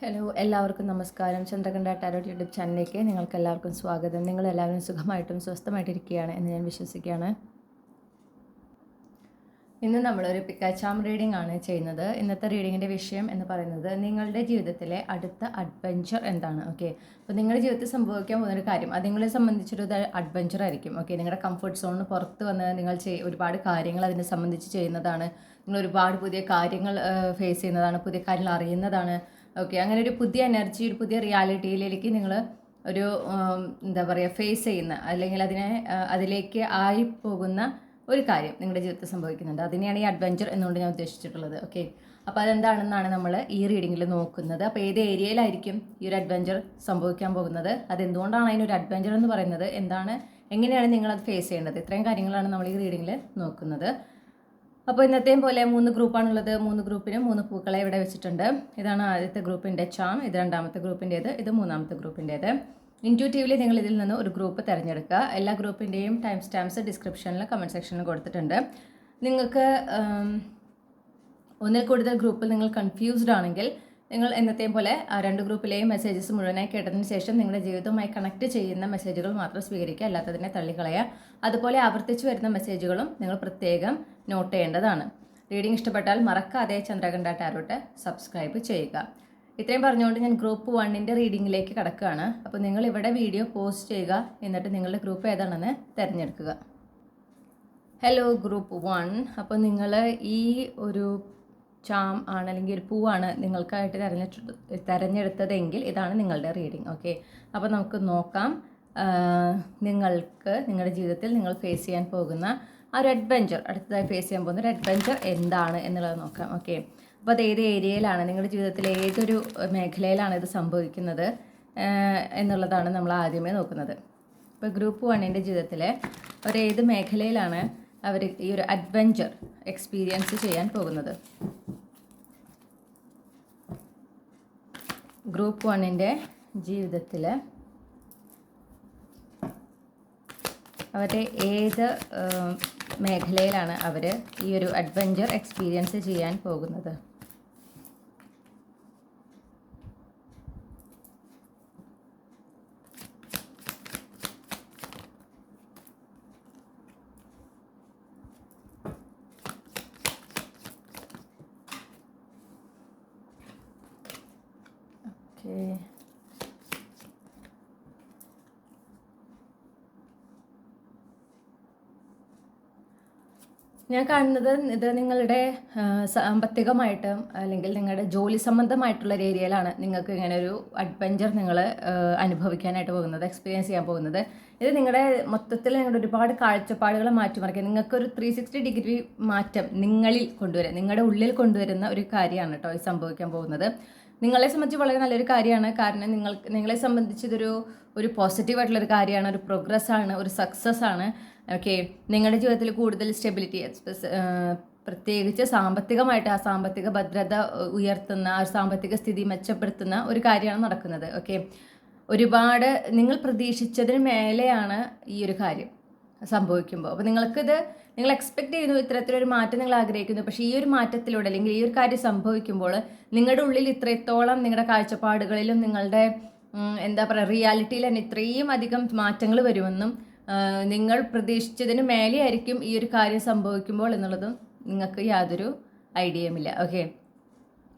Hello, എല്ലാവർക്കും നമസ്കാരം. Chandrakantha tarot YouTube ചാനലിലേക്ക് നിങ്ങൾക്ക് എല്ലാവർക്കും സ്വാഗതം. നിങ്ങളെല്ലാവരും സുഖമായിട്ടും സ്വസ്ഥമായിട്ടിരിക്കുകയാണ് എന്ന് ഞാൻ വിശ്വസിക്കുകയാണ്. ഇന്ന് നമ്മളൊരു പിക്കാച്ചാം റീഡിംഗ് ആണ് ചെയ്യുന്നത്. ഇന്നത്തെ റീഡിങ്ങിൻ്റെ വിഷയം എന്ന് പറയുന്നത് നിങ്ങളുടെ ജീവിതത്തിലെ അടുത്ത അഡ്വഞ്ചർ എന്താണ്. ഓക്കെ, അപ്പോൾ നിങ്ങളുടെ ജീവിതത്തിൽ സംഭവിക്കാൻ പോകുന്നൊരു കാര്യം അത് നിങ്ങളെ സംബന്ധിച്ചൊരു അഡ്വഞ്ചർ ആയിരിക്കും. ഓക്കെ, നിങ്ങളുടെ കംഫർട്ട് സോണിന് പുറത്ത് വന്ന് നിങ്ങൾ ഒരുപാട് കാര്യങ്ങൾ അതിനെ സംബന്ധിച്ച് ചെയ്യുന്നതാണ്. നിങ്ങൾ ഒരുപാട് പുതിയ കാര്യങ്ങൾ ഫേസ് ചെയ്യുന്നതാണ്, പുതിയ കാര്യങ്ങൾ അറിയുന്നതാണ്. ഓക്കെ, അങ്ങനെ ഒരു പുതിയ എനർജി, ഒരു പുതിയ റിയാലിറ്റിയിലേക്ക് നിങ്ങൾ ഒരു എന്താ പറയുക ഫേസ് ചെയ്യുന്ന അല്ലെങ്കിൽ അതിലേക്ക് ആയിപ്പോകുന്ന ഒരു കാര്യം നിങ്ങളുടെ ജീവിതത്തിൽ സംഭവിക്കുന്നുണ്ട്. അതിനെയാണ് ഈ അഡ്വഞ്ചർ എന്നുകൊണ്ട് ഞാൻ ഉദ്ദേശിച്ചിട്ടുള്ളത്. ഓക്കെ, അപ്പോൾ അതെന്താണെന്നാണ് നമ്മൾ ഈ റീഡിങ്ങിൽ നോക്കുന്നത്. അപ്പോൾ ഏത് ഏരിയയിലായിരിക്കും ഈ ഒരു അഡ്വഞ്ചർ സംഭവിക്കാൻ പോകുന്നത്, അതെന്തുകൊണ്ടാണ് അതിനൊരു അഡ്വഞ്ചർ എന്ന് പറയുന്നത്, എങ്ങനെയാണ് നിങ്ങളത് ഫേസ് ചെയ്യേണ്ടത്, ഇത്രയും കാര്യങ്ങളാണ് നമ്മൾ ഈ റീഡിങ്ങിൽ നോക്കുന്നത്. അപ്പോൾ ഇന്നത്തെയും പോലെ 3 ഗ്രൂപ്പാണുള്ളത്. 3 ഗ്രൂപ്പിനും 3 പൂക്കളെ ഇവിടെ വെച്ചിട്ടുണ്ട്. ഇതാണ് ആദ്യത്തെ ഗ്രൂപ്പിൻ്റെ ചാം, ഇത് രണ്ടാമത്തെ ഗ്രൂപ്പിൻ്റേത്, ഇത് മൂന്നാമത്തെ ഗ്രൂപ്പിൻ്റേത്. ഇൻറ്റ്യൂട്ടീവ്ലി നിങ്ങൾ ഇതിൽ നിന്ന് ഒരു ഗ്രൂപ്പ് തിരഞ്ഞെടുക്കുക. എല്ലാ ഗ്രൂപ്പിൻ്റെയും ടൈം സ്റ്റാമ്പ്സ് ഡിസ്ക്രിപ്ഷനിൽ കമൻറ്റ് സെക്ഷനിൽ കൊടുത്തിട്ടുണ്ട്. നിങ്ങൾക്ക് ഒന്നിൽ കൂടുതൽ ഗ്രൂപ്പിൽ നിങ്ങൾ കൺഫ്യൂസ്ഡ് ആണെങ്കിൽ നിങ്ങൾ എന്നത്തെയും പോലെ ആ 2 ഗ്രൂപ്പിലെയും മെസ്സേജസ് മുഴുവനായി കേട്ടതിന് ശേഷം നിങ്ങളുടെ ജീവിതവുമായി കണക്ട് ചെയ്യുന്ന മെസ്സേജുകൾ മാത്രം സ്വീകരിക്കുക, അല്ലാത്തതിനെ തള്ളിക്കളയുക. അതുപോലെ ആവർത്തിച്ച് വരുന്ന മെസ്സേജുകളും നിങ്ങൾ പ്രത്യേകം നോട്ട് ചെയ്യേണ്ടതാണ്. റീഡിംഗ് ഇഷ്ടപ്പെട്ടാൽ മറക്കാതെ ചന്ദ്രകണ്ഠ ടാരോട്ട് സബ്സ്ക്രൈബ് ചെയ്യുക. ഇത്രയും പറഞ്ഞുകൊണ്ട് ഞാൻ ഗ്രൂപ്പ് 1ൻ്റെ റീഡിങ്ങിലേക്ക് കടക്കുകയാണ്. അപ്പോൾ നിങ്ങൾ ഇവിടെ വീഡിയോ പോസ്റ്റ് ചെയ്യുക, എന്നിട്ട് നിങ്ങളുടെ ഗ്രൂപ്പ് ഏതാണെന്ന് തിരഞ്ഞെടുക്കുക. ഹലോ ഗ്രൂപ്പ് 1, അപ്പോൾ നിങ്ങൾ ഈ ഒരു ചാം ആണ് അല്ലെങ്കിൽ ഒരു പൂവാണ് നിങ്ങൾക്കായിട്ട് തിരഞ്ഞെടുത്തതെങ്കിൽ ഇതാണ് നിങ്ങളുടെ റീഡിംഗ്. ഓക്കെ, അപ്പോൾ നമുക്ക് നോക്കാം നിങ്ങൾക്ക് നിങ്ങളുടെ ജീവിതത്തിൽ നിങ്ങൾ ഫേസ് ചെയ്യാൻ പോകുന്ന ആ ഒരു അഡ്വഞ്ചർ, അടുത്തതായി ഫേസ് ചെയ്യാൻ പോകുന്ന ഒരു അഡ്വഞ്ചർ എന്താണ് എന്നുള്ളത് നോക്കാം. ഓക്കെ, അപ്പോൾ അത് ഏത് ഏരിയയിലാണ്, നിങ്ങളുടെ ജീവിതത്തിലെ ഏതൊരു മേഖലയിലാണ് ഇത് സംഭവിക്കുന്നത് എന്നുള്ളതാണ് നമ്മൾ ആദ്യമേ നോക്കുന്നത്. ഇപ്പോൾ ഗ്രൂപ്പ് 1ൻ്റെ ജീവിതത്തിലെ ഏത് മേഖലയിലാണ് അവർ ഈ ഒരു അഡ്വഞ്ചർ എക്സ്പീരിയൻസ് ചെയ്യാൻ പോകുന്നത്. ഗ്രൂപ്പ് 1ൻ്റെ ജീവിതത്തിൽ അവരുടെ ഏത് മേഖലയിലാണ് അവർ ഈ ഒരു അഡ്വഞ്ചർ എക്സ്പീരിയൻസ് ചെയ്യാൻ പോകുന്നത്. ഞാൻ കാണുന്നത് ഇത് നിങ്ങളുടെ സാമ്പത്തികമായിട്ടും അല്ലെങ്കിൽ നിങ്ങളുടെ ജോലി സംബന്ധമായിട്ടുള്ള ഒരു ഏരിയയിലാണ് നിങ്ങൾക്ക് ഇങ്ങനെ ഒരു അഡ്വഞ്ചർ നിങ്ങൾ അനുഭവിക്കാനായിട്ട് പോകുന്നത്, എക്സ്പീരിയൻസ് ചെയ്യാൻ പോകുന്നത്. ഇത് നിങ്ങളുടെ മൊത്തത്തിൽ നിങ്ങളുടെ ഒരുപാട് കാഴ്ചപ്പാടുകൾ മാറ്റിമറിക്കുക, നിങ്ങൾക്കൊരു 360 ഡിഗ്രി മാറ്റം നിങ്ങളിൽ കൊണ്ടുവരാൻ, നിങ്ങളുടെ ഉള്ളിൽ കൊണ്ടുവരുന്ന ഒരു കാര്യമാണ് കേട്ടോ ഈ സംഭവിക്കാൻ പോകുന്നത്. നിങ്ങളെ സംബന്ധിച്ച് വളരെ നല്ലൊരു കാര്യമാണ്. കാരണം നിങ്ങളെ സംബന്ധിച്ച് ഒരു പോസിറ്റീവായിട്ടുള്ളൊരു കാര്യമാണ്, ഒരു പ്രോഗ്രസ് ആണ്, ഒരു സക്സസ് ആണ്. ഓക്കെ, നിങ്ങളുടെ ജീവിതത്തിൽ കൂടുതൽ സ്റ്റെബിലിറ്റി, പ്രത്യേകിച്ച് സാമ്പത്തികമായിട്ട് ആ സാമ്പത്തിക ഭദ്രത ഉയർത്തുന്ന, ആ സാമ്പത്തിക സ്ഥിതി മെച്ചപ്പെടുത്തുന്ന ഒരു കാര്യമാണ് നടക്കുന്നത്. ഓക്കെ, ഒരുപാട് നിങ്ങൾ പ്രതീക്ഷിച്ചതിന് മേലെയാണ് ഈ ഒരു കാര്യം സംഭവിക്കുമ്പോൾ. അപ്പോൾ നിങ്ങൾ എക്സ്പെക്ട് ചെയ്യുന്നു, ഇത്തരത്തിലൊരു മാറ്റം നിങ്ങൾ ആഗ്രഹിക്കുന്നു. പക്ഷേ ഈ ഒരു മാറ്റത്തിലൂടെ അല്ലെങ്കിൽ ഈ ഒരു കാര്യം സംഭവിക്കുമ്പോൾ നിങ്ങളുടെ ഉള്ളിൽ ഇത്രത്തോളം നിങ്ങളുടെ കാഴ്ചപ്പാടുകളിലും നിങ്ങളുടെ എന്താ പറയുക റിയാലിറ്റിയിൽ തന്നെ ഇത്രയും അധികം മാറ്റങ്ങൾ വരുമെന്നും നിങ്ങൾ പ്രതീക്ഷിച്ചതിന് മേലെയായിരിക്കും ഈ ഒരു കാര്യം സംഭവിക്കുമ്പോൾ എന്നുള്ളതും നിങ്ങൾക്ക് യാതൊരു ഐഡിയയുമില്ല. ഓക്കെ,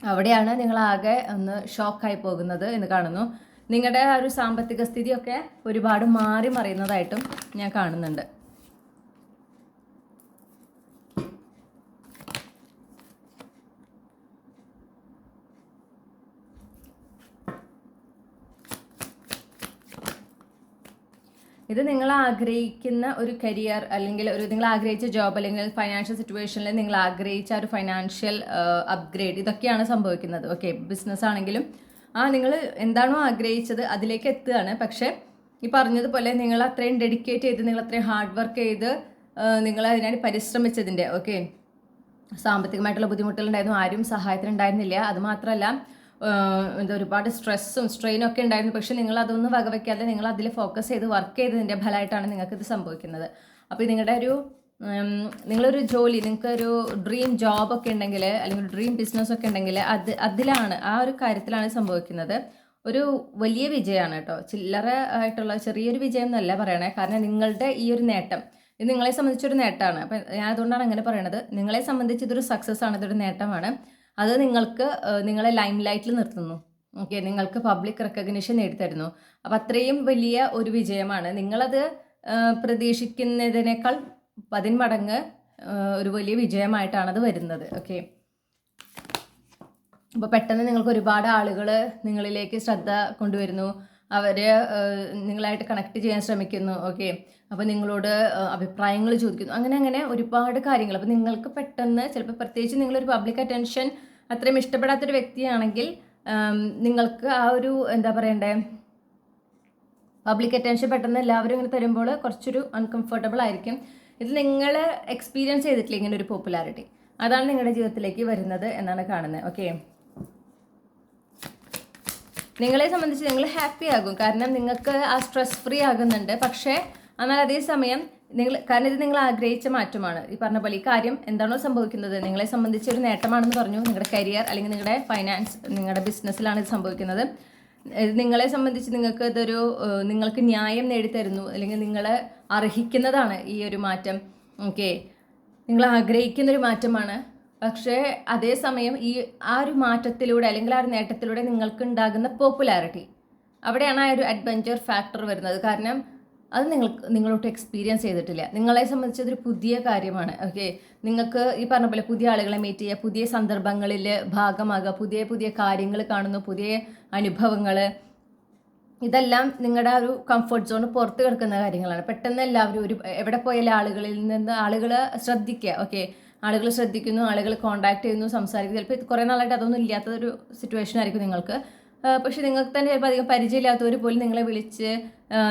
അവിടെയാണ് നിങ്ങളാകെ ഒന്ന് ഷോക്കായി പോകുന്നത് എന്ന് കാണുന്നു. നിങ്ങളുടെ ആ ഒരു സാമ്പത്തിക സ്ഥിതിയൊക്കെ ഒരുപാട് മാറി മറിയുന്നതായിട്ടും ഞാൻ കാണുന്നുണ്ട്. ഇത് നിങ്ങൾ ആഗ്രഹിക്കുന്ന ഒരു കരിയർ അല്ലെങ്കിൽ നിങ്ങൾ ആഗ്രഹിച്ച ജോബ് അല്ലെങ്കിൽ ഫൈനാൻഷ്യൽ സിറ്റുവേഷനിൽ നിങ്ങൾ ആഗ്രഹിച്ച ഒരു ഫൈനാൻഷ്യൽ അപ്ഗ്രേഡ്, ഇതൊക്കെയാണ് സംഭവിക്കുന്നത്. ഓക്കെ, ബിസിനസ് ആണെങ്കിലും നിങ്ങൾ എന്താണോ ആഗ്രഹിച്ചത് അതിലേക്ക് എത്തുകയാണ്. പക്ഷേ ഈ പറഞ്ഞതുപോലെ നിങ്ങൾ അത്രയും ഡെഡിക്കേറ്റ് ചെയ്ത്, നിങ്ങൾ അത്രയും ഹാർഡ് വർക്ക് ചെയ്ത് നിങ്ങൾ അതിനായി പരിശ്രമിച്ചതിൻ്റെ സാമ്പത്തികമായിട്ടുള്ള ബുദ്ധിമുട്ടുകളുണ്ടായിരുന്നു, ആരും സഹായത്തിനുണ്ടായിരുന്നില്ല. അതുമാത്രമല്ല ഒരുപാട് സ്ട്രെസ്സും സ്ട്രെയിനും ഒക്കെ ഉണ്ടായിരുന്നു. പക്ഷെ നിങ്ങൾ അതൊന്നും വകവയ്ക്കാതെ നിങ്ങൾ അതിൽ ഫോക്കസ് ചെയ്ത് വർക്ക് ചെയ്തതിൻ്റെ ഫലമായിട്ടാണ് നിങ്ങൾക്കിത് സംഭവിക്കുന്നത്. അപ്പോൾ നിങ്ങളുടെ ഒരു നിങ്ങളൊരു ജോലി, നിങ്ങൾക്കൊരു ഡ്രീം ജോബൊക്കെ ഉണ്ടെങ്കിൽ അല്ലെങ്കിൽ ഡ്രീം ബിസിനസ്സൊക്കെ ഉണ്ടെങ്കിൽ അതിലാണ്, ആ ഒരു കാര്യത്തിലാണ് സംഭവിക്കുന്നത്. ഒരു വലിയ വിജയമാണ് കേട്ടോ, ചില്ലറ ആയിട്ടുള്ള ചെറിയൊരു വിജയം എന്നല്ല പറയണേ. കാരണം നിങ്ങളുടെ ഈ ഒരു നേട്ടം ഇത് നിങ്ങളെ സംബന്ധിച്ചൊരു നേട്ടമാണ്. അപ്പം ഞാൻ അതുകൊണ്ടാണ് അങ്ങനെ പറയണത്. നിങ്ങളെ സംബന്ധിച്ച് ഇതൊരു സക്സസ് ആണ്, ഇതൊരു നേട്ടമാണ്. അത് നിങ്ങൾക്ക് നിങ്ങളെ ലൈം ലൈറ്റിൽ നിർത്തുന്നു. ഓക്കെ, നിങ്ങൾക്ക് പബ്ലിക് റെക്കഗ്നിഷൻ നേടിത്തരുന്നു. അപ്പം അത്രയും വലിയ ഒരു വിജയമാണ്. നിങ്ങളത് പ്രതീക്ഷിക്കുന്നതിനേക്കാൾ 10 മടങ്ങ് ഒരു വലിയ വിജയമായിട്ടാണ് അത് വരുന്നത്. ഓക്കെ, അപ്പോൾ പെട്ടെന്ന് നിങ്ങൾക്ക് ഒരുപാട് ആളുകൾ നിങ്ങളിലേക്ക് ശ്രദ്ധ കൊണ്ടുവരുന്നു, അവർ നിങ്ങളായിട്ട് കണക്ട് ചെയ്യാൻ ശ്രമിക്കുന്നു. ഓക്കെ, അപ്പോൾ നിങ്ങളോട് അഭിപ്രായങ്ങൾ ചോദിക്കുന്നു, അങ്ങനെ ഒരുപാട് കാര്യങ്ങൾ. അപ്പോൾ നിങ്ങൾക്ക് പെട്ടെന്ന് ചിലപ്പോൾ, പ്രത്യേകിച്ച് നിങ്ങളൊരു പബ്ലിക് അറ്റൻഷൻ അത്രയും ഇഷ്ടപ്പെടാത്തൊരു വ്യക്തിയാണെങ്കിൽ, നിങ്ങൾക്ക് ആ ഒരു എന്താ പറയണ്ടേ, പബ്ലിക് അറ്റൻഷൻ പെട്ടെന്ന് എല്ലാവരും ഇങ്ങനെ തരുമ്പോൾ കുറച്ചൊരു അൺകംഫർട്ടബിൾ ആയിരിക്കും. ഇത് നിങ്ങൾ എക്സ്പീരിയൻസ് ചെയ്തിട്ടില്ല ഇങ്ങനെ ഒരു പോപ്പുലാരിറ്റി, അതാണ് നിങ്ങളുടെ ജീവിതത്തിലേക്ക് വരുന്നത് എന്നാണ് കാണുന്നത്. ഓക്കെ, നിങ്ങളെ സംബന്ധിച്ച് നിങ്ങൾ ഹാപ്പി ആകും, കാരണം നിങ്ങൾക്ക് ആ സ്ട്രെസ് ഫ്രീ ആകുന്നുണ്ട്. പക്ഷേ എന്നാൽ അതേസമയം കാരണം ഇത് നിങ്ങൾ ആഗ്രഹിച്ച മാറ്റമാണ്. ഈ പറഞ്ഞ പോലെ ഈ കാര്യം എന്താണോ സംഭവിക്കുന്നത് നിങ്ങളെ സംബന്ധിച്ച് ഒരു നേട്ടമാണെന്ന് പറഞ്ഞു. നിങ്ങളുടെ കരിയർ അല്ലെങ്കിൽ നിങ്ങളുടെ ഫൈനാൻസ്, നിങ്ങളുടെ ബിസിനസ്സിലാണ് ഇത് സംഭവിക്കുന്നത്. നിങ്ങളെ സംബന്ധിച്ച് നിങ്ങൾക്ക് ന്യായം നേടിത്തരുന്നു, അല്ലെങ്കിൽ നിങ്ങൾ അർഹിക്കുന്നതാണ് ഈ ഒരു മാറ്റം. ഓക്കെ, നിങ്ങൾ ആഗ്രഹിക്കുന്നൊരു മാറ്റമാണ്. പക്ഷേ അതേസമയം ആ ഒരു മാറ്റത്തിലൂടെ അല്ലെങ്കിൽ ആ ഒരു നേട്ടത്തിലൂടെ നിങ്ങൾക്ക് ഉണ്ടാകുന്ന പോപ്പുലാരിറ്റി, അവിടെയാണ് ആ ഒരു അഡ്വഞ്ചർ ഫാക്ടർ വരുന്നത്. കാരണം അത് നിങ്ങളോട്ട് എക്സ്പീരിയൻസ് ചെയ്തിട്ടില്ല. നിങ്ങളെ സംബന്ധിച്ച് അതൊരു പുതിയ കാര്യമാണ്. ഓക്കെ, നിങ്ങൾക്ക് ഈ പറഞ്ഞ പോലെ പുതിയ ആളുകളെ മീറ്റ് ചെയ്യുക, പുതിയ സന്ദർഭങ്ങളിൽ ഭാഗമാകുക, പുതിയ പുതിയ കാര്യങ്ങൾ കാണുന്നു, പുതിയ അനുഭവങ്ങൾ, ഇതെല്ലാം നിങ്ങളുടെ ഒരു കംഫർട്ട് സോൺ പുറത്ത് കിടക്കുന്ന കാര്യങ്ങളാണ്. പെട്ടെന്ന് എല്ലാവരും എവിടെ പോയാലും ആളുകൾ ശ്രദ്ധിക്കുക. ഓക്കെ, ആളുകൾ ശ്രദ്ധിക്കുന്നു, ആളുകൾ കോൺടാക്ട് ചെയ്യുന്നു, സംസാരിക്കുന്നു. ചിലപ്പോൾ കുറേ നാളായിട്ട് അതൊന്നും ഇല്ലാത്തൊരു സിറ്റുവേഷൻ ആയിരിക്കും നിങ്ങൾക്ക്. പക്ഷെ നിങ്ങൾക്ക് തന്നെ ചിലപ്പോൾ അധികം പരിചയമില്ലാത്തവർ പോലും നിങ്ങളെ വിളിച്ച്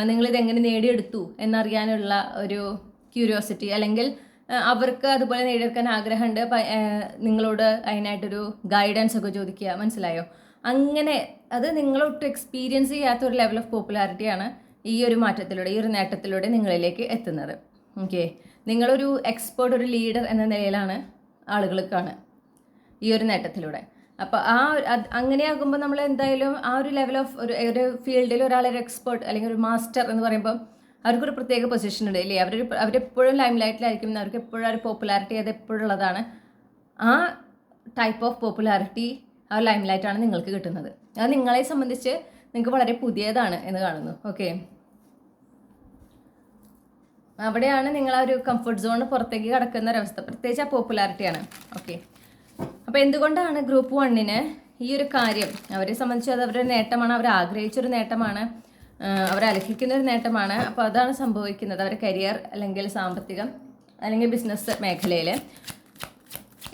നിങ്ങളിതെങ്ങനെ നേടിയെടുത്തു എന്നറിയാനുള്ള ഒരു ക്യൂരിയോസിറ്റി, അല്ലെങ്കിൽ അവർക്ക് അതുപോലെ നേടിയെടുക്കാൻ ആഗ്രഹമുണ്ട്, നിങ്ങളോട് അതിനായിട്ടൊരു ഗൈഡൻസ് ഒക്കെ ചോദിക്കുക. മനസ്സിലായോ? അങ്ങനെ അത് നിങ്ങളൊട്ട് എക്സ്പീരിയൻസ് ചെയ്യാത്ത ഒരു ലെവൽ ഓഫ് പോപ്പുലാരിറ്റിയാണ് ഈ ഒരു മാറ്റത്തിലൂടെ, ഈ ഒരു നേട്ടത്തിലൂടെ നിങ്ങളിലേക്ക് എത്തുന്നത്. ഓക്കെ, നിങ്ങളൊരു എക്സ്പേർട്ട്, ഒരു ലീഡർ എന്ന നിലയിലാണ് ആളുകൾ കാണുക ഈ ഒരു നേട്ടത്തിലൂടെ. അപ്പോൾ അങ്ങനെയാകുമ്പോൾ നമ്മൾ എന്തായാലും ആ ഒരു ലെവൽ ഓഫ് ഒരു ഫീൽഡിൽ ഒരാളൊരു എക്സ്പേർട്ട് അല്ലെങ്കിൽ ഒരു മാസ്റ്റർ എന്ന് പറയുമ്പോൾ അവർക്കൊരു പ്രത്യേക പൊസിഷൻ ഉണ്ട് അല്ലേ. അവരെപ്പോഴും ലൈം ലൈറ്റിലായിരിക്കും, അവർക്ക് എപ്പോഴും ആ ഒരു പോപ്പുലാരിറ്റി അത് എപ്പോഴും ഉള്ളതാണ്. ആ ടൈപ്പ് ഓഫ് പോപ്പുലാരിറ്റി, ആ ലൈം ലൈറ്റാണ് നിങ്ങൾക്ക് കിട്ടുന്നത്. അത് നിങ്ങളെ സംബന്ധിച്ച് നിങ്ങൾക്ക് വളരെ പുതിയതാണ് എന്ന് കാണുന്നു. ഓക്കെ, അവിടെയാണ് നിങ്ങൾ ആ ഒരു കംഫർട്ട് സോണിന് പുറത്തേക്ക് കടക്കുന്ന ഒരവസ്ഥ, പ്രത്യേകിച്ച് ആ പോപ്പുലാരിറ്റിയാണ്. ഓക്കെ, അപ്പോൾ എന്തുകൊണ്ടാണ് ഗ്രൂപ്പ് 1 ഈ ഒരു കാര്യം അവരെ സംബന്ധിച്ച് അത് അവരുടെ നേട്ടമാണ്, അവർ ആഗ്രഹിച്ചൊരു നേട്ടമാണ്, അവരർഹിക്കുന്ന ഒരു നേട്ടമാണ്. അപ്പോൾ അതാണ് സംഭവിക്കുന്നത് അവരുടെ കരിയർ അല്ലെങ്കിൽ സാമ്പത്തികം അല്ലെങ്കിൽ ബിസിനസ് മേഖലയിൽ.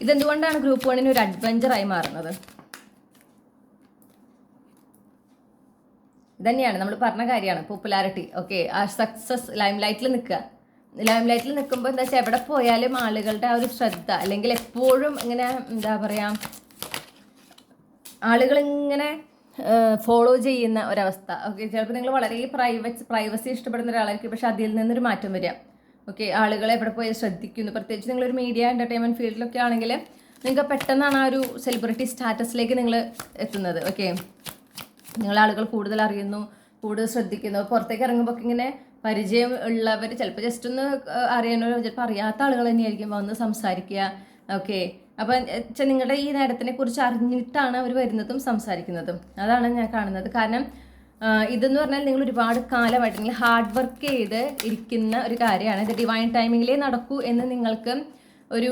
ഇതെന്തുകൊണ്ടാണ് ഗ്രൂപ്പ് 1 ഒരു അഡ്വഞ്ചറായി മാറുന്നത്? ഇതന്നെയാണ് നമ്മൾ പറഞ്ഞ കാര്യമാണ്, പോപ്പുലാരിറ്റി. ഓക്കെ, ആ സക്സസ് ലൈം ലൈറ്റിൽ നിൽക്കുമ്പോൾ എന്താ വെച്ചാൽ എവിടെ പോയാലും ആളുകളുടെ ആ ഒരു ശ്രദ്ധ, അല്ലെങ്കിൽ എപ്പോഴും ഇങ്ങനെ എന്താ പറയുക, ആളുകളിങ്ങനെ ഫോളോ ചെയ്യുന്ന ഒരവസ്ഥ. ഓക്കെ, ചിലപ്പോൾ നിങ്ങൾ വളരെ പ്രൈവസി ഇഷ്ടപ്പെടുന്ന ഒരാളായിരിക്കും, പക്ഷെ അതിൽ നിന്നൊരു മാറ്റം വരിക. ഓക്കെ, ആളുകൾ എവിടെ പോയി ശ്രദ്ധിക്കുന്നു, പ്രത്യേകിച്ച് നിങ്ങളൊരു മീഡിയ എൻ്റർടൈൻമെൻറ്റ് ഫീൽഡിലൊക്കെ ആണെങ്കിൽ നിങ്ങൾക്ക് പെട്ടെന്നാണ് ആ ഒരു സെലിബ്രിറ്റി സ്റ്റാറ്റസിലേക്ക് നിങ്ങൾ എത്തുന്നത്. ഓക്കെ, ആളുകൾ കൂടുതൽ അറിയുന്നു, കൂടുതൽ ശ്രദ്ധിക്കുന്നു. പുറത്തേക്ക് ഇറങ്ങുമ്പോൾ ഇങ്ങനെ പരിചയം ഉള്ളവർ, ചിലപ്പോൾ ജസ്റ്റ് ഒന്ന് അറിയാനോ ചിലപ്പോൾ അറിയാത്ത ആളുകൾ തന്നെയായിരിക്കും വന്ന് സംസാരിക്കുക. ഓക്കെ, അപ്പം നിങ്ങളുടെ ഈ നേട്ടത്തിനെ കുറിച്ച് അറിഞ്ഞിട്ടാണ് അവർ വരുന്നതും സംസാരിക്കുന്നതും. അതാണ് ഞാൻ കാണുന്നത്. കാരണം ഇതെന്ന് പറഞ്ഞാൽ നിങ്ങൾ ഒരുപാട് കാലമായിട്ട് നിങ്ങൾ ഹാർഡ് വർക്ക് ചെയ്ത് ഇരിക്കുന്ന ഒരു കാര്യമാണ്. ഇത് ഡിവൈൻ ടൈമിങ്ങിലേ നടക്കൂ എന്ന് നിങ്ങൾക്ക് ഒരു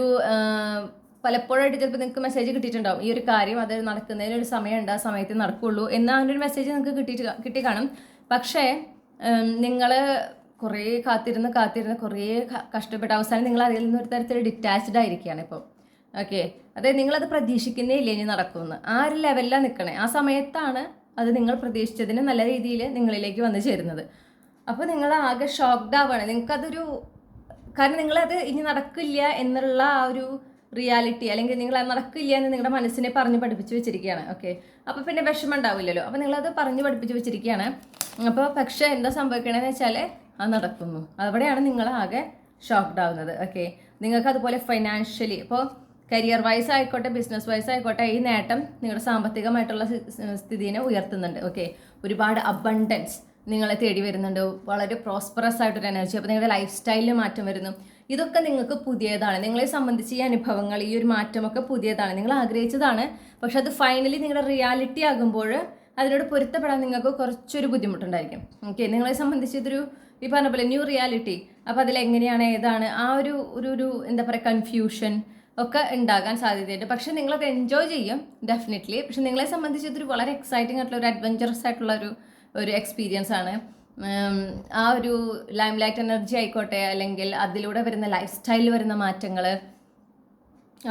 പലപ്പോഴായിട്ട് ചിലപ്പോൾ നിങ്ങൾക്ക് മെസ്സേജ് കിട്ടിയിട്ടുണ്ടാവും, ഈ ഒരു കാര്യം അത് നടക്കുന്നതിന് ഒരു സമയമുണ്ട്, ആ സമയത്ത് നടക്കുള്ളൂ എന്ന ഒരു മെസ്സേജ് നിങ്ങൾക്ക് കിട്ടി കാണും. പക്ഷേ നിങ്ങൾ കുറേ കാത്തിരുന്ന് കുറേ കഷ്ടപ്പെട്ട അവസാനം നിങ്ങൾ അതിൽ നിന്ന് ഒരു തരത്തിൽ ഡിറ്റാച്ച്ഡ് ആയിരിക്കുകയാണ് ഇപ്പോൾ. ഓക്കെ, അതായത് നിങ്ങളത് പ്രതീക്ഷിക്കുന്നേ ഇല്ല ഇനി നടക്കുമെന്ന്. ആ ഒരു ലെവലിലാണ് നിൽക്കണേ. ആ സമയത്താണ് അത് നിങ്ങൾ പ്രതീക്ഷിച്ചതിന് നല്ല രീതിയിൽ നിങ്ങളിലേക്ക് വന്ന് ചേരുന്നത്. അപ്പോൾ നിങ്ങൾ ആകെ ഷോക്ക്ഡ് ആവുകയാണ്. നിങ്ങൾക്കതൊരു കാരണം നിങ്ങളത് ഇനി നടക്കില്ല എന്നുള്ള ആ ഒരു റിയാലിറ്റി, അല്ലെങ്കിൽ നിങ്ങൾ അത് നടക്കില്ല എന്ന് നിങ്ങളുടെ മനസ്സിനെ പറഞ്ഞ് പഠിപ്പിച്ച് വെച്ചിരിക്കുകയാണ്. ഓക്കെ, അപ്പോൾ പിന്നെ വിഷമം ഉണ്ടാവില്ലല്ലോ. അപ്പോൾ നിങ്ങളത് പറഞ്ഞ് പഠിപ്പിച്ച് വെച്ചിരിക്കുകയാണ്. അപ്പോൾ പക്ഷേ എന്താ സംഭവിക്കണമെന്ന് വെച്ചാൽ അത് നടക്കുന്നു. അവിടെയാണ് നിങ്ങൾ ആകെ ഷോക്ക്ഡ് ആവുന്നത്. ഓക്കെ, നിങ്ങൾക്ക് അതുപോലെ ഫൈനാൻഷ്യലി ഇപ്പോൾ കരിയർ വൈസ് ആയിക്കോട്ടെ ബിസിനസ് വൈസ് ആയിക്കോട്ടെ ഈ നേട്ടം നിങ്ങളുടെ സാമ്പത്തികമായിട്ടുള്ള സ്ഥിതിനെ ഉയർത്തുന്നുണ്ട്. ഓക്കെ, ഒരുപാട് അബണ്ടൻസ് നിങ്ങളെ തേടി വരുന്നുണ്ട്, വളരെ പ്രോസ്പറസ് ആയിട്ടൊരു എനർജി. അപ്പോൾ നിങ്ങളുടെ ലൈഫ് സ്റ്റൈലിൽ മാറ്റം വരുന്നു. ഇതൊക്കെ നിങ്ങൾക്ക് പുതിയതാണ്. നിങ്ങളെ സംബന്ധിച്ച് ഈ അനുഭവങ്ങൾ, ഈ ഒരു മാറ്റമൊക്കെ പുതിയതാണ്, നിങ്ങൾ ആഗ്രഹിച്ചതാണ്. പക്ഷെ അത് ഫൈനലി നിങ്ങളുടെ റിയാലിറ്റി ആകുമ്പോൾ അതിനോട് പൊരുത്തപ്പെടാൻ നിങ്ങൾക്ക് കുറച്ചൊരു ബുദ്ധിമുട്ടുണ്ടായിരിക്കും. ഓക്കെ, നിങ്ങളെ സംബന്ധിച്ച് ഇതൊരു ഈ പറഞ്ഞ പോലെ ന്യൂ റിയാലിറ്റി. അപ്പോൾ അതിലെങ്ങനെയാണ് ഏതാണ് ആ ഒരു എന്താ പറയുക കൺഫ്യൂഷൻ ഒക്കെ ഉണ്ടാകാൻ സാധ്യതയുണ്ട്. പക്ഷെ നിങ്ങളത് എൻജോയ് ചെയ്യും ഡെഫിനറ്റ്ലി. പക്ഷെ നിങ്ങളെ സംബന്ധിച്ച് ഇതൊരു വളരെ എക്സൈറ്റിംഗ് ആയിട്ടുള്ള ഒരു അഡ്വഞ്ചറസ് ആയിട്ടുള്ള ഒരു എക്സ്പീരിയൻസ് ആണ്. ആ ഒരു ലൈം ലൈറ്റ് എനർജി ആയിക്കോട്ടെ, അല്ലെങ്കിൽ അതിലൂടെ വരുന്ന ലൈഫ് സ്റ്റൈലിൽ വരുന്ന മാറ്റങ്ങൾ,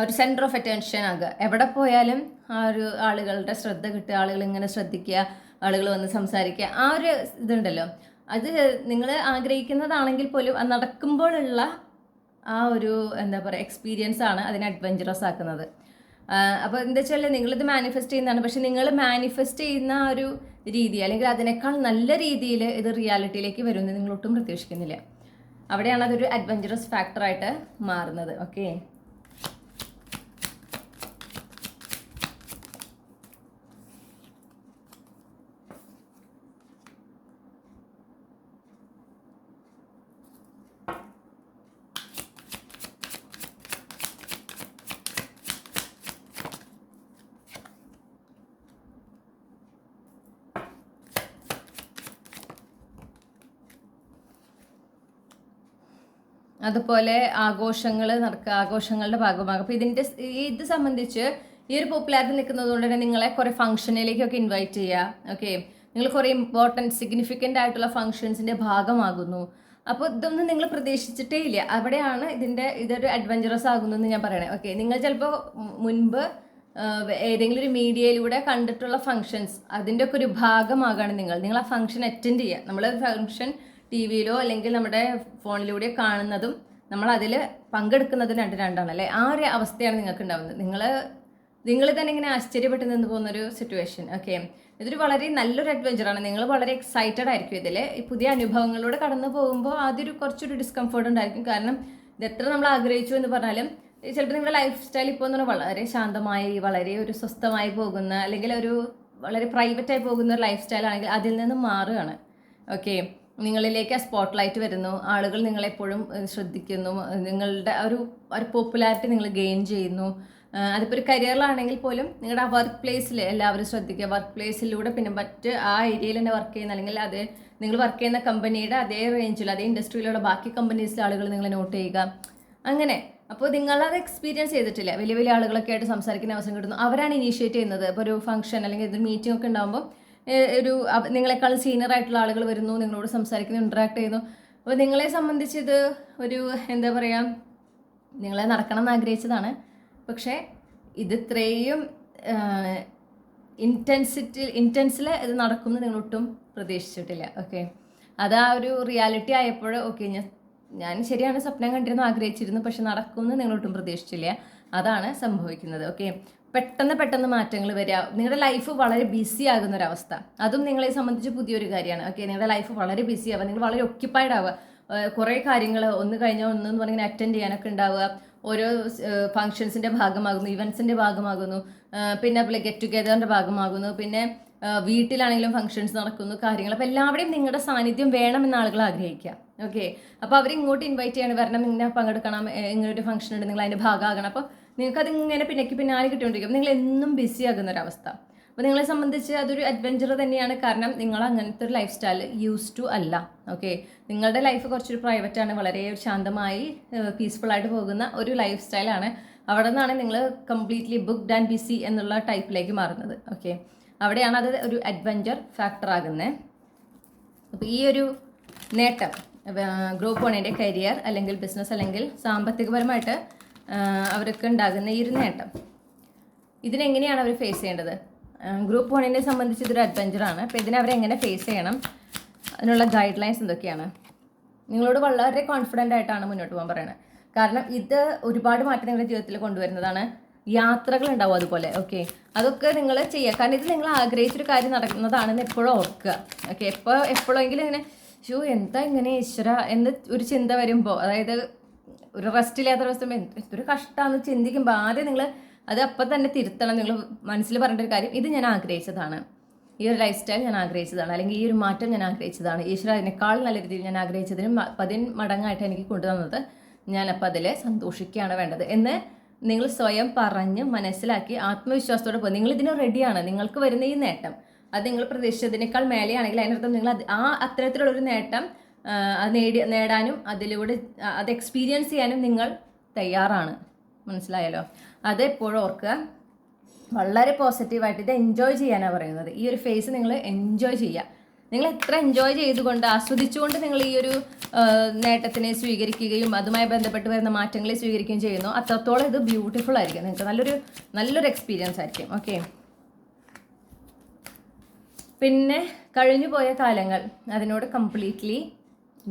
ഒരു സെൻറ്റർ ഓഫ് അറ്റൻഷൻ ആകുക. എവിടെ പോയാലും ആ ഒരു ആളുകളുടെ ശ്രദ്ധ കിട്ടുക, ആളുകൾ ഇങ്ങനെ ശ്രദ്ധിക്കുക, ആളുകൾ വന്ന് സംസാരിക്കുക, ആ ഒരു ഇതുണ്ടല്ലോ. അത് നിങ്ങൾ ആഗ്രഹിക്കുന്നതാണെങ്കിൽ പോലും അത് നടക്കുമ്പോഴുള്ള ആ ഒരു എന്താ പറയുക എക്സ്പീരിയൻസ് ആണ് അതിനെ അഡ്വഞ്ചറസ് ആക്കുന്നത്. അപ്പോൾ എന്താ വെച്ചാൽ നിങ്ങളിത് മാനിഫെസ്റ്റ് ചെയ്യുന്നതാണ്. പക്ഷെ നിങ്ങൾ മാനിഫെസ്റ്റ് ചെയ്യുന്ന ആ ഒരു രീതി അല്ലെങ്കിൽ അതിനേക്കാൾ നല്ല രീതിയിൽ ഇത് റിയാലിറ്റിയിലേക്ക് വരുമെന്ന് നിങ്ങൾ ഒട്ടും പ്രതീക്ഷിക്കുന്നില്ല. അവിടെയാണ് അതൊരു അഡ്വഞ്ചറസ് ഫാക്ടറായിട്ട് മാറുന്നത്. ഓക്കെ, അതുപോലെ ആഘോഷങ്ങൾ നടക്കുക, ആഘോഷങ്ങളുടെ ഭാഗമാകും. അപ്പോൾ ഇത് സംബന്ധിച്ച് ഈ ഒരു പോപ്പുലാരിറ്റി നിൽക്കുന്നത് കൊണ്ട് തന്നെ നിങ്ങളെ കുറേ ഫംഗ്ഷനിലേക്കൊക്കെ ഇൻവൈറ്റ് ചെയ്യുക. ഓക്കെ, നിങ്ങൾ കുറേ ഇമ്പോർട്ടൻറ്റ് സിഗ്നിഫിക്കൻ്റ് ആയിട്ടുള്ള ഫംഗ്ഷൻസിൻ്റെ ഭാഗമാകുന്നു. അപ്പോൾ ഇതൊന്നും നിങ്ങൾ പ്രതീക്ഷിച്ചിട്ടേ ഇല്ല. അവിടെയാണ് ഇതൊരു അഡ്വഞ്ചറസ് ആകുന്നതെന്ന് ഞാൻ പറയണേ. ഓക്കെ, നിങ്ങൾ ചിലപ്പോൾ മുൻപ് ഏതെങ്കിലും ഒരു മീഡിയയിലൂടെ കണ്ടിട്ടുള്ള ഫംഗ്ഷൻസ് അതിൻ്റെ ഒക്കെ ഒരു ഭാഗമാകാണ് നിങ്ങൾ ആ ഫംഗ്ഷൻ അറ്റൻഡ് ചെയ്യുക. നമ്മളൊരു ഫംഗ്ഷൻ ടി വിയിലോ അല്ലെങ്കിൽ നമ്മുടെ ഫോണിലൂടെയോ കാണുന്നതും നമ്മൾ അതിൽ പങ്കെടുക്കുന്നതും രണ്ടാണല്ലേ. ആ ഒരു അവസ്ഥയാണ് നിങ്ങൾക്ക് ഉണ്ടാകുന്നത്. നിങ്ങൾ തന്നെ ഇങ്ങനെ ആശ്ചര്യപ്പെട്ട് നിന്ന് പോകുന്നൊരു സിറ്റുവേഷൻ. ഓക്കെ, ഇതൊരു വളരെ നല്ലൊരു അഡ്വഞ്ചറാണ്. നിങ്ങൾ വളരെ എക്സൈറ്റഡ് ആയിരിക്കും ഇതിൽ. ഈ പുതിയ അനുഭവങ്ങളിലൂടെ കടന്നു പോകുമ്പോൾ ആദ്യം കുറച്ചൊരു ഡിസ്കംഫർട്ട് ഉണ്ടായിരിക്കും. കാരണം ഇത് എത്ര നമ്മൾ ആഗ്രഹിച്ചു എന്ന് പറഞ്ഞാലും ചിലപ്പോൾ നിങ്ങളുടെ ലൈഫ് സ്റ്റൈൽ ഇപ്പോൾ എന്ന് പറഞ്ഞാൽ വളരെ ശാന്തമായി, വളരെ ഒരു സ്വസ്ഥമായി പോകുന്ന, അല്ലെങ്കിൽ ഒരു വളരെ പ്രൈവറ്റായി പോകുന്ന ഒരു ലൈഫ് സ്റ്റൈൽ ആണെങ്കിൽ അതിൽ നിന്ന് മാറുകയാണ്. ഓക്കെ, നിങ്ങളിലേക്ക് ആ സ്പോട്ട് ലൈറ്റ് വരുന്നു, ആളുകൾ നിങ്ങളെപ്പോഴും ശ്രദ്ധിക്കുന്നു, നിങ്ങളുടെ ഒരു പോപ്പുലാരിറ്റി നിങ്ങൾ ഗെയിൻ ചെയ്യുന്നു. അതിപ്പോൾ ഒരു കരിയറിലാണെങ്കിൽ പോലും നിങ്ങളുടെ ആ വർക്ക് പ്ലേസിൽ എല്ലാവരും ശ്രദ്ധിക്കുക. വർക്ക് പ്ലേസിലൂടെ പിന്നെ മറ്റ് ആ ഏരിയയിൽ തന്നെ വർക്ക് ചെയ്യുന്ന, അല്ലെങ്കിൽ അത് നിങ്ങൾ വർക്ക് ചെയ്യുന്ന കമ്പനിയുടെ അതേ റേഞ്ചിൽ അതേ ഇൻഡസ്ട്രിയിലുള്ള ബാക്കി കമ്പനീസിലെ ആളുകൾ നിങ്ങൾ നോട്ട് ചെയ്യുക. അങ്ങനെ അപ്പോൾ നിങ്ങളത് എക്സ്പീരിയൻസ് ചെയ്തിട്ടില്ല. വലിയ വലിയ ആളുകളൊക്കെ ആയിട്ട് സംസാരിക്കുന്ന അവസരം കിട്ടുന്നു. അവരാണ് ഇനീഷ്യേറ്റ് ചെയ്യുന്നത്. ഇപ്പോൾ ഒരു ഫംഗ്ഷൻ അല്ലെങ്കിൽ ഒരു മീറ്റിംഗ് ഒക്കെ ഉണ്ടാകുമ്പോൾ നിങ്ങളെക്കാൾ സീനിയർ ആയിട്ടുള്ള ആളുകൾ വരുന്നു, നിങ്ങളോട് സംസാരിക്കുന്നു, ഇൻട്രാക്ട് ചെയ്യുന്നു. അപ്പോൾ നിങ്ങളെ സംബന്ധിച്ച് ഇത് ഒരു എന്താ പറയുക, നിങ്ങളെ നടക്കണം എന്ന് ആഗ്രഹിച്ചതാണ്. പക്ഷേ ഇത് ഇത്രയും ഇൻറ്റൻസിൽ ഇത് നടക്കുമെന്ന് നിങ്ങളൊട്ടും പ്രതീക്ഷിച്ചിട്ടില്ല. ഓക്കെ, അത് ആ ഒരു റിയാലിറ്റി ആയപ്പോൾ ഓക്കെ ഞാൻ ശരിയാണ് സ്വപ്നം കണ്ടിരുന്നു, ആഗ്രഹിച്ചിരുന്നു, പക്ഷെ നടക്കുമെന്ന് നിങ്ങളൊട്ടും പ്രതീക്ഷിച്ചില്ല. അതാണ് സംഭവിക്കുന്നത്. ഓക്കെ, പെട്ടെന്ന് മാറ്റങ്ങൾ വരിക. നിങ്ങളുടെ ലൈഫ് വളരെ ബിസി ആകുന്ന ഒരവസ്ഥ, അതും നിങ്ങളെ സംബന്ധിച്ച് പുതിയൊരു കാര്യമാണ്. ഓക്കെ, നിങ്ങളുടെ ലൈഫ് വളരെ ബിസി ആവുക, നിങ്ങൾ വളരെ ഒക്യുപ്പൈഡ് ആവുക, കുറേ കാര്യങ്ങൾ ഒന്ന് കഴിഞ്ഞാൽ ഒന്നെന്ന് പറഞ്ഞാൽ അറ്റൻഡ് ചെയ്യാനൊക്കെ ഉണ്ടാവുക. ഓരോ ഫങ്ഷൻസിൻ്റെ ഭാഗമാകുന്നു, ഇവൻസിൻ്റെ ഭാഗമാകുന്നു, പിന്നെ അതുപോലെ ഗെറ്റ് ടുഗെദറിൻ്റെ ഭാഗമാകുന്നു, പിന്നെ വീട്ടിലാണെങ്കിലും ഫങ്ഷൻസ് നടക്കുന്നു, കാര്യങ്ങൾ. അപ്പോൾ എല്ലാവരുടെയും നിങ്ങളുടെ സാന്നിധ്യം വേണമെന്ന് ആളുകൾ ആഗ്രഹിക്കുക. ഓക്കെ, അപ്പോൾ അവരിങ്ങോട്ട് ഇൻവൈറ്റ് ചെയ്യണം, വരണം, ഇങ്ങനെ പങ്കെടുക്കണം, ഇങ്ങനൊരു ഫംഗ്ഷൻ ഉണ്ട്, നിങ്ങൾ അതിൻ്റെ ഭാഗമാകണം. അപ്പോൾ നിങ്ങൾക്കതിങ്ങനെ പിന്നാലെ കിട്ടിക്കൊണ്ടിരിക്കും. നിങ്ങൾ എന്നും ബിസി ആകുന്ന ഒരവസ്ഥ. അപ്പോൾ നിങ്ങളെ സംബന്ധിച്ച് അതൊരു അഡ്വഞ്ചർ തന്നെയാണ്. കാരണം നിങ്ങൾ അങ്ങനത്തെ ഒരു ലൈഫ് സ്റ്റൈൽ യൂസ് ടു അല്ല. ഓക്കെ, നിങ്ങളുടെ ലൈഫ് കുറച്ചൊരു പ്രൈവറ്റാണ്, വളരെ ശാന്തമായി പീസ്ഫുള്ളായിട്ട് പോകുന്ന ഒരു ലൈഫ് സ്റ്റൈലാണ്. അവിടെ നിന്നാണ് നിങ്ങൾ കംപ്ലീറ്റ്ലി ബുക്ക്ഡ് ആൻഡ് ബിസി എന്നുള്ള ടൈപ്പിലേക്ക് മാറുന്നത്. ഓക്കെ, അവിടെയാണ് അത് ഒരു അഡ്വഞ്ചർ ഫാക്ടർ ആകുന്നത്. അപ്പോൾ ഈ ഒരു നേട്ടം ഗ്രൂപ്പ് വണ്ണിൻ്റെ കരിയർ അല്ലെങ്കിൽ ബിസിനസ് അല്ലെങ്കിൽ സാമ്പത്തികപരമായിട്ട് അവർക്ക് ഉണ്ടാകുന്ന ഈ ഒരു നേട്ടം, ഇതിനെങ്ങനെയാണ് അവർ ഫേസ് ചെയ്യേണ്ടത്? ഗ്രൂപ്പ് വണ്ണിനെ സംബന്ധിച്ച് ഇതൊരു അഡ്വഞ്ചറാണ്. അപ്പോൾ ഇതിനെ അവരെങ്ങനെ ഫേസ് ചെയ്യണം, അതിനുള്ള ഗൈഡ് ലൈൻസ് എന്തൊക്കെയാണ്? നിങ്ങളോട് വളരെ കോൺഫിഡൻ്റ് ആയിട്ടാണ് മുന്നോട്ട് പോകാൻ പറയുന്നത്. കാരണം ഇത് ഒരുപാട് മാറ്റം നിങ്ങളുടെ ജീവിതത്തിൽ കൊണ്ടുവരുന്നതാണ്. യാത്രകൾ ഉണ്ടാവും അതുപോലെ. ഓക്കെ, അതൊക്കെ നിങ്ങൾ ചെയ്യുക. കാരണം ഇത് നിങ്ങൾ ആഗ്രഹിച്ചൊരു കാര്യം നടക്കുന്നതാണെന്ന് എപ്പോഴും ഓർക്കുക. ഓക്കെ, എപ്പോഴെങ്കിലും ഇങ്ങനെ എന്താ ഇങ്ങനെ ഈശ്വര എന്ന് ഒരു ചിന്ത വരുമ്പോൾ, അതായത് ഒരു റെസ്റ്റ് ഇല്ലാത്ത ദിവസം എന്തൊരു കഷ്ടമാണെന്ന് ചിന്തിക്കുമ്പോൾ ആദ്യം നിങ്ങൾ അത് അപ്പം തന്നെ തിരുത്തണം. നിങ്ങൾ മനസ്സിൽ പറഞ്ഞ ഒരു കാര്യം, ഇത് ഞാൻ ആഗ്രഹിച്ചതാണ്, ഈ ഒരു ലൈഫ് സ്റ്റൈൽ ഞാൻ ആഗ്രഹിച്ചതാണ്, അല്ലെങ്കിൽ ഈ ഒരു മാറ്റം ഞാൻ ആഗ്രഹിച്ചതാണ്, ഈശ്വര അതിനേക്കാൾ നല്ല രീതിയിൽ ഞാൻ ആഗ്രഹിച്ചതിനും 10 മടങ്ങായിട്ട് എനിക്ക് കൊണ്ടുവന്നത്, ഞാനപ്പോൾ അതിൽ സന്തോഷിക്കുകയാണ് വേണ്ടത് എന്ന് നിങ്ങൾ സ്വയം പറഞ്ഞ് മനസ്സിലാക്കി ആത്മവിശ്വാസത്തോടെ പോകും. നിങ്ങൾ ഇതിന് റെഡിയാണ്. നിങ്ങൾക്ക് വരുന്ന ഈ നേട്ടം അത് നിങ്ങൾ പ്രതീക്ഷിച്ചതിനേക്കാൾ മേലെയാണെങ്കിൽ അതിനർത്ഥം നിങ്ങൾ അത്തരത്തിലുള്ളൊരു നേട്ടം നേടാനും അതിലൂടെ അത് എക്സ്പീരിയൻസ് ചെയ്യാനും നിങ്ങൾ തയ്യാറാണ്. മനസ്സിലായല്ലോ? അതെപ്പോഴും ഓർക്കുക. വളരെ പോസിറ്റീവായിട്ട് ഇത് എൻജോയ് ചെയ്യാനാണ് പറയുന്നത്. ഈ ഒരു ഫേസ് നിങ്ങൾ എൻജോയ് ചെയ്യുക. നിങ്ങൾ എത്ര എൻജോയ് ചെയ്തുകൊണ്ട് ആസ്വദിച്ചുകൊണ്ട് നിങ്ങൾ ഈ ഒരു നേട്ടത്തിനെ സ്വീകരിക്കുകയും അതുമായി ബന്ധപ്പെട്ട് വരുന്ന മാറ്റങ്ങളെ സ്വീകരിക്കുകയും ചെയ്യുന്നു, അത്രത്തോളം ഇത് ബ്യൂട്ടിഫുൾ ആയിരിക്കും. നിങ്ങൾക്ക് നല്ലൊരു എക്സ്പീരിയൻസ് ആയിരിക്കും. ഓക്കെ. പിന്നെ കഴിഞ്ഞു പോയ കാലങ്ങൾ, അതിനോട് കംപ്ലീറ്റ്ലി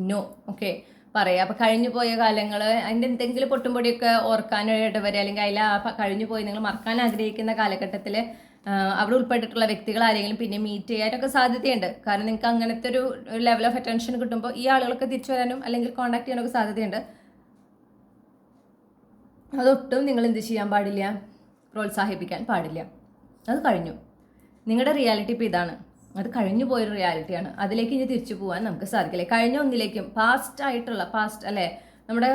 നോ. ഓക്കെ, പറയാം. അപ്പോൾ കഴിഞ്ഞു പോയ കാലങ്ങൾ, അതിൻ്റെ എന്തെങ്കിലും പൊട്ടുംപൊടിയൊക്കെ ഓർക്കാനായിട്ട് വരിക, അല്ലെങ്കിൽ അതിൽ കഴിഞ്ഞു പോയി നിങ്ങൾ മറക്കാൻ ആഗ്രഹിക്കുന്ന കാലഘട്ടത്തിൽ അവിടെ ഉൾപ്പെട്ടിട്ടുള്ള വ്യക്തികൾ ആരെങ്കിലും പിന്നെ മീറ്റ് ചെയ്യാനൊക്കെ സാധ്യതയുണ്ട്. കാരണം നിങ്ങൾക്ക് അങ്ങനത്തെ ഒരു ലെവൽ ഓഫ് അറ്റൻഷൻ കിട്ടുമ്പോൾ ഈ ആളുകളൊക്കെ തിരിച്ചു വരാനും അല്ലെങ്കിൽ കോൺടാക്ട് ചെയ്യാനൊക്കെ സാധ്യതയുണ്ട്. അതൊട്ടും നിങ്ങൾ എന്ത് ചെയ്യാൻ പാടില്ല, പ്രോത്സാഹിപ്പിക്കാൻ പാടില്ല. അത് കഴിഞ്ഞു. നിങ്ങളുടെ റിയാലിറ്റി ഇപ്പോൾ ഇതാണ്. അത് കഴിഞ്ഞു പോയൊരു റിയാലിറ്റിയാണ്. അതിലേക്ക് ഇനി തിരിച്ചു പോകാൻ നമുക്ക് സാധിക്കില്ല. കഴിഞ്ഞ ഒന്നിലേക്കും പാസ്റ്റ് അല്ലേ, നമ്മുടെ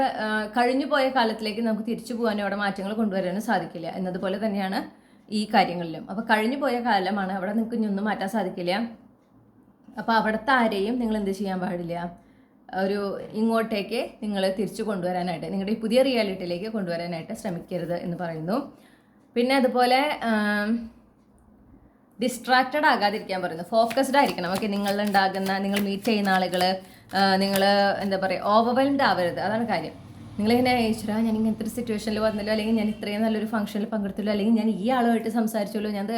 കഴിഞ്ഞു പോയ കാലത്തിലേക്ക് നമുക്ക് തിരിച്ചു പോകാനും അവിടെ മാറ്റങ്ങൾ കൊണ്ടുവരാനും സാധിക്കില്ല. എന്നതുപോലെ തന്നെയാണ് ഈ കാര്യങ്ങളിലും. അപ്പോൾ കഴിഞ്ഞു പോയ കാലമാണ്, അവിടെ നിങ്ങൾക്ക് ഇനിയൊന്നും മാറ്റാൻ സാധിക്കില്ല. അപ്പോൾ അവിടുത്തെ ആരെയും നിങ്ങൾ എന്ത് ചെയ്യാൻ പാടില്ല, ഇങ്ങോട്ടേക്ക് നിങ്ങൾ തിരിച്ചു കൊണ്ടുവരാനായിട്ട്, നിങ്ങളുടെ ഈ പുതിയ റിയാലിറ്റിയിലേക്ക് കൊണ്ടുവരാനായിട്ട് ശ്രമിക്കരുത് എന്ന് പറയുന്നു. പിന്നെ അതുപോലെ ഡിസ്ട്രാക്റ്റഡ് ആകാതിരിക്കാൻ പറയുന്നു. ഫോക്കസ്ഡ് ആയിരിക്കണം. ഓക്കെ, നിങ്ങൾ മീറ്റ് ചെയ്യുന്ന ആളുകൾ, നിങ്ങൾ എന്താ പറയുക, ഓവർവെൽഡ് ആവരുത്. അതാണ് കാര്യം. നിങ്ങളിങ്ങനെ ഈശ്വര ഞാൻ ഇങ്ങനത്തെ ഒരു സിറ്റുവേഷനിൽ വന്നല്ലോ, അല്ലെങ്കിൽ ഞാൻ ഇത്രയും നല്ലൊരു ഫംഗ്ഷനിൽ പങ്കെടുത്തല്ലോ, അല്ലെങ്കിൽ ഞാൻ ഈ ആളുമായിട്ട് സംസാരിച്ചല്ലോ, ഞാനത്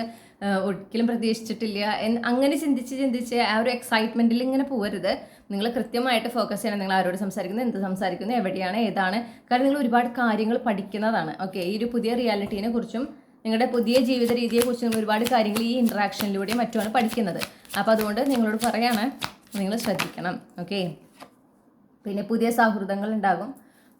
ഒരിക്കലും പ്രതീക്ഷിച്ചിട്ടില്ല അങ്ങനെ ചിന്തിച്ച് ആ ഒരു എക്സൈറ്റ്മെൻറ്റിൽ ഇങ്ങനെ പോകരുത്. നിങ്ങൾ കൃത്യമായിട്ട് ഫോക്കസ് ചെയ്യണം. നിങ്ങൾ ആരോട് സംസാരിക്കുന്നു, എന്ത് സംസാരിക്കുന്നു, എവിടെയാണ്, ഏതാണ്. കാരണം നിങ്ങൾ ഒരുപാട് കാര്യങ്ങൾ പഠിക്കുന്നതാണ്. ഓക്കെ, ഈ ഒരു പുതിയ റിയാലിറ്റീനെ കുറിച്ചും നിങ്ങളുടെ പുതിയ ജീവിത രീതിയെക്കുറിച്ചും ഒരുപാട് കാര്യങ്ങൾ ഈ ഇൻട്രാക്ഷനിലൂടെയും മറ്റുമാണ് പഠിക്കുന്നത്. അപ്പോൾ അതുകൊണ്ട് നിങ്ങളോട് പറയാണ്, നിങ്ങൾ ശ്രദ്ധിക്കണം. ഓക്കെ. പിന്നെ പുതിയ സൗഹൃദങ്ങൾ ഉണ്ടാകും,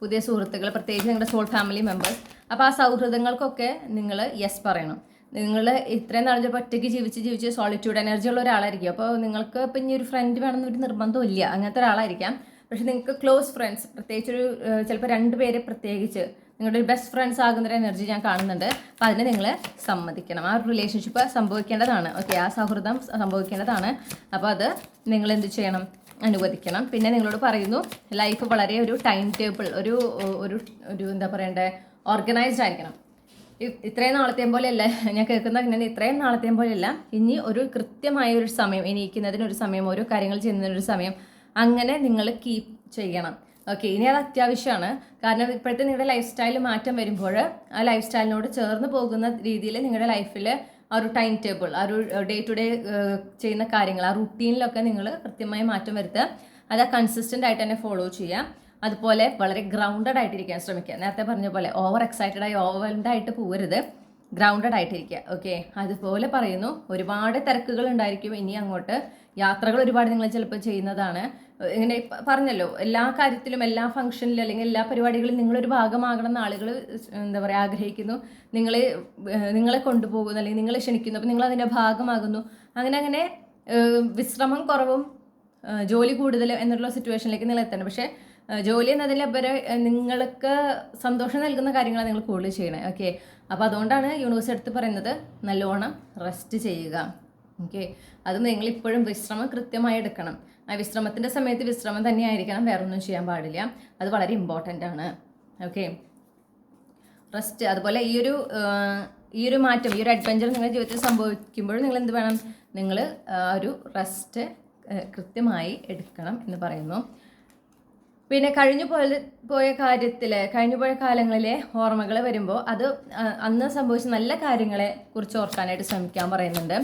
പുതിയ സുഹൃത്തുക്കൾ, പ്രത്യേകിച്ച് നിങ്ങളുടെ സോൾ ഫാമിലി മെമ്പേഴ്സ്. അപ്പോൾ ആ സൗഹൃദങ്ങൾക്കൊക്കെ നിങ്ങൾ യെസ് പറയണം. നിങ്ങൾ ഇത്രയും നാളെ ഒറ്റയ്ക്ക് ജീവിച്ച് സോളിറ്റ്യൂഡ് എനർജി ഉള്ള ഒരാളായിരിക്കും. അപ്പോൾ നിങ്ങൾക്ക് ഇപ്പം ഇനി ഒരു ഫ്രണ്ട് വേണമെന്നൊരു നിർബന്ധമില്ല, അങ്ങനത്തെ ഒരാളായിരിക്കാം. പക്ഷെ നിങ്ങൾക്ക് ക്ലോസ് ഫ്രണ്ട്സ്, പ്രത്യേകിച്ചൊരു ചിലപ്പോൾ 2 പേര് പ്രത്യേകിച്ച് നിങ്ങളുടെ ഒരു ബെസ്റ്റ് ഫ്രണ്ട്സ് ആകുന്നൊരു എനർജി ഞാൻ കാണുന്നുണ്ട്. അപ്പോൾ അതിനെ നിങ്ങൾ സമ്മതിക്കണം. ആ ഒരു റിലേഷൻഷിപ്പ് സംഭവിക്കേണ്ടതാണ്. ഓക്കെ, ആ സൗഹൃദം സംഭവിക്കേണ്ടതാണ്. അപ്പോൾ അത് നിങ്ങൾ എന്ത് ചെയ്യണം, അനുവദിക്കണം. പിന്നെ നിങ്ങളോട് പറയുന്നു, ലൈഫ് വളരെ ഒരു ടൈം ടേബിൾ, ഒരു എന്താ പറയണ്ടേ, ഓർഗനൈസ്ഡ് ആയിരിക്കണം. ഇത്രയും നാളത്തെയും പോലെയല്ല, ഞാൻ കേൾക്കുന്ന അങ്ങനെ ഇത്രയും നാളത്തെയും പോലെയല്ല, ഇനി ഒരു കൃത്യമായ ഒരു സമയം, എണീക്കുന്നതിനൊരു സമയം, ഓരോ കാര്യങ്ങൾ ചെയ്യുന്നതിനൊരു സമയം, അങ്ങനെ നിങ്ങൾ കീപ്പ് ചെയ്യണം. ഓക്കെ, ഇനി അത് അത്യാവശ്യമാണ്. കാരണം ഇപ്പോഴത്തെ നിങ്ങളുടെ ലൈഫ് സ്റ്റൈൽ മാറ്റം വരുമ്പോൾ ആ ലൈഫ് സ്റ്റൈലിനോട് ചേർന്ന് പോകുന്ന രീതിയിൽ നിങ്ങളുടെ ലൈഫിൽ ആ ഒരു ടൈം ടേബിൾ, ആ ഒരു ഡേ ടു ഡേ ചെയ്യുന്ന കാര്യങ്ങൾ, ആ റുട്ടീനിലൊക്കെ നിങ്ങൾ കൃത്യമായി മാറ്റം വരുത്തുക. അത് കൺസിസ്റ്റൻ്റ് ആയിട്ട് തന്നെ ഫോളോ ചെയ്യുക. അതുപോലെ വളരെ ഗ്രൗണ്ടഡ് ആയിട്ടിരിക്കാൻ ശ്രമിക്കുക. നേരത്തെ പറഞ്ഞ പോലെ ഓവർ എക്സൈറ്റഡായി ഓവർവെൽഡ് ആയിട്ട് പോകരുത്, ഗ്രൗണ്ടഡ് ആയിട്ടിരിക്കുക. ഓക്കെ, അതുപോലെ പറയുന്നു, ഒരുപാട് തിരക്കുകൾ ഉണ്ടായിരിക്കും ഇനി അങ്ങോട്ട്. യാത്രകൾ ഒരുപാട് നിങ്ങൾ ചിലപ്പോൾ ചെയ്യുന്നതാണ്. ഇങ്ങനെ പറഞ്ഞല്ലോ, എല്ലാ കാര്യത്തിലും, എല്ലാ ഫംഗ്ഷനിലും, അല്ലെങ്കിൽ എല്ലാ പരിപാടികളിലും നിങ്ങളൊരു ഭാഗമാകണം എന്ന് ആളുകൾ എന്താ പറയുക ആഗ്രഹിക്കുന്നു. നിങ്ങളെ കൊണ്ടുപോകുന്നു, അല്ലെങ്കിൽ നിങ്ങളെ ക്ഷണിക്കുന്നു. അപ്പോൾ നിങ്ങൾ അതിൻ്റെ ഭാഗമാകുന്നു. അങ്ങനെ വിശ്രമം കുറവും ജോലി കൂടുതലും എന്നുള്ള സിറ്റുവേഷനിലേക്ക് നിങ്ങൾ എത്തണം. പക്ഷേ ജോലി എന്നതിലുപരി നിങ്ങൾക്ക് സന്തോഷം നൽകുന്ന കാര്യങ്ങളാണ് നിങ്ങൾ കൂടുതൽ ചെയ്യണേ. ഓക്കെ, അപ്പോൾ അതുകൊണ്ടാണ് യൂണിവേഴ്സ് എടുത്ത് പറയുന്നത് നല്ലോണം റെസ്റ്റ് ചെയ്യുക. ഓക്കെ, അത് നിങ്ങളിപ്പോഴും വിശ്രമം കൃത്യമായി എടുക്കണം. ആ വിശ്രമത്തിൻ്റെ സമയത്ത് വിശ്രമം തന്നെ ആയിരിക്കണം, വേറൊന്നും ചെയ്യാൻ പാടില്ല. അത് വളരെ ഇമ്പോർട്ടൻ്റ് ആണ്. Okay, rest. അതുപോലെ ഈ ഒരു മാറ്റം, ഈ ഒരു അഡ്വഞ്ചർ നിങ്ങളുടെ ജീവിതത്തിൽ സംഭവിക്കുമ്പോഴും നിങ്ങൾ എന്ത് വേണം, നിങ്ങൾ ഒരു റെസ്റ്റ് കൃത്യമായി എടുക്കണം എന്ന് പറയുന്നു. പിന്നെ കഴിഞ്ഞു പോയ കാലങ്ങളിലെ ഓർമ്മകൾ വരുമ്പോൾ അത് അന്ന് സംഭവിച്ച നല്ല കാര്യങ്ങളെ കുറിച്ച് ഓർക്കാനായിട്ട് ശ്രമിക്കാൻ പറയുന്നുണ്ട്.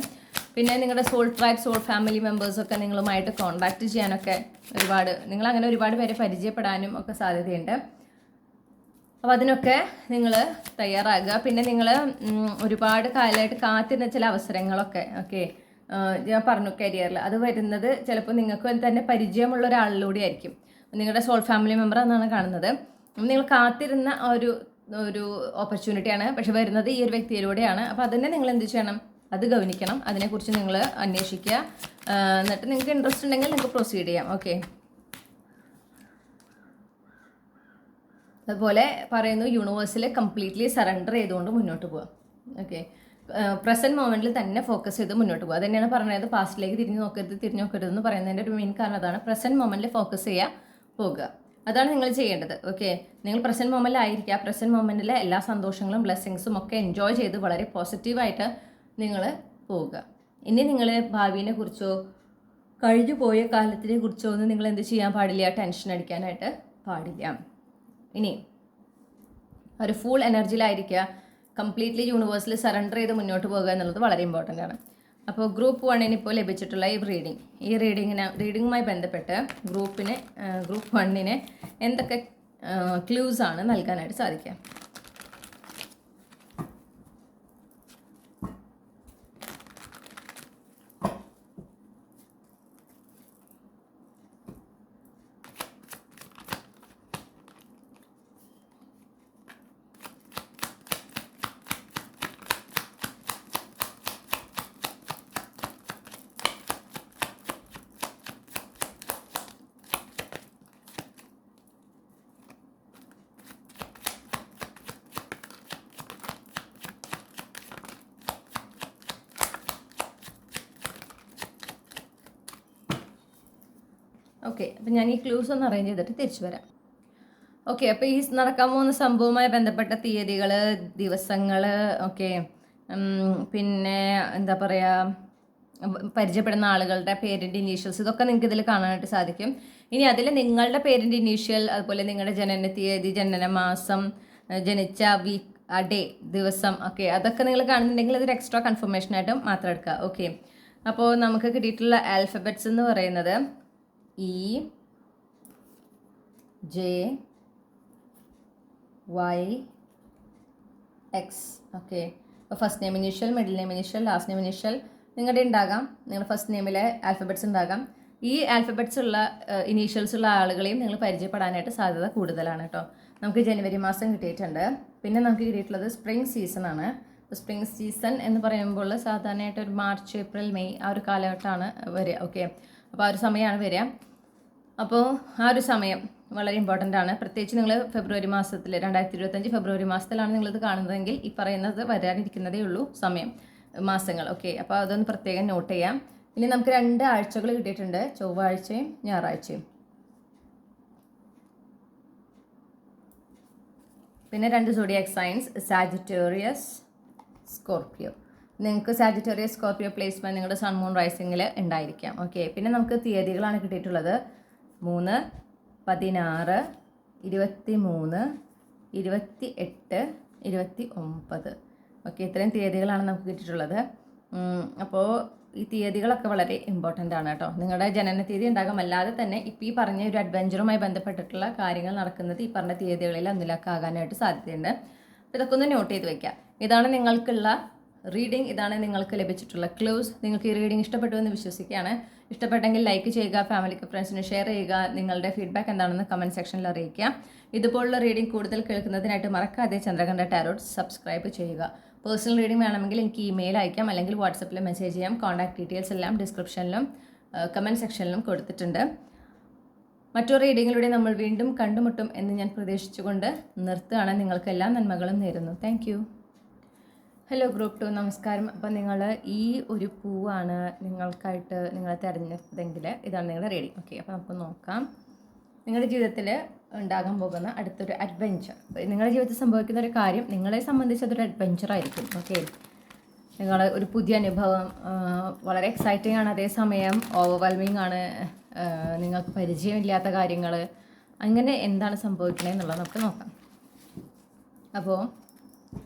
പിന്നെ നിങ്ങളുടെ സോൾ ട്രൈബ്, സോൾ ഫാമിലി മെമ്പേഴ്സൊക്കെ നിങ്ങളുമായിട്ട് കോൺടാക്ട് ചെയ്യാനൊക്കെ നിങ്ങളങ്ങനെ ഒരുപാട് പേരെ പരിചയപ്പെടാനും ഒക്കെ സാധ്യതയുണ്ട്. അപ്പോൾ അതിനൊക്കെ നിങ്ങൾ തയ്യാറാകുക. പിന്നെ നിങ്ങൾ ഒരുപാട് കാലമായിട്ട് കാത്തിരുന്ന ചില അവസരങ്ങളൊക്കെ ഞാൻ പറഞ്ഞു കരിയറിൽ അത് വരുന്നത് ചിലപ്പോൾ നിങ്ങൾക്ക് തന്നെ പരിചയമുള്ള ഒരാളിലൂടെ ആയിരിക്കും. നിങ്ങളുടെ സോൾ ഫാമിലി മെമ്പർ എന്നാണ് കാണുന്നത്. നിങ്ങൾ കാത്തിരുന്ന ഒരു ഓപ്പർച്യൂണിറ്റിയാണ്, പക്ഷെ വരുന്നത് ഈ ഒരു വ്യക്തിയിലൂടെയാണ്. അപ്പോൾ അതിനെ നിങ്ങൾ എന്ത് ചെയ്യണം? അത് ഗവനിക്കണം. അതിനെക്കുറിച്ച് നിങ്ങൾ അന്വേഷിക്കുക. എന്നിട്ട് നിങ്ങൾക്ക് ഇൻട്രസ്റ്റ് ഉണ്ടെങ്കിൽ നിങ്ങൾക്ക് പ്രൊസീഡ് ചെയ്യാം. ഓക്കെ, അതുപോലെ പറയുന്നു യൂണിവേഴ്സിൽ കംപ്ലീറ്റ്ലി സറണ്ടർ ചെയ്തുകൊണ്ട് മുന്നോട്ട് പോവുക. ഓക്കെ, പ്രസൻറ്റ് മൊമെൻറ്റിൽ തന്നെ ഫോക്കസ് ചെയ്ത് മുന്നോട്ട് പോകുക. അത് തന്നെയാണ് പറഞ്ഞത്, പാസ്റ്റിലേക്ക് തിരിഞ്ഞു നോക്കരുത് എന്ന് പറയുന്നതിൻ്റെ ഒരു മെയിൻ കാരണം അതാണ്. പ്രസൻറ്റ് മൊമെൻറ്റിൽ ഫോക്കസ് ചെയ്യുക, പോകുക. അതാണ് നിങ്ങൾ ചെയ്യേണ്ടത്. ഓക്കെ, നിങ്ങൾ പ്രസൻറ്റ് മൊമെൻറ്റിലായിരിക്കുക. പ്രസൻറ്റ് മൊമെൻറ്റിലെ എല്ലാ സന്തോഷങ്ങളും ബ്ലെസ്സിങ്സും ഒക്കെ എൻജോയ് ചെയ്ത് വളരെ പോസിറ്റീവായിട്ട് നിങ്ങൾ പോവുക. ഇനി നിങ്ങൾ ഭാവിയെ കുറിച്ചോ കഴിഞ്ഞു പോയ കാലത്തിനെ കുറിച്ചോ ഒന്നും നിങ്ങൾ എന്ത് ചെയ്യാൻ പാടില്ല, ടെൻഷൻ അടിക്കാനായിട്ട് പാടില്ല. ഇനി ഒരു ഫുൾ എനർജിയിലായിരിക്കുക, കംപ്ലീറ്റ്ലി യൂണിവേഴ്സിൽ സറണ്ടർ ചെയ്ത് മുന്നോട്ട് പോകുക എന്നുള്ളത് വളരെ ഇമ്പോർട്ടൻ്റ് ആണ്. അപ്പോൾ ഗ്രൂപ്പ് 1 ഇപ്പോൾ ലഭിച്ചിട്ടുള്ള ഈ റീഡിങ്ങുമായി ബന്ധപ്പെട്ട് ഗ്രൂപ്പ് 1 എന്തൊക്കെ ക്ലൂസ് ആണ് നൽകാനായിട്ട് സാധിക്കുക? ഓക്കെ, അപ്പം ഞാൻ ഈ ക്ലൂസ് ഒന്ന് അറേഞ്ച് ചെയ്തിട്ട് തിരിച്ചു വരാം. ഓക്കെ, അപ്പോൾ ഈ നടക്കാൻ പോകുന്ന സംഭവവുമായി ബന്ധപ്പെട്ട തീയതികൾ, ദിവസങ്ങൾ, ഓക്കെ, പിന്നെ എന്താ പറയുക, പരിചയപ്പെടുന്ന ആളുകളുടെ പേരിൻ്റെ ഇനീഷ്യൽസ്, ഇതൊക്കെ നിങ്ങൾക്ക് ഇതിൽ കാണാനായിട്ട് സാധിക്കും. ഇനി അതിൽ നിങ്ങളുടെ പേരിൻ്റെ ഇനീഷ്യൽ, അതുപോലെ നിങ്ങളുടെ ജനന തീയതി, ജനന മാസം, ജനിച്ച വീക്ക്, ഡേ, ദിവസം, ഓക്കെ, അതൊക്കെ നിങ്ങൾ കാണുന്നുണ്ടെങ്കിൽ അതൊരു എക്സ്ട്രാ കൺഫർമേഷനായിട്ട് മാത്രം എടുക്കുക. ഓക്കെ, അപ്പോൾ നമുക്ക് കിട്ടിയിട്ടുള്ള ആൽഫബറ്റ്സ് എന്ന് പറയുന്നത് E, J, Y, X. Okay, അപ്പോൾ first name initial, middle name initial, last name initial നിങ്ങളുടെ ഉണ്ടാകാം. നിങ്ങളുടെ ഫസ്റ്റ് നെയിമിലെ ആൽഫബറ്റ്സ് ഉണ്ടാകാം. ഈ ആൽഫബറ്റ്സ് ഉള്ള ഇനീഷ്യൽസ് ഉള്ള ആളുകളെയും നിങ്ങൾ പരിചയപ്പെടാനായിട്ട് സാധ്യത കൂടുതലാണ് കേട്ടോ. നമുക്ക് ജനുവരി മാസം കിട്ടിയിട്ടുണ്ട്. പിന്നെ നമുക്ക് കിട്ടിയിട്ടുള്ളത് സ്പ്രിംഗ് സീസൺ ആണ്. സ്പ്രിംഗ് സീസൺ എന്ന് പറയുമ്പോൾ സാധാരണയായിട്ട് ഒരു മാർച്ച്, ഏപ്രിൽ, മെയ് ആ ഒരു കാലഘട്ടമാണ് വരിക. ഓക്കെ, അപ്പോൾ ആ ഒരു സമയമാണ് വരിക. അപ്പോൾ ആ ഒരു സമയം വളരെ ഇമ്പോർട്ടൻ്റ് ആണ്. പ്രത്യേകിച്ച് നിങ്ങൾ ഫെബ്രുവരി മാസത്തിൽ 2025 ഫെബ്രുവരി മാസത്തിലാണ് നിങ്ങളിത് കാണുന്നതെങ്കിൽ ഈ പറയുന്നത് വരാനിരിക്കുന്നതേ ഉള്ളൂ മാസങ്ങൾ. ഓക്കെ, അപ്പോൾ അതൊന്ന് പ്രത്യേകം നോട്ട് ചെയ്യാം. ഇനി നമുക്ക് 2 ആഴ്ചകൾ കിട്ടിയിട്ടുണ്ട്, ചൊവ്വാഴ്ചയും ഞായറാഴ്ചയും. പിന്നെ 2 സോഡിയാക് സൈൻസ്, സാജിറ്റേറിയസ്, സ്കോർപ്പിയോ. നിങ്ങൾക്ക് സാജിറ്റേറിയസ്, സ്കോർപ്പിയോ പ്ലേസ്മെൻറ്റ് നിങ്ങളുടെ സൺ മൂൺ റൈസിങ്ങിൽ ഉണ്ടായിരിക്കാം. ഓക്കെ, പിന്നെ നമുക്ക് തീയതികളാണ് കിട്ടിയിട്ടുള്ളത് 3, 16, 23, 28, 29. ഓക്കെ, ഇത്രയും തീയതികളാണ് നമുക്ക് കിട്ടിയിട്ടുള്ളത്. അപ്പോൾ ഈ തീയതികളൊക്കെ വളരെ ഇമ്പോർട്ടൻ്റ് ആണ് കേട്ടോ. നിങ്ങളുടെ ജനന തീയതി ഉണ്ടാകാം, അല്ലാതെ തന്നെ ഇപ്പോൾ ഈ പറഞ്ഞ ഒരു അഡ്വഞ്ചറുമായി ബന്ധപ്പെട്ടിട്ടുള്ള കാര്യങ്ങൾ നടക്കുന്നത് ഈ പറഞ്ഞ തീയതികളിൽ ഒന്നിലൊക്കെ ആകാനായിട്ട് സാധ്യതയുണ്ട്. അപ്പോൾ ഇതൊക്കെ ഒന്ന് നോട്ട് ചെയ്ത് വയ്ക്കുക. ഇതാണ് നിങ്ങൾക്കുള്ള റീഡിംഗ്, ഇതാണ് നിങ്ങൾക്ക് ലഭിച്ചിട്ടുള്ള ക്ലൂസ്. നിങ്ങൾക്ക് ഈ റീഡിംഗ് ഇഷ്ടപ്പെട്ടു എന്ന് വിശ്വസിക്കുകയാണ്. ഇഷ്ടപ്പെട്ടെങ്കിൽ ലൈക്ക് ചെയ്യുക, ഫാമിലിക്ക് ഫ്രണ്ട്സിന് ഷെയർ ചെയ്യുക, നിങ്ങളുടെ ഫീഡ്ബാക്ക് എന്താണെന്ന് കമൻറ്റ് സെക്ഷനിൽ അറിയിക്കുക. ഇതുപോലുള്ള റീഡിംഗ് കൂടുതൽ കേൾക്കുന്നതിനായിട്ട് മറക്കാതെ ചന്ദ്രകണ്ഠ ടാരോട്ട് സബ്സ്ക്രൈബ് ചെയ്യുക. പേഴ്സണൽ റീഡിംഗ് വേണമെങ്കിൽ എനിക്ക് ഇമെയിൽ അയക്കാം, അല്ലെങ്കിൽ വാട്സപ്പിൽ മെസ്സേജ് ചെയ്യാം. കോൺടാക്ട് ഡീറ്റെയിൽസ് എല്ലാം ഡിസ്ക്രിപ്ഷനിലും കമൻറ്റ് സെക്ഷനിലും കൊടുത്തിട്ടുണ്ട്. മറ്റൊരു റീഡിങ്ങിലൂടെ നമ്മൾ വീണ്ടും കണ്ടുമുട്ടും എന്ന് ഞാൻ പ്രതീക്ഷിച്ചുകൊണ്ട് നിർത്തുകയാണ്. നിങ്ങൾക്ക് എല്ലാ നന്മകളും നേരുന്നു. താങ്ക്. ഹലോ ഗ്രൂപ്പ് 2, നമസ്കാരം. അപ്പോൾ നിങ്ങൾ ഈ ഒരു പൂവാണ് നിങ്ങൾക്കായിട്ട് നിങ്ങൾ തിരഞ്ഞെടുത്തതെങ്കിൽ ഇതാണ് നിങ്ങളുടെ റീഡിങ്. ഓക്കെ, അപ്പോൾ നമുക്ക് നോക്കാം നിങ്ങളുടെ ജീവിതത്തിൽ ഉണ്ടാകാൻ പോകുന്ന അടുത്തൊരു അഡ്വഞ്ചർ. നിങ്ങളുടെ ജീവിതത്തിൽ സംഭവിക്കുന്ന ഒരു കാര്യം നിങ്ങളെ സംബന്ധിച്ച് അതൊരു അഡ്വഞ്ചർ ആയിരിക്കും. ഓക്കെ, നിങ്ങൾ ഒരു പുതിയ അനുഭവം, വളരെ എക്സൈറ്റിംഗ് ആണ്, അതേസമയം ഓവർവെൽമിംഗ് ആണ്, നിങ്ങൾക്ക് പരിചയമില്ലാത്ത കാര്യങ്ങൾ, അങ്ങനെ എന്താണ് സംഭവിക്കുന്നത് എന്നുള്ളത് നമുക്ക് നോക്കാം. അപ്പോൾ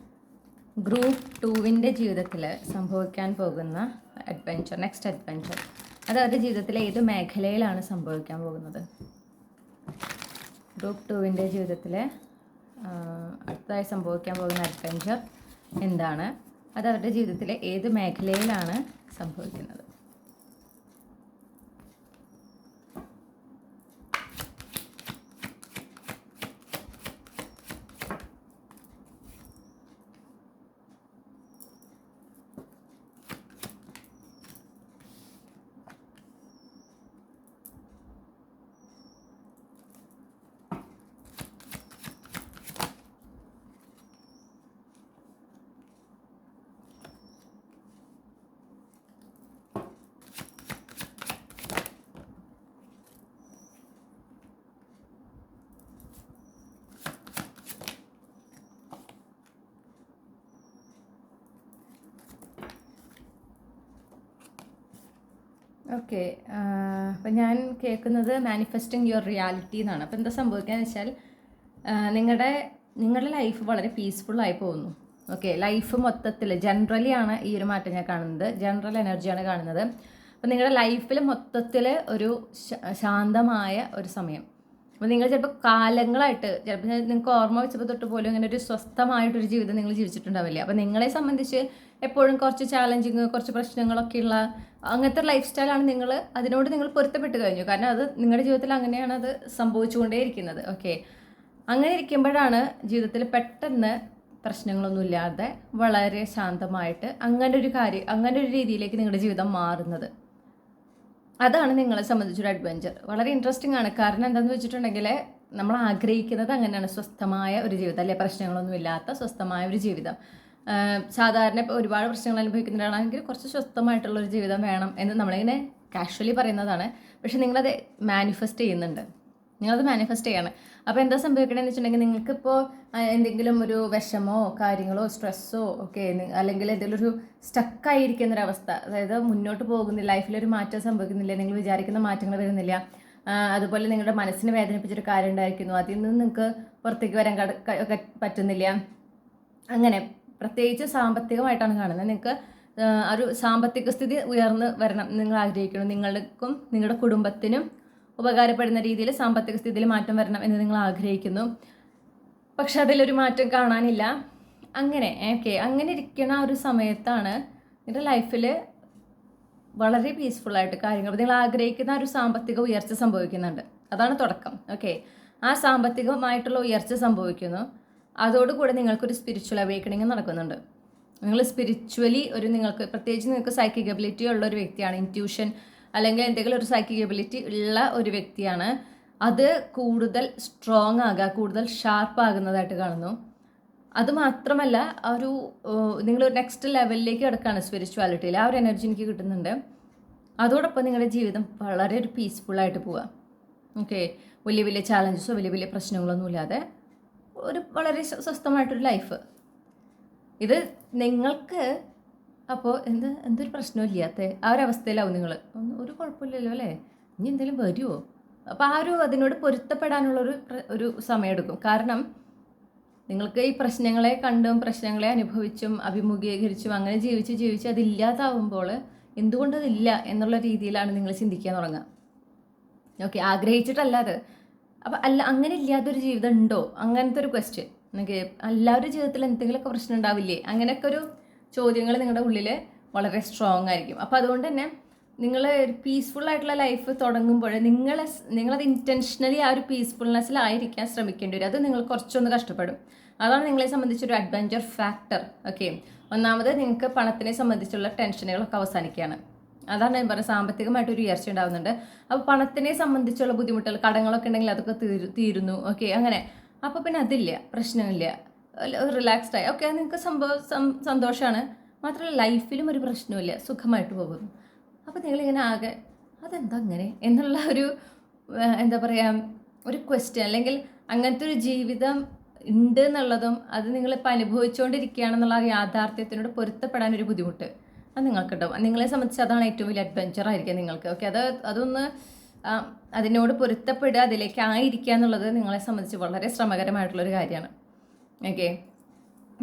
ഗ്രൂപ്പ് 2 ജീവിതത്തിൽ സംഭവിക്കാൻ പോകുന്ന അഡ്വഞ്ചർ, നെക്സ്റ്റ് അഡ്വഞ്ചർ, അത് അവരുടെ ജീവിതത്തിലെ ഏത് മേഖലയിലാണ് സംഭവിക്കാൻ പോകുന്നത്? ഗ്രൂപ്പ് 2 ജീവിതത്തിൽ അടുത്തതായി സംഭവിക്കാൻ പോകുന്ന അഡ്വഞ്ചർ എന്താണ്? അത് അവരുടെ ജീവിതത്തിലെ ഏത് മേഖലയിലാണ് സംഭവിക്കുന്നത്? ഓക്കെ. അപ്പം ഞാൻ കേൾക്കുന്നത് മാനിഫെസ്റ്റിംഗ് യുവർ റിയാലിറ്റി എന്നാണ്. അപ്പോൾ എന്താ സംഭവിക്കുകയെന്ന് വെച്ചാൽ നിങ്ങളുടെ ലൈഫ് വളരെ പീസ്ഫുള്ളായി പോകുന്നു. ഓക്കെ, ലൈഫ് മൊത്തത്തിൽ ജനറലി ആണ് ഈ ഒരു മാറ്റം ഞാൻ കാണുന്നത്, ജനറൽ എനർജിയാണ് കാണുന്നത്. അപ്പം നിങ്ങളുടെ ലൈഫിൽ മൊത്തത്തിൽ ഒരു ശാന്തമായ ഒരു സമയം. അപ്പോൾ നിങ്ങൾ ചിലപ്പോൾ കാലങ്ങളായിട്ട്, ചിലപ്പോൾ നിങ്ങൾക്ക് ഓർമ്മ വെച്ചപ്പോൾ തൊട്ട് പോലും ഇങ്ങനെ ഒരു സ്വസ്ഥമായിട്ടൊരു ജീവിതം നിങ്ങൾ ജീവിച്ചിട്ടുണ്ടാവില്ല. അപ്പോൾ നിങ്ങളെ സംബന്ധിച്ച് എപ്പോഴും കുറച്ച് ചാലഞ്ചിങ്, കുറച്ച് പ്രശ്നങ്ങളൊക്കെയുള്ള അങ്ങനത്തെ ലൈഫ് സ്റ്റൈലാണ് അതിനോട് നിങ്ങൾ പൊരുത്തപ്പെട്ട് കഴിഞ്ഞു. കാരണം അത് നിങ്ങളുടെ ജീവിതത്തിൽ അങ്ങനെയാണ് അത് സംഭവിച്ചുകൊണ്ടേയിരിക്കുന്നത്. ഓക്കെ, അങ്ങനെ ഇരിക്കുമ്പോഴാണ് ജീവിതത്തിൽ പെട്ടെന്ന് പ്രശ്നങ്ങളൊന്നുമില്ലാതെ വളരെ ശാന്തമായിട്ട് അങ്ങനെ ഒരു രീതിയിലേക്ക് നിങ്ങളുടെ ജീവിതം മാറുന്നത്. അതാണ് നിങ്ങളെ സംബന്ധിച്ചൊരു അഡ്വഞ്ചർ. വളരെ ഇൻട്രസ്റ്റിംഗ് ആണ്. കാരണം എന്താണെന്ന് വെച്ചിട്ടുണ്ടെങ്കിൽ നമ്മൾ ആഗ്രഹിക്കുന്നത് അങ്ങനെയാണ്, സ്വസ്ഥമായ ഒരു ജീവിതം, അല്ലെ, പ്രശ്നങ്ങളൊന്നുമില്ലാത്ത സ്വസ്ഥമായ ഒരു ജീവിതം. സാധാരണ ഇപ്പോൾ ഒരുപാട് പ്രശ്നങ്ങൾ അനുഭവിക്കുന്നവരാണെങ്കിൽ കുറച്ച് സ്വസ്ഥമായിട്ടുള്ളൊരു ജീവിതം വേണം എന്ന് നമ്മളിങ്ങനെ കാഷ്വലി പറയുന്നതാണ്. പക്ഷെ നിങ്ങളത് മാനിഫെസ്റ്റ് ചെയ്യുന്നുണ്ട്, നിങ്ങളത് മാനിഫെസ്റ്റ് ചെയ്യാണ്. അപ്പോൾ എന്താ സംഭവിക്കണമെന്ന് വെച്ചിട്ടുണ്ടെങ്കിൽ നിങ്ങൾക്കിപ്പോൾ എന്തെങ്കിലും ഒരു വിഷമോ കാര്യങ്ങളോ സ്ട്രെസ്സോ ഒക്കെ, അല്ലെങ്കിൽ എന്തെങ്കിലും ഒരു സ്റ്റക്കായിരിക്കുന്നൊരവസ്ഥ, അതായത് മുന്നോട്ട് പോകുന്നില്ല, ലൈഫിലൊരു മാറ്റം സംഭവിക്കുന്നില്ല, നിങ്ങൾ വിചാരിക്കുന്ന മാറ്റങ്ങൾ വരുന്നില്ല, അതുപോലെ നിങ്ങളുടെ മനസ്സിനെ വേദനിപ്പിച്ചൊരു കാര്യം ഉണ്ടായിരിക്കുന്നു, അതിൽ നിന്ന് നിങ്ങൾക്ക് പുറത്തേക്ക് വരാൻ പറ്റുന്നില്ല, അങ്ങനെ പ്രത്യേകിച്ച് സാമ്പത്തികമായിട്ടാണ് കാണുന്നത്. നിങ്ങൾക്ക് ഒരു സാമ്പത്തിക സ്ഥിതി ഉയർന്ന് വരണം നിങ്ങൾ ആഗ്രഹിക്കണം, നിങ്ങൾക്കും നിങ്ങളുടെ കുടുംബത്തിനും ഉപകാരപ്പെടുന്ന രീതിയിൽ സാമ്പത്തിക സ്ഥിതിയിൽ മാറ്റം വരണം എന്ന് നിങ്ങൾ ആഗ്രഹിക്കുന്നു. പക്ഷെ അതിലൊരു മാറ്റം കാണാനില്ല. അങ്ങനെ ഇരിക്കുന്ന ഒരു സമയത്താണ് നിങ്ങളുടെ ലൈഫിൽ വളരെ പീസ്ഫുള്ളായിട്ട് കാര്യങ്ങൾ, നിങ്ങൾ ആഗ്രഹിക്കുന്ന ഒരു സാമ്പത്തിക ഉയർച്ച സംഭവിക്കുന്നുണ്ട്. അതാണ് തുടക്കം. ഓക്കെ, ആ സാമ്പത്തികമായിട്ടുള്ള ഉയർച്ച സംഭവിക്കുന്നു. അതോടുകൂടെ നിങ്ങൾക്കൊരു സ്പിരിച്വൽ അവേക്കണിങ് നടക്കുന്നുണ്ട്. നിങ്ങൾ സ്പിരിച്വലി പ്രത്യേകിച്ച് നിങ്ങൾക്ക് സൈക്കിക് എബിലിറ്റി ഉള്ള ഒരു വ്യക്തിയാണ്, ഇൻറ്റ്യൂഷൻ അല്ലെങ്കിൽ എന്തെങ്കിലും ഒരു സൈക്കിക് എബിലിറ്റി ഉള്ള ഒരു വ്യക്തിയാണ്. അത് കൂടുതൽ സ്ട്രോങ് ആകുക, കൂടുതൽ ഷാർപ്പ് ആകുന്നതായിട്ട് കാണുന്നു. അതുമാത്രമല്ല, നിങ്ങളൊരു നെക്സ്റ്റ് ലെവലിലേക്ക് കിടക്കുകയാണ് സ്പിരിച്വാലിറ്റിയിൽ. ആ ഒരു എനർജി എനിക്ക് കിട്ടുന്നുണ്ട്. അതോടൊപ്പം നിങ്ങളുടെ ജീവിതം വളരെ ഒരു പീസ്ഫുള്ളായിട്ട് പോവുക. ഓക്കെ, വലിയ വലിയ ചാലഞ്ചസോ വലിയ വലിയ പ്രശ്നങ്ങളൊന്നും ഇല്ലാതെ ഒരു വളരെ സ്വസ്ഥമായിട്ടൊരു ലൈഫ്. ഇത് നിങ്ങൾക്ക് അപ്പോൾ എന്തൊരു പ്രശ്നമില്ലാത്ത ആ ഒരു അവസ്ഥയിലാവും നിങ്ങൾ. ഒരു കുഴപ്പമില്ലല്ലോ അല്ലേ, ഇനി എന്തെങ്കിലും വരുമോ? അപ്പോൾ അതിനോട് പൊരുത്തപ്പെടാനുള്ളൊരു സമയമെടുക്കും. കാരണം നിങ്ങൾക്ക് ഈ പ്രശ്നങ്ങളെ കണ്ടും പ്രശ്നങ്ങളെ അനുഭവിച്ചും അഭിമുഖീകരിച്ചും അങ്ങനെ ജീവിച്ച് അതില്ലാതാവുമ്പോൾ എന്തുകൊണ്ടതില്ല എന്നുള്ള രീതിയിലാണ് നിങ്ങൾ ചിന്തിക്കാൻ തുടങ്ങുക. ഓക്കെ, ആഗ്രഹിച്ചിട്ടല്ലാതെ. അപ്പം അങ്ങനെ ഇല്ലാത്തൊരു ജീവിതം ഉണ്ടോ, അങ്ങനത്തെ ഒരു ക്വസ്റ്റ്യൻ. എനിക്ക് എല്ലാവരുടെ ജീവിതത്തിൽ എന്തെങ്കിലുമൊക്കെ പ്രശ്നം ഉണ്ടാവില്ലേ, അങ്ങനെയൊക്കെ ഒരു ചോദ്യങ്ങൾ നിങ്ങളുടെ ഉള്ളിൽ വളരെ സ്ട്രോങ് ആയിരിക്കും. അപ്പോൾ അതുകൊണ്ട് തന്നെ നിങ്ങൾ പീസ്ഫുൾ ആയിട്ടുള്ള ലൈഫ് തുടങ്ങുമ്പോൾ നിങ്ങളത് ഇൻറ്റൻഷനലി ആ ഒരു പീസ്ഫുൾനെസ്സിലായിരിക്കാൻ ശ്രമിക്കേണ്ടി വരും. അത് നിങ്ങൾ കുറച്ചൊന്ന് കഷ്ടപ്പെടും. അതാണ് നിങ്ങളെ സംബന്ധിച്ചൊരു അഡ്വഞ്ചർ ഫാക്ടർ. ഓക്കെ, ഒന്നാമത് നിങ്ങൾക്ക് പണത്തിനെ സംബന്ധിച്ചുള്ള ടെൻഷനുകളൊക്കെ അവസാനിക്കുകയാണ്. അതാണ് ഞാൻ പറയുന്നത്, സാമ്പത്തികമായിട്ടൊരു ഉയർച്ച ഉണ്ടാകുന്നുണ്ട്. അപ്പോൾ പണത്തിനെ സംബന്ധിച്ചുള്ള ബുദ്ധിമുട്ടുകൾ, കടങ്ങളൊക്കെ ഉണ്ടെങ്കിൽ അതൊക്കെ തീരുന്നു. ഓക്കെ, അങ്ങനെ. അപ്പോൾ പിന്നെ അതില്ല, പ്രശ്നമില്ല, റിലാക്സ്ഡ് ആയി. ഓക്കെ, നിങ്ങൾക്ക് സന്തോഷമാണ്. മാത്രമല്ല ലൈഫിലും ഒരു പ്രശ്നമില്ല, സുഖമായിട്ട് പോകുന്നു. അപ്പോൾ നിങ്ങളിങ്ങനെ ആകെ അതെന്താ അങ്ങനെ എന്നുള്ള എന്താ പറയുക, ഒരു ക്വസ്റ്റ്യൻ, അല്ലെങ്കിൽ അങ്ങനത്തെ ഒരു ജീവിതം ഉണ്ട് എന്നുള്ളതും അത് നിങ്ങളിപ്പോൾ അനുഭവിച്ചുകൊണ്ടിരിക്കുകയാണെന്നുള്ള യാഥാർത്ഥ്യത്തിനോട് പൊരുത്തപ്പെടാനൊരു ബുദ്ധിമുട്ട് അത് നിങ്ങൾക്കുണ്ടാവും. നിങ്ങളെ സംബന്ധിച്ച് അതാണ് ഏറ്റവും വലിയ അഡ്വഞ്ചർ ആയിരിക്കുക നിങ്ങൾക്ക്. ഓക്കെ, അതൊന്ന് അതിനോട് പൊരുത്തപ്പെടുക, അതിലേക്ക് ആയിരിക്കുക എന്നുള്ളത് നിങ്ങളെ സംബന്ധിച്ച് വളരെ ശ്രമകരമായിട്ടുള്ളൊരു കാര്യമാണ്. ഓക്കെ,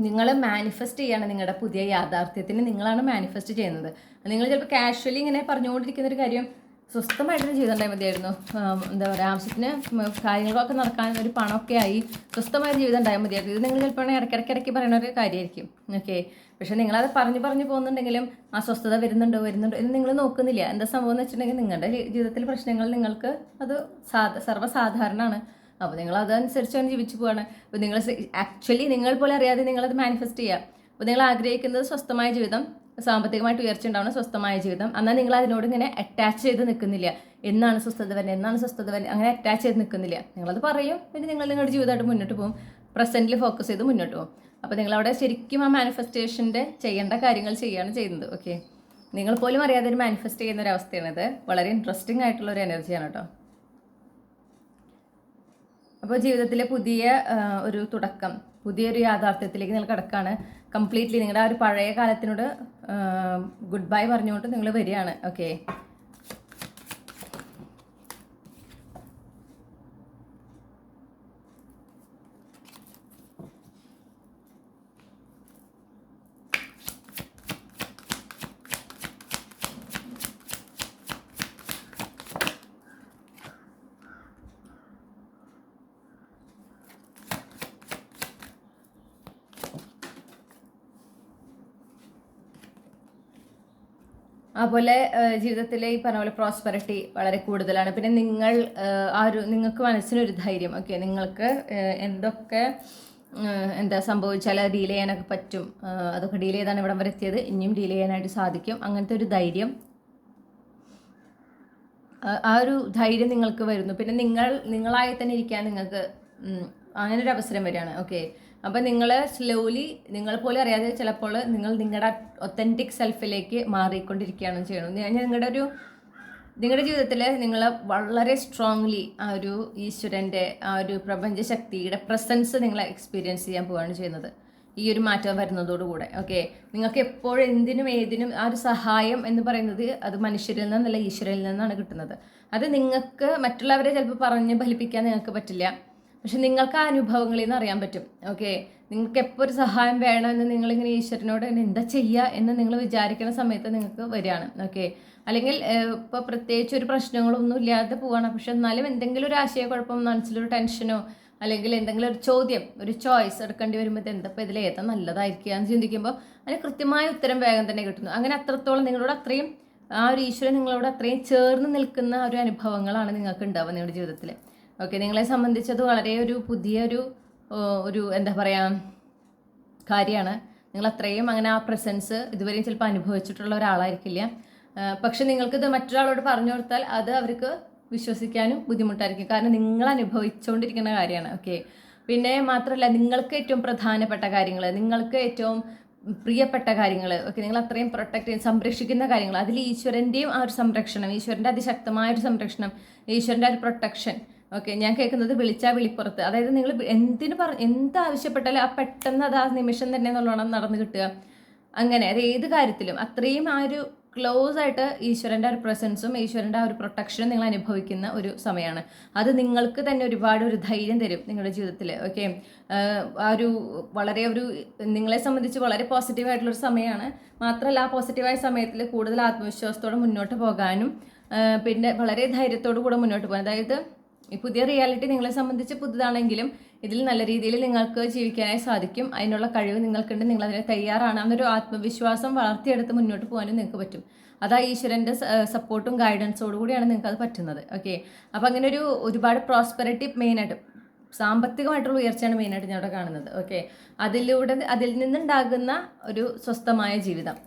നിങ്ങൾ മാനിഫെസ്റ്റ് ചെയ്യാണ് നിങ്ങളുടെ പുതിയ യാഥാർത്ഥ്യത്തിന് നിങ്ങളാണ് മാനിഫെസ്റ്റ് ചെയ്യുന്നത്. നിങ്ങൾ ചിലപ്പോൾ കാഷ്വലി ഇങ്ങനെ പറഞ്ഞുകൊണ്ടിരിക്കുന്നൊരു കാര്യം, സ്വസ്ഥമായിട്ടൊരു ജീവിതം ഉണ്ടായി മതിയായിരുന്നു, എന്താ പറയുക, ആവശ്യത്തിന് കാര്യങ്ങളൊക്കെ നടക്കാൻ ഒരു പണമൊക്കെ ആയി സ്വസ്ഥമായ ജീവിതം ഉണ്ടായാൽ മതിയായിരുന്നു. ഇത് നിങ്ങൾ ചിലപ്പോൾ ഇടയ്ക്കിടയ്ക്ക് പറയുന്ന ഒരു കാര്യമായിരിക്കും. ഓക്കെ, പക്ഷേ നിങ്ങളത് പറഞ്ഞു പോകുന്നുണ്ടെങ്കിലും ആ സ്വസ്ഥത വരുന്നുണ്ടോ എന്ന് നിങ്ങൾ നോക്കുന്നില്ല. എന്താ സംഭവം എന്ന് വെച്ചിട്ടുണ്ടെങ്കിൽ നിങ്ങളുടെ ജീവിതത്തിൽ പ്രശ്നങ്ങൾ നിങ്ങൾക്ക് അത് സർവ്വസാധാരണമാണ്. അപ്പോൾ നിങ്ങൾ അതനുസരിച്ചാണ് ജീവിച്ചു പോവാണ്. അപ്പോൾ ആക്ച്വലി നിങ്ങൾ പോലെ അറിയാതെ നിങ്ങളത് മാനിഫെസ്റ്റ് ചെയ്യുക. അപ്പോൾ നിങ്ങൾ ആഗ്രഹിക്കുന്നത് സ്വസ്ഥമായ ജീവിതം, സാമ്പത്തികമായിട്ട് ഉയർച്ച ഉണ്ടാവുന്ന സ്വസ്ഥമായ ജീവിതം. എന്നാൽ നിങ്ങൾ അതിനോട് ഇങ്ങനെ അറ്റാച്ച് ചെയ്ത് നിൽക്കുന്നില്ല. എന്നാണ് സ്വസ്ഥത വരുന്നത്, അങ്ങനെ അറ്റാച്ച് ചെയ്ത് നിൽക്കുന്നില്ല. നിങ്ങളത് പറയും, പിന്നെ നിങ്ങൾ നിങ്ങളുടെ ജീവിതമായിട്ട് മുന്നോട്ട് പോകും, പ്രസൻറ്റിൽ ഫോക്കസ് ചെയ്ത് മുന്നോട്ട് പോകും. അപ്പോൾ നിങ്ങളവിടെ ശരിക്കും ആ മാനിഫെസ്റ്റേഷൻ്റെ ചെയ്യേണ്ട കാര്യങ്ങൾ ചെയ്യുകയാണ് ചെയ്യുന്നത്. ഓക്കെ, നിങ്ങൾ പോലും അറിയാതെ ഒരു മാനിഫെസ്റ്റ് ചെയ്യുന്ന ഒരു അവസ്ഥയാണിത്. വളരെ ഇൻട്രസ്റ്റിംഗ് ആയിട്ടുള്ള ഒരു എനർജിയാണ് കേട്ടോ. അപ്പോൾ ജീവിതത്തിലെ പുതിയ ഒരു തുടക്കം, പുതിയൊരു യാഥാർത്ഥ്യത്തിലേക്ക് നിങ്ങൾ കിടക്കുകയാണ്. കംപ്ലീറ്റ്ലി നിങ്ങളുടെ ആ ഒരു പഴയ കാലത്തിനോട് ഗുഡ് ബൈ പറഞ്ഞുകൊണ്ട് നിങ്ങൾ വരികയാണ്. ഓക്കെ, അതുപോലെ ജീവിതത്തിലെ ഈ പറഞ്ഞ പോലെ പ്രോസ്പെറിറ്റി വളരെ കൂടുതലാണ്. പിന്നെ നിങ്ങൾ നിങ്ങൾക്ക് മനസ്സിനൊരു ധൈര്യം, ഓക്കെ, നിങ്ങൾക്ക് എന്തൊക്കെ എന്താ സംഭവിച്ചാൽ അത് ഡീൽ ചെയ്യാനൊക്കെ പറ്റും, അതൊക്കെ ഡീൽ ചെയ്താണ് ഇവിടം വരെ എത്തിയത്, ഇനിയും ഡീൽ ചെയ്യാനായിട്ട് സാധിക്കും, അങ്ങനത്തെ ഒരു ധൈര്യം, ആ ഒരു ധൈര്യം നിങ്ങൾക്ക് വരുന്നു. പിന്നെ നിങ്ങളായി തന്നെ ഇരിക്കാൻ നിങ്ങൾക്ക് അങ്ങനെ ഒരു അവസരം വരികയാണ്. ഓക്കെ, അപ്പം നിങ്ങൾ സ്ലോലി നിങ്ങൾ പോലും അറിയാതെ ചിലപ്പോൾ നിങ്ങളുടെ ഒത്തൻറ്റിക് സെൽഫിലേക്ക് മാറിക്കൊണ്ടിരിക്കുകയാണ് ചെയ്യുന്നത്. നിങ്ങളുടെ ജീവിതത്തിൽ നിങ്ങൾ വളരെ സ്ട്രോങ്ലി ആ ഒരു ഈശ്വരൻ്റെ ആ ഒരു പ്രപഞ്ചശക്തിയുടെ പ്രസൻസ് നിങ്ങൾ എക്സ്പീരിയൻസ് ചെയ്യാൻ പോവുകയാണ് ചെയ്യുന്നത് ഈ ഒരു മാറ്റം വരുന്നതോടുകൂടെ. ഓക്കെ, നിങ്ങൾക്ക് എപ്പോഴും എന്തിനും ഏതിനും ആ ഒരു സഹായം എന്ന് പറയുന്നത് അത് മനുഷ്യരിൽ നിന്നല്ല ഈശ്വരനിൽ നിന്നാണ് കിട്ടുന്നത്. അത് നിങ്ങൾക്ക് മറ്റുള്ളവരെ ചിലപ്പോൾ പറഞ്ഞ് ഫലിപ്പിക്കാൻ നിങ്ങൾക്ക് പറ്റില്ല, പക്ഷെ നിങ്ങൾക്ക് ആ അനുഭവങ്ങളിൽ നിന്ന് അറിയാൻ പറ്റും. ഓക്കെ, നിങ്ങൾക്ക് എപ്പോൾ ഒരു സഹായം വേണമെന്ന് നിങ്ങളിങ്ങനെ ഈശ്വരനോട് എന്താ ചെയ്യുക എന്ന് നിങ്ങൾ വിചാരിക്കുന്ന സമയത്ത് നിങ്ങൾക്ക് വരികയാണ്. ഓക്കെ, അല്ലെങ്കിൽ ഇപ്പോൾ പ്രത്യേകിച്ച് ഒരു പ്രശ്നങ്ങളൊന്നും ഇല്ലാതെ പോവാണ്, പക്ഷെ എന്നാലും എന്തെങ്കിലും ഒരു ആശയക്കുഴപ്പം, മനസ്സിലൊരു ടെൻഷനോ അല്ലെങ്കിൽ എന്തെങ്കിലും ഒരു ചോദ്യം, ഒരു ചോയ്സ് എടുക്കേണ്ടി വരുമ്പോൾ എന്തപ്പോൾ ഇതിൽ ഏതാ നല്ലതായിരിക്കുക എന്ന് ചിന്തിക്കുമ്പോൾ അതിന് കൃത്യമായ ഉത്തരം വേഗം തന്നെ കിട്ടുന്നു. അങ്ങനെ അത്രത്തോളം നിങ്ങളോട് അത്രയും ആ ഒരു ഈശ്വരൻ നിങ്ങളോട് അത്രയും ചേർന്ന് നിൽക്കുന്ന ഒരു അനുഭവങ്ങളാണ് നിങ്ങൾക്ക് ഉണ്ടാവുക നിങ്ങളുടെ ജീവിതത്തിൽ. ഓക്കെ, നിങ്ങളെ സംബന്ധിച്ചത് വളരെ ഒരു പുതിയൊരു എന്താ പറയുക കാര്യമാണ്. നിങ്ങൾ അത്രയും അങ്ങനെ ആ പ്രസൻസ് ഇതുവരെയും ചിലപ്പോൾ അനുഭവിച്ചിട്ടുള്ള ഒരാളായിരിക്കില്ല. പക്ഷെ നിങ്ങൾക്കിത് മറ്റൊരാളോട് പറഞ്ഞു കൊടുത്താൽ അത് അവർക്ക് വിശ്വസിക്കാനും ബുദ്ധിമുട്ടായിരിക്കും, കാരണം നിങ്ങൾ അനുഭവിച്ചുകൊണ്ടിരിക്കുന്ന കാര്യമാണ്. ഓക്കെ, പിന്നെ മാത്രമല്ല നിങ്ങൾക്ക് ഏറ്റവും പ്രധാനപ്പെട്ട കാര്യങ്ങൾ, നിങ്ങൾക്ക് ഏറ്റവും പ്രിയപ്പെട്ട കാര്യങ്ങൾ, ഓക്കെ, നിങ്ങൾ അത്രയും പ്രൊട്ടക്ട് ചെയ്ത് സംരക്ഷിക്കുന്ന കാര്യങ്ങൾ, അതിൽ ഈശ്വരൻ്റെയും ആ ഒരു സംരക്ഷണം, ഈശ്വരൻ്റെ അതിശക്തമായ ഒരു സംരക്ഷണം, ഈശ്വരൻ്റെ ഒരു പ്രൊട്ടക്ഷൻ. ഓക്കെ, ഞാൻ കേൾക്കുന്നത് വിളിച്ചാൽ വിളിപ്പുറത്ത്, അതായത് നിങ്ങൾ എന്താവശ്യപ്പെട്ടാലും ആ പെട്ടെന്ന് അത് ആ നിമിഷം തന്നെ എന്നുള്ളതാണ് നടന്നു കിട്ടുക. അങ്ങനെ അത് ഏത് കാര്യത്തിലും അത്രയും ആ ഒരു ക്ലോസ് ആയിട്ട് ഈശ്വരൻ്റെ ഒരു പ്രസൻസും ഈശ്വരൻ്റെ ആ ഒരു പ്രൊട്ടക്ഷനും നിങ്ങൾ അനുഭവിക്കുന്ന ഒരു സമയമാണ്. അത് നിങ്ങൾക്ക് തന്നെ ഒരുപാട് ഒരു ധൈര്യം തരും നിങ്ങളുടെ ജീവിതത്തിൽ. ഓക്കെ, നിങ്ങളെ സംബന്ധിച്ച് വളരെ പോസിറ്റീവായിട്ടുള്ളൊരു സമയമാണ്. മാത്രമല്ല ആ പോസിറ്റീവായ സമയത്തിൽ കൂടുതൽ ആത്മവിശ്വാസത്തോടെ മുന്നോട്ട് പോകാനും പിന്നെ വളരെ ധൈര്യത്തോടു കൂടെ മുന്നോട്ട് പോകാൻ, അതായത് ഈ പുതിയ റിയാലിറ്റി നിങ്ങളെ സംബന്ധിച്ച് പുതുതാണെങ്കിലും ഇതിൽ നല്ല രീതിയിൽ നിങ്ങൾക്ക് ജീവിക്കാനായി സാധിക്കും. അതിനുള്ള കഴിവ് നിങ്ങൾക്കുണ്ട്, നിങ്ങളതിന് തയ്യാറാണ് എന്നൊരു ആത്മവിശ്വാസം വളർത്തിയെടുത്ത് മുന്നോട്ട് പോകാനും നിങ്ങൾക്ക് പറ്റും. അത് ആ ഈശ്വരൻ്റെ സപ്പോർട്ടും ഗൈഡൻസോടു കൂടിയാണ് നിങ്ങൾക്ക് അത് പറ്റുന്നത്. ഓക്കെ, അപ്പോൾ അങ്ങനെ ഒരുപാട് പ്രോസ്പെറിറ്റി മെയിനായിട്ട് സാമ്പത്തികമായിട്ടുള്ള ഉയർച്ചയാണ് മെയിനായിട്ട് ഞാൻ ഇവിടെ കാണുന്നത്. ഓക്കെ, അതിൽ നിന്നുണ്ടാകുന്ന ഒരു സ്വസ്ഥമായ ജീവിതം.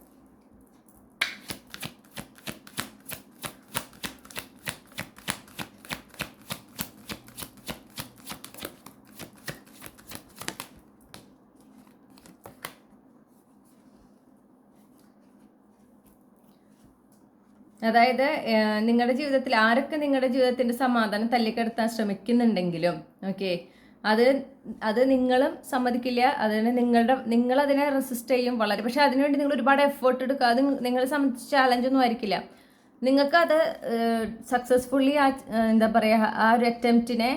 അതായത് നിങ്ങളുടെ ജീവിതത്തിൽ ആരൊക്കെ നിങ്ങളുടെ ജീവിതത്തിൻ്റെ സമാധാനം തല്ലിക്കെടുത്താൻ ശ്രമിക്കുന്നുണ്ടെങ്കിലും ഓക്കെ, അത് നിങ്ങളും സമ്മതിക്കില്ല, നിങ്ങളതിനെ റെസിസ്റ്റ് ചെയ്യും വളരെ. പക്ഷെ അതിനുവേണ്ടി നിങ്ങൾ ഒരുപാട് എഫേർട്ട് എടുക്കുക, അത് നിങ്ങളെ സംബന്ധിച്ച് ചാലഞ്ചൊന്നും ആയിരിക്കില്ല. നിങ്ങൾക്കത് സക്സസ്ഫുള്ളി എന്താ പറയുക ആ ഒരു അറ്റംപ്റ്റിനെ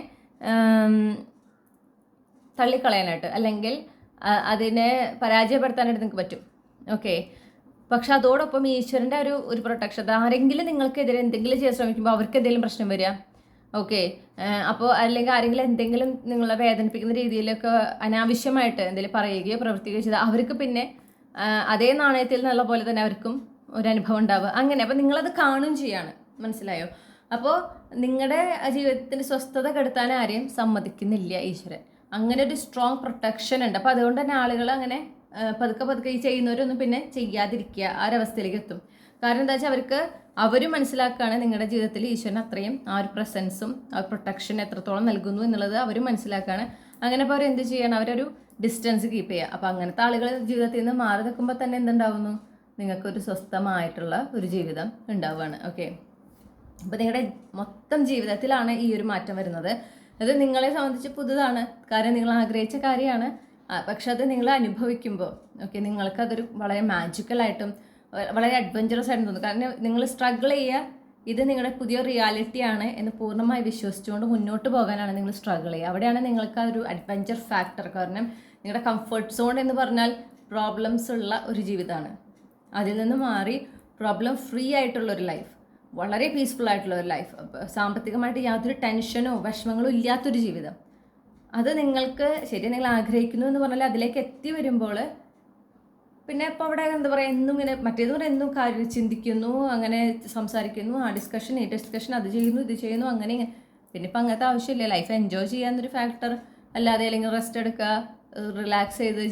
തള്ളിക്കളയാനായിട്ട് അല്ലെങ്കിൽ അതിനെ പരാജയപ്പെടുത്താനായിട്ട് നിങ്ങൾക്ക് പറ്റും. ഓക്കെ, പക്ഷെ അതോടൊപ്പം ഈശ്വരൻ്റെ ഒരു പ്രൊട്ടക്ഷൻ, അത് ആരെങ്കിലും നിങ്ങൾക്കെതിരെ എന്തെങ്കിലും ചെയ്യാൻ ശ്രമിക്കുമ്പോൾ അവർക്ക് എന്തെങ്കിലും പ്രശ്നം വരിക. ഓക്കെ, അപ്പോൾ അല്ലെങ്കിൽ ആരെങ്കിലും എന്തെങ്കിലും നിങ്ങളെ വേദനിപ്പിക്കുന്ന രീതിയിലൊക്കെ അനാവശ്യമായിട്ട് എന്തെങ്കിലും പറയുകയോ പ്രവർത്തിക്കുകയോ ചെയ്താൽ അവർക്ക് പിന്നെ അതേ നാണയത്തിൽ നിന്നുള്ള പോലെ തന്നെ അവർക്കും ഒരു അനുഭവം ഉണ്ടാവുക. അങ്ങനെ അപ്പോൾ നിങ്ങളത് കാണുകയും ചെയ്യാണ്, മനസ്സിലായോ? അപ്പോൾ നിങ്ങളുടെ ജീവിതത്തിൻ്റെ സ്വസ്ഥത കെടുത്താൻ ആരെയും സമ്മതിക്കുന്നില്ല ഈശ്വരൻ. അങ്ങനെ ഒരു സ്ട്രോങ് പ്രൊട്ടക്ഷൻ ഉണ്ട്. അപ്പോൾ അതുകൊണ്ട് തന്നെ ആളുകൾ അങ്ങനെ പതുക്കെ ഈ ചെയ്യുന്നവരൊന്നും പിന്നെ ചെയ്യാതിരിക്കുക, ആ ഒരവസ്ഥയിലേക്ക് എത്തും. കാരണം എന്താ വെച്ചാൽ അവരും മനസ്സിലാക്കുകയാണ് നിങ്ങളുടെ ജീവിതത്തിൽ ഈശ്വരൻ അത്രയും ആ ഒരു പ്രസൻസും ആ പ്രൊട്ടക്ഷൻ എത്രത്തോളം നൽകുന്നു എന്നുള്ളത് അവരും മനസ്സിലാക്കുകയാണ്. അങ്ങനെ അപ്പോൾ അവരെന്ത് ചെയ്യണം, അവരൊരു ഡിസ്റ്റൻസ് കീപ്പ് ചെയ്യുക. അപ്പോൾ അങ്ങനത്തെ ആളുകൾ ജീവിതത്തിൽ നിന്ന് മാറി നിൽക്കുമ്പോൾ തന്നെ എന്തുണ്ടാവുന്നു, നിങ്ങൾക്കൊരു സ്വസ്ഥമായിട്ടുള്ള ഒരു ജീവിതം ഉണ്ടാവുകയാണ്. ഓക്കെ, അപ്പോൾ നിങ്ങളുടെ മൊത്തം ജീവിതത്തിലാണ് ഈ ഒരു മാറ്റം വരുന്നത്. അത് നിങ്ങളെ സംബന്ധിച്ച് പുതുതാണ്, കാരണം നിങ്ങൾ ആഗ്രഹിച്ച കാര്യമാണ്. പക്ഷെ അത് നിങ്ങൾ അനുഭവിക്കുമ്പോൾ ഓക്കെ, നിങ്ങൾക്കതൊരു വളരെ മാജിക്കലായിട്ടും വളരെ അഡ്വഞ്ചറസ് ആയിട്ടും തോന്നും. കാരണം നിങ്ങൾ സ്ട്രഗിൾ ചെയ്യുക, ഇത് നിങ്ങളുടെ പുതിയ റിയാലിറ്റിയാണ് എന്ന് പൂർണ്ണമായി വിശ്വസിച്ചുകൊണ്ട് മുന്നോട്ട് പോകാനാണ് നിങ്ങൾ സ്ട്രഗിൾ ചെയ്യുക. അവിടെയാണ് നിങ്ങൾക്ക് ആ ഒരു അഡ്വഞ്ചർ ഫാക്ടർ. കാരണം നിങ്ങളുടെ കംഫർട്ട് സോൺ എന്ന് പറഞ്ഞാൽ പ്രോബ്ലംസ് ഉള്ള ഒരു ജീവിതമാണ്. അതിൽ നിന്ന് മാറി പ്രോബ്ലം ഫ്രീ ആയിട്ടുള്ളൊരു ലൈഫ്, വളരെ പീസ്ഫുൾ ആയിട്ടുള്ള ഒരു ലൈഫ്, സാമ്പത്തികമായിട്ട് യാതൊരു ടെൻഷനോ വിഷമങ്ങളോ ഇല്ലാത്തൊരു ജീവിതം, അത് നിങ്ങൾക്ക് ശരി നിങ്ങൾ ആഗ്രഹിക്കുന്നു എന്ന് പറഞ്ഞാൽ അതിലേക്ക് എത്തി വരുമ്പോൾ പിന്നെ ഇപ്പോൾ അവിടെ എന്താ പറയുക, എന്നും ഇങ്ങനെ മറ്റേത് പറയാൻ എന്നും കാര്യം ചിന്തിക്കുന്നു, അങ്ങനെ സംസാരിക്കുന്നു, ആ ഡിസ്കഷൻ ഈ ഡിസ്കഷൻ, അത് ചെയ്യുന്നു ഇത് ചെയ്യുന്നു, അങ്ങനെ പിന്നെ ഇപ്പം അങ്ങനത്തെ ആവശ്യമില്ല. ലൈഫ് എൻജോയ് ചെയ്യാന്നൊരു ഫാക്ടർ അല്ലാതെ, അല്ലെങ്കിൽ റെസ്റ്റ് എടുക്കുക, റിലാക്സ് ചെയ്ത്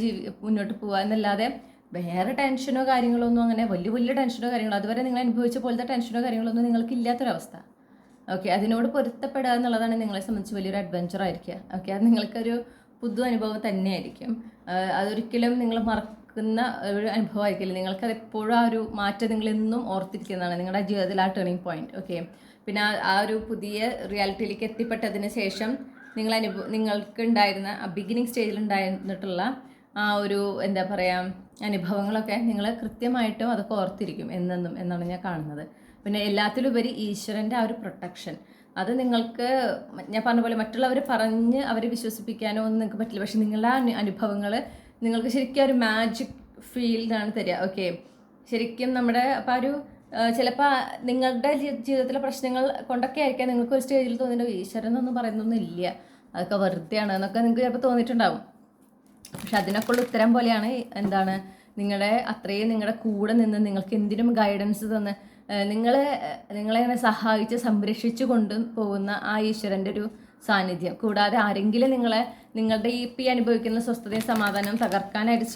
മുന്നോട്ട് പോവുക എന്നല്ലാതെ വേറെ ടെൻഷനോ കാര്യങ്ങളോ ഒന്നും, അങ്ങനെ വലിയ വലിയ ടെൻഷനോ കാര്യങ്ങളോ അതുവരെ നിങ്ങൾ അനുഭവിച്ച പോലത്തെ ടെൻഷനോ കാര്യങ്ങളോ ഒന്നും നിങ്ങൾക്ക് ഇല്ലാത്തൊരവസ്ഥ. ഓക്കെ, അതിനോട് പൊരുത്തപ്പെടുക എന്നുള്ളതാണ് നിങ്ങളെ സംബന്ധിച്ച് വലിയൊരു അഡ്വഞ്ചർ ആയിരിക്കുക. ഓക്കെ, അത് നിങ്ങൾക്കൊരു പുതു അനുഭവം തന്നെയായിരിക്കും. അതൊരിക്കലും നിങ്ങൾ മറക്കുന്ന ഒരു അനുഭവമായിരിക്കില്ല. നിങ്ങൾക്കത് എപ്പോഴും ആ ഒരു മാറ്റം നിങ്ങളെന്നും ഓർത്തിരിക്കുന്നതാണ് നിങ്ങളുടെ ജീവിതത്തിൽ ആ ടേണിംഗ് പോയിന്റ്. ഓക്കെ, പിന്നെ ആ ഒരു പുതിയ റിയാലിറ്റിയിലേക്ക് എത്തിപ്പെട്ടതിന് ശേഷം നിങ്ങൾക്ക് ഉണ്ടായിരുന്ന ആ ബിഗിനിങ് സ്റ്റേജിൽ ഉണ്ടായിരുന്നിട്ടുള്ള ആ ഒരു എന്താ പറയുക അനുഭവങ്ങളൊക്കെ നിങ്ങൾ കൃത്യമായിട്ടും അതൊക്കെ ഓർത്തിരിക്കും എന്നെന്നും എന്നാണ് ഞാൻ കാണുന്നത്. പിന്നെ എല്ലാത്തിലുപരി ഈശ്വരൻ്റെ ആ ഒരു പ്രൊട്ടക്ഷൻ, അത് നിങ്ങൾക്ക് ഞാൻ പറഞ്ഞ പോലെ മറ്റുള്ളവർ പറഞ്ഞ് അവരെ വിശ്വസിപ്പിക്കാനോ ഒന്നും നിങ്ങൾക്ക് പറ്റില്ല. പക്ഷെ നിങ്ങളുടെ ആ അനുഭവങ്ങൾ നിങ്ങൾക്ക് ശരിക്കും ഒരു മാജിക് ഫീൽഡാണ് തരിക. ഓക്കെ, ശരിക്കും നമ്മുടെ അപ്പം ഒരു ചിലപ്പോൾ നിങ്ങളുടെ ജീവിതത്തിലെ പ്രശ്നങ്ങൾ കൊണ്ടൊക്കെ ആയിരിക്കാം നിങ്ങൾക്ക് ഒരു സ്റ്റേജിൽ തോന്നിയിട്ട് ഈശ്വരൻ എന്നൊന്നും പറയുന്നൊന്നും ഇല്ല, അതൊക്കെ വെറുതെയാണ് എന്നൊക്കെ നിങ്ങൾക്ക് ചിലപ്പോൾ തോന്നിയിട്ടുണ്ടാവും. പക്ഷെ അതിനൊക്കെ ഉള്ള ഉത്തരം പോലെയാണ് എന്താണ് അത്രയും നിങ്ങളുടെ കൂടെ നിന്ന് നിങ്ങൾക്ക് എന്തിനും ഗൈഡൻസ് തന്ന് നിങ്ങളെ സഹായിച്ച് സംരക്ഷിച്ചു കൊണ്ട് പോകുന്ന ആ ഈശ്വരൻ്റെ ഒരു സാന്നിധ്യം. കൂടാതെ ആരെങ്കിലും നിങ്ങളുടെ ഈ അനുഭവിക്കുന്ന സ്വസ്ഥതയും സമാധാനവും തകർക്കാനായിട്ട്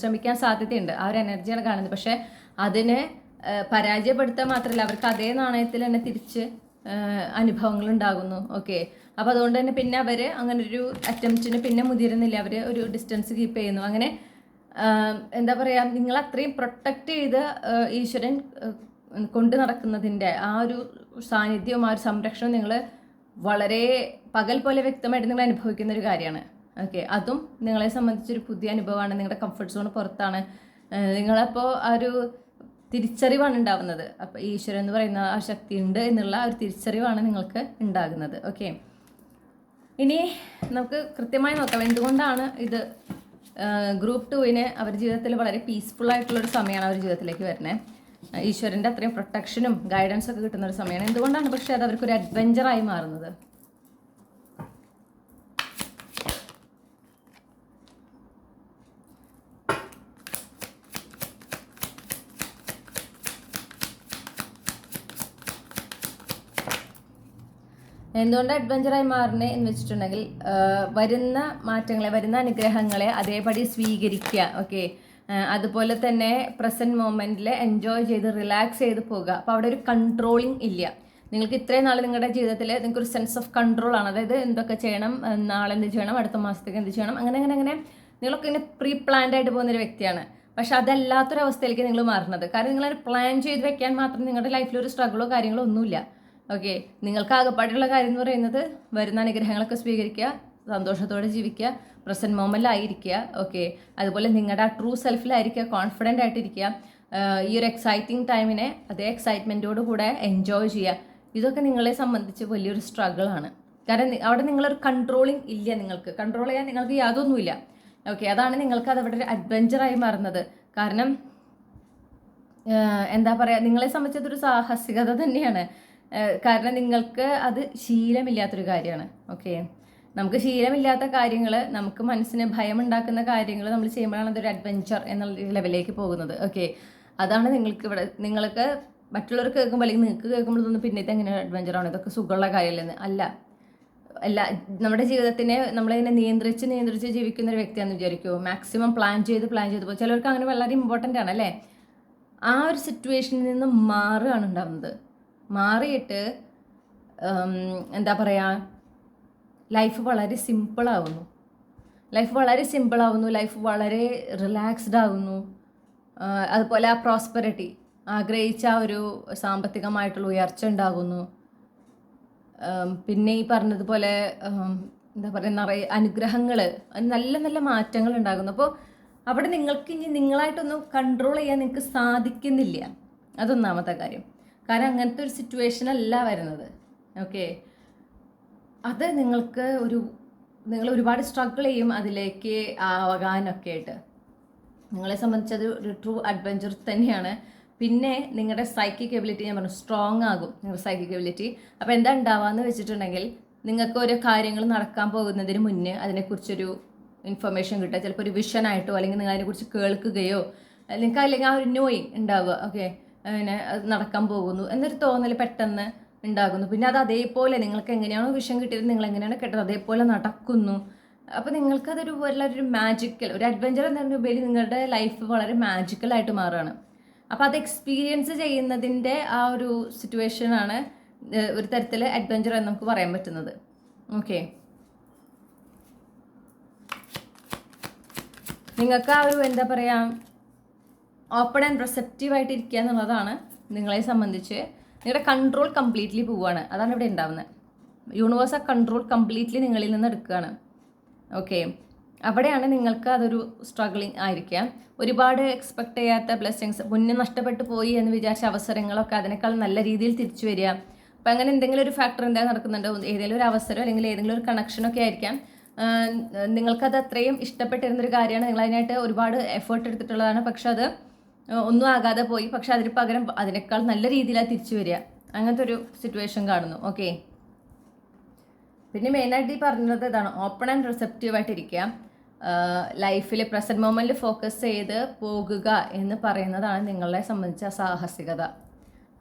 ശ്രമിക്കാൻ സാധ്യതയുണ്ട്. ആ ഒരു എനർജിയാണ് കാണുന്നത്. പക്ഷെ അതിനെ പരാജയപ്പെടുത്താൻ മാത്രമല്ല, അവർക്ക് അതേ നാണയത്തിൽ തന്നെ തിരിച്ച് അനുഭവങ്ങൾ ഉണ്ടാകുന്നു. ഓക്കെ, അപ്പോൾ അതുകൊണ്ട് തന്നെ പിന്നെ അവർ അങ്ങനെ ഒരു അറ്റംപ്റ്റിന് പിന്നെ മുതിരുന്നില്ല, അവർ ഒരു ഡിസ്റ്റൻസ് കീപ്പ് ചെയ്യുന്നു. അങ്ങനെ എന്താ പറയുക, നിങ്ങൾ അത്രയും പ്രൊട്ടക്റ്റ് ചെയ്ത് ഈശ്വരൻ കൊണ്ട് നടക്കുന്നതിൻ്റെ ആ ഒരു സാന്നിധ്യവും ആ ഒരു സംരക്ഷണവും നിങ്ങൾ വളരെ പകൽ പോലെ വ്യക്തമായിട്ട് നിങ്ങൾ അനുഭവിക്കുന്ന ഒരു കാര്യമാണ്. ഓക്കെ, അതും നിങ്ങളെ സംബന്ധിച്ചൊരു പുതിയ അനുഭവമാണ്. നിങ്ങളുടെ കംഫർട്ട് സോൺ പുറത്താണ്. നിങ്ങളപ്പോൾ ആ ഒരു തിരിച്ചറിവാണ് ഉണ്ടാകുന്നത്. അപ്പോൾ ഈശ്വരൻ എന്ന് പറയുന്ന ആ ശക്തി ഉണ്ട് എന്നുള്ള ഒരു തിരിച്ചറിവാണ് നിങ്ങൾക്ക് ഉണ്ടാകുന്നത്. ഓക്കെ, ഇനി നമുക്ക് കൃത്യമായി നോക്കാം എന്തുകൊണ്ടാണ് ഇത് ഗ്രൂപ്പ് 2-ന് അവരുടെ ജീവിതത്തിൽ വളരെ പീസ്ഫുൾ ആയിട്ടുള്ളൊരു സമയമാണ് അവർ ജീവിതത്തിലേക്ക് വരുന്നത്. ഈശ്വരൻ്റെ അത്രയും പ്രൊട്ടക്ഷനും ഗൈഡൻസ് ഒക്കെ കിട്ടുന്ന ഒരു സമയമാണ്. എന്തുകൊണ്ടാണ് പക്ഷേ അത് അവർക്കൊരു അഡ്വഞ്ചറായി മാറുന്നത്? എന്തുകൊണ്ട് അഡ്വഞ്ചറായി മാറുന്നത് എന്ന് വെച്ചിട്ടുണ്ടെങ്കിൽ, വരുന്ന മാറ്റങ്ങളെ, വരുന്ന അനുഗ്രഹങ്ങളെ അതേപടി സ്വീകരിക്കുക. ഓക്കെ, അതുപോലെ തന്നെ പ്രസൻറ്റ് മൊമെൻറ്റിൽ എൻജോയ് ചെയ്ത് റിലാക്സ് ചെയ്ത് പോകുക. അപ്പോൾ അവിടെ ഒരു കൺട്രോളിങ് ഇല്ല. നിങ്ങൾക്ക് ഇത്രയും നാൾ നിങ്ങളുടെ ജീവിതത്തിൽ നിങ്ങൾക്കൊരു സെൻസ് ഓഫ് കൺട്രോൾ ആണ്. അതായത് എന്തൊക്കെ ചെയ്യണം, നാളെ എന്ത് ചെയ്യണം, അടുത്ത മാസത്തേക്ക് എന്ത് ചെയ്യണം, അങ്ങനെ നിങ്ങളൊക്കെ ഇങ്ങനെ പ്രീ പ്ലാൻഡ് ആയിട്ട് പോകുന്നൊരു വ്യക്തിയാണ്. പക്ഷെ അതല്ലാത്തൊരവസ്ഥയിലേക്ക് നിങ്ങൾ മാറുന്നത്. കാരണം നിങ്ങളൊരു പ്ലാൻ ചെയ്ത് വെക്കാൻ മാത്രം നിങ്ങളുടെ ലൈഫിൽ ഒരു സ്ട്രഗിളോ കാര്യങ്ങളോ ഒന്നുമില്ല. ഓക്കെ, നിങ്ങൾക്ക് ആകെപ്പാടുള്ള കാര്യം എന്ന് പറയുന്നത് വരുന്ന അനുഗ്രഹങ്ങളൊക്കെ സ്വീകരിക്കുക, സന്തോഷത്തോടെ ജീവിക്കുക, പ്രസൻറ്റ് മൊമെൻറ്റിലായിരിക്കുക. ഓക്കെ, അതുപോലെ നിങ്ങളുടെ ആ ട്രൂ സെൽഫിലായിരിക്കുക, കോൺഫിഡൻ്റ് ആയിട്ടിരിക്കുക. ഈ ഒരു എക്സൈറ്റിംഗ് ടൈമിനെ അതേ എക്സൈറ്റ്മെൻറ്റോട് കൂടെ എൻജോയ് ചെയ്യുക. ഇതൊക്കെ നിങ്ങളെ സംബന്ധിച്ച് വലിയൊരു സ്ട്രഗിളാണ്. കാരണം അവിടെ നിങ്ങളൊരു കൺട്രോളിങ് ഇല്ല. നിങ്ങൾക്ക് കൺട്രോൾ ചെയ്യാൻ നിങ്ങൾക്ക് യാതൊന്നുമില്ല. ഓക്കെ, അതാണ് നിങ്ങൾക്ക് അത് അവിടെ ഒരു അഡ്വഞ്ചറായി മാറുന്നത്. കാരണം എന്താ പറയുക, നിങ്ങളെ സംബന്ധിച്ചതൊരു സാഹസികത തന്നെയാണ്. കാരണം നിങ്ങൾക്ക് അത് ശീലമില്ലാത്തൊരു കാര്യമാണ്. ഓക്കെ, നമുക്ക് ശീലമില്ലാത്ത കാര്യങ്ങൾ, നമുക്ക് മനസ്സിന് ഭയമുണ്ടാക്കുന്ന കാര്യങ്ങൾ നമ്മൾ ചെയ്യുമ്പോഴാണ് അതൊരു അഡ്വഞ്ചർ എന്നുള്ള ലെവലിലേക്ക് പോകുന്നത്. ഓക്കെ, അതാണ് നിങ്ങൾക്ക് മറ്റുള്ളവർ കേൾക്കുമ്പോൾ അല്ലെങ്കിൽ നിങ്ങൾക്ക് കേൾക്കുമ്പോൾ തോന്നുന്നു പിന്നെ ഇതെങ്ങനെ അഡ്വഞ്ചറാണ്, ഇതൊക്കെ സുഖമുള്ള കാര്യമല്ലെന്ന്. അല്ല, നമ്മുടെ ജീവിതത്തിനെ നമ്മളിങ്ങനെ നിയന്ത്രിച്ച് ജീവിക്കുന്ന ഒരു വ്യക്തിയാണെന്ന് വിചാരിക്കുമോ? മാക്സിമം പ്ലാൻ ചെയ്ത് പോകും. ചിലർക്ക് അങ്ങനെ വളരെ ഇമ്പോർട്ടൻ്റ് ആണ് അല്ലേ? ആ ഒരു സിറ്റുവേഷനിൽ നിന്ന് മാറുകയാണ് ഉണ്ടാകുന്നത്. മാറിയിട്ട് എന്താ പറയുക, ലൈഫ് വളരെ സിമ്പിളാവുന്നു, ലൈഫ് വളരെ റിലാക്സ്ഡ് ആവുന്നു. അതുപോലെ ആ പ്രോസ്പെറിറ്റി, ആഗ്രഹിച്ച ഒരു സാമ്പത്തികമായിട്ടുള്ള ഉയർച്ച ഉണ്ടാകുന്നു. പിന്നെ ഈ പറഞ്ഞതുപോലെ എന്താ പറയുക, നിറയെ അനുഗ്രഹങ്ങൾ, നല്ല നല്ല മാറ്റങ്ങൾ ഉണ്ടാകുന്നു. അപ്പോൾ അവിടെ നിങ്ങൾക്ക് ഇനി നിങ്ങളായിട്ടൊന്നും കൺട്രോൾ ചെയ്യാൻ നിങ്ങൾക്ക് സാധിക്കുന്നില്ല. അതൊന്നാമത്തെ കാര്യം. കാരണം അങ്ങനത്തെ ഒരു സിറ്റുവേഷൻ അല്ല വരുന്നത്. ഓക്കെ, അത് നിങ്ങൾ ഒരുപാട് സ്ട്രഗിൾ ചെയ്യും അതിലേക്ക് ആകാനൊക്കെ ആയിട്ട്. നിങ്ങളെ സംബന്ധിച്ചത് ഒരു ട്രൂ അഡ്വഞ്ചർ തന്നെയാണ്. പിന്നെ നിങ്ങളുടെ സൈക്കിക് എബിലിറ്റി ഞാൻ പറഞ്ഞു സ്ട്രോങ് ആകും, നിങ്ങളുടെ സൈക്കിക് എബിലിറ്റി. അപ്പോൾ എന്താ ഉണ്ടാവുകയെന്ന് വെച്ചിട്ടുണ്ടെങ്കിൽ, നിങ്ങൾക്ക് ഓരോ കാര്യങ്ങൾ നടക്കാൻ പോകുന്നതിന് മുന്നേ അതിനെക്കുറിച്ചൊരു ഇൻഫർമേഷൻ കിട്ടുക, ചിലപ്പോൾ ഒരു വിഷനായിട്ടോ അല്ലെങ്കിൽ നിങ്ങൾ അതിനെക്കുറിച്ച് കേൾക്കുകയോ അല്ലെങ്കിൽ ആ ഒരു നോയിങ് ഉണ്ടാവുക. ഓക്കെ, അങ്ങനെ അത് നടക്കാൻ പോകുന്നു എന്നൊരു തോന്നൽ പെട്ടെന്ന് ഉണ്ടാകുന്നു. പിന്നെ അത് അതേപോലെ നിങ്ങൾക്ക് എങ്ങനെയാണോ വിഷൻ കിട്ടിയത്, നിങ്ങൾ എങ്ങനെയാണ് കേട്ടത് അതേപോലെ നടക്കുന്നു. അപ്പോൾ നിങ്ങൾക്കതൊരു വളരെ മാജിക്കൽ ഒരു അഡ്വഞ്ചർ എന്നതിൻ്റെ ഉപരി നിങ്ങളുടെ ലൈഫ് വളരെ മാജിക്കലായിട്ട് മാറുകയാണ്. അപ്പോൾ അത് എക്സ്പീരിയൻസ് ചെയ്യുന്നതിൻ്റെ ആ ഒരു സിറ്റുവേഷനാണ് ഒരു തരത്തിൽ അഡ്വഞ്ചർ എന്ന് നമുക്ക് പറയാൻ പറ്റുന്നത്. ഓക്കെ, നിങ്ങൾക്ക് ആ ഒരു എന്താ പറയുക ഓപ്പൺ ആൻഡ് റിസെപ്റ്റീവായിട്ട് ഇരിക്കുക എന്നുള്ളതാണ് നിങ്ങളെ സംബന്ധിച്ച്. നിങ്ങളുടെ കൺട്രോൾ കംപ്ലീറ്റ്ലി പോവുകയാണ്, അതാണ് ഇവിടെ ഉണ്ടാവുന്നത്. യൂണിവേഴ്സ് ആ കൺട്രോൾ കംപ്ലീറ്റ്ലി നിങ്ങളിൽ നിന്ന് എടുക്കുകയാണ്. ഓക്കെ, അവിടെയാണ് നിങ്ങൾക്ക് അതൊരു സ്ട്രഗ്ലിങ് ആയിരിക്കാം. ഒരുപാട് എക്സ്പെക്ട് ചെയ്യാത്ത ബ്ലെസ്സിങ്സ്, മുന്നേ നഷ്ടപ്പെട്ടു പോയി എന്ന് വിചാരിച്ച അവസരങ്ങളൊക്കെ അതിനേക്കാൾ നല്ല രീതിയിൽ തിരിച്ചു വരിക. അപ്പം അങ്ങനെ എന്തെങ്കിലും ഒരു ഫാക്ടർ എന്താ നടക്കുന്നുണ്ടോ, ഏതെങ്കിലും ഒരു അവസരം അല്ലെങ്കിൽ ഏതെങ്കിലും ഒരു കണക്ഷനൊക്കെ ആയിരിക്കാം. നിങ്ങൾക്കത് അത്രയും ഇഷ്ടപ്പെട്ടിരുന്നൊരു കാര്യമാണ്, നിങ്ങൾ അതിനായിട്ട് ഒരുപാട് എഫേർട്ട് എടുത്തിട്ടുള്ളതാണ്. പക്ഷെ അത് ഒന്നും ആകാതെ പോയി, പക്ഷെ അതിന് പകരം അതിനേക്കാൾ നല്ല രീതിയിലാണ് തിരിച്ചു വരിക. അങ്ങനത്തെ ഒരു സിറ്റുവേഷൻ കാണുന്നു. ഓക്കെ, പിന്നെ മെയിനായിട്ട് ഈ പറഞ്ഞത് ഇതാണ്, ഓപ്പൺ ആൻഡ് റിസെപ്റ്റീവായിട്ടിരിക്കുക. ലൈഫിൽ പ്രസൻറ്റ് മൊമെൻറ്റിൽ ഫോക്കസ് ചെയ്ത് പോകുക എന്ന് പറയുന്നതാണ് നിങ്ങളെ സംബന്ധിച്ച സാഹസികത.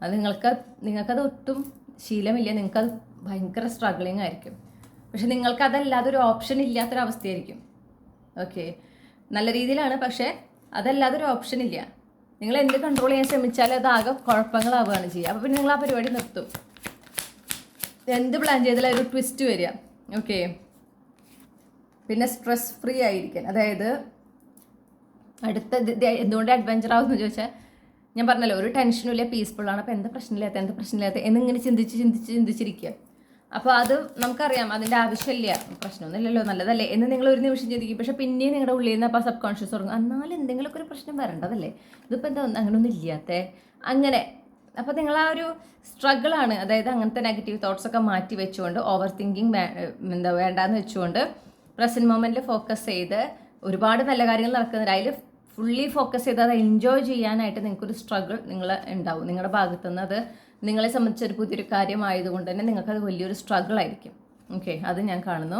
അത് നിങ്ങൾക്കത് ഒട്ടും ശീലമില്ല, നിങ്ങൾക്കത് ഭയങ്കര സ്ട്രഗ്ലിംഗ് ആയിരിക്കും. പക്ഷെ നിങ്ങൾക്കതല്ലാതെ ഒരു ഓപ്ഷൻ ഇല്ലാത്തൊരവസ്ഥയായിരിക്കും. ഓക്കെ, നല്ല രീതിയിലാണ്, പക്ഷേ അതല്ലാതെ ഒരു ഓപ്ഷൻ ഇല്ല. നിങ്ങൾ എന്ത് കൺട്രോൾ ചെയ്യാൻ ശ്രമിച്ചാലും അതാകെ കുഴപ്പങ്ങളാവുകയാണ് ചെയ്യുക. അപ്പോൾ പിന്നെ നിങ്ങൾ ആ പരിപാടി നിർത്തും. എന്ത് പ്ലാൻ ചെയ്താലും ഒരു ട്വിസ്റ്റ് വരിക. ഓക്കെ, പിന്നെ സ്ട്രെസ് ഫ്രീ ആയിരിക്കാൻ, അതായത് അടുത്ത എന്തുകൊണ്ട് അഡ്വഞ്ചർ ആവുമെന്ന് ചോദിച്ചാൽ ഞാൻ പറഞ്ഞല്ലോ, ഒരു ടെൻഷനും ഇല്ല, പീസ്ഫുള്ളാണ്. അപ്പോൾ എന്താ പ്രശ്നമില്ലാത്ത എന്നിങ്ങനെ ചിന്തിച്ചിരിക്കുക. അപ്പോൾ അത് നമുക്കറിയാം അതിൻ്റെ ആവശ്യമില്ല, പ്രശ്നമൊന്നുമില്ലല്ലോ, നല്ലതല്ലേ എന്ന് നിങ്ങൾ ഒരു നിമിഷം ചിന്തിക്കും. പക്ഷേ പിന്നെയും നിങ്ങളുടെ ഉള്ളിൽ നിന്ന് അപ്പോൾ സബ് കോൺഷ്യസ് തുടങ്ങും, എന്നാലും എന്തെങ്കിലുമൊക്കെ ഒരു പ്രശ്നം വരേണ്ടതല്ലേ, ഇതിപ്പോൾ എന്താ അങ്ങനെയൊന്നും ഇല്ലാത്ത അങ്ങനെ. അപ്പോൾ നിങ്ങൾ ആ ഒരു സ്ട്രഗിളാണ്, അതായത് അങ്ങനത്തെ നെഗറ്റീവ് തോട്ട്സൊക്കെ മാറ്റി വെച്ചുകൊണ്ട് ഓവർ തിങ്കിങ് വേണ്ടാന്ന് വെച്ചുകൊണ്ട് പ്രസൻറ്റ് മൊമെൻറ്റിൽ ഫോക്കസ് ചെയ്ത് ഒരുപാട് നല്ല കാര്യങ്ങൾ നടക്കുന്നുണ്ട്, അതിൽ ഫുള്ളി ഫോക്കസ് ചെയ്ത് അത് എൻജോയ് ചെയ്യാനായിട്ട് നിങ്ങൾക്കൊരു സ്ട്രഗിൾ ഉണ്ടാവും നിങ്ങളുടെ ഭാഗത്തുനിന്ന്. അത് നിങ്ങളെ സംബന്ധിച്ചൊരു പുതിയൊരു കാര്യമായതുകൊണ്ട് തന്നെ നിങ്ങൾക്കത് വലിയൊരു സ്ട്രഗിൾ ആയിരിക്കും. ഓക്കെ, അത് ഞാൻ കാണുന്നു.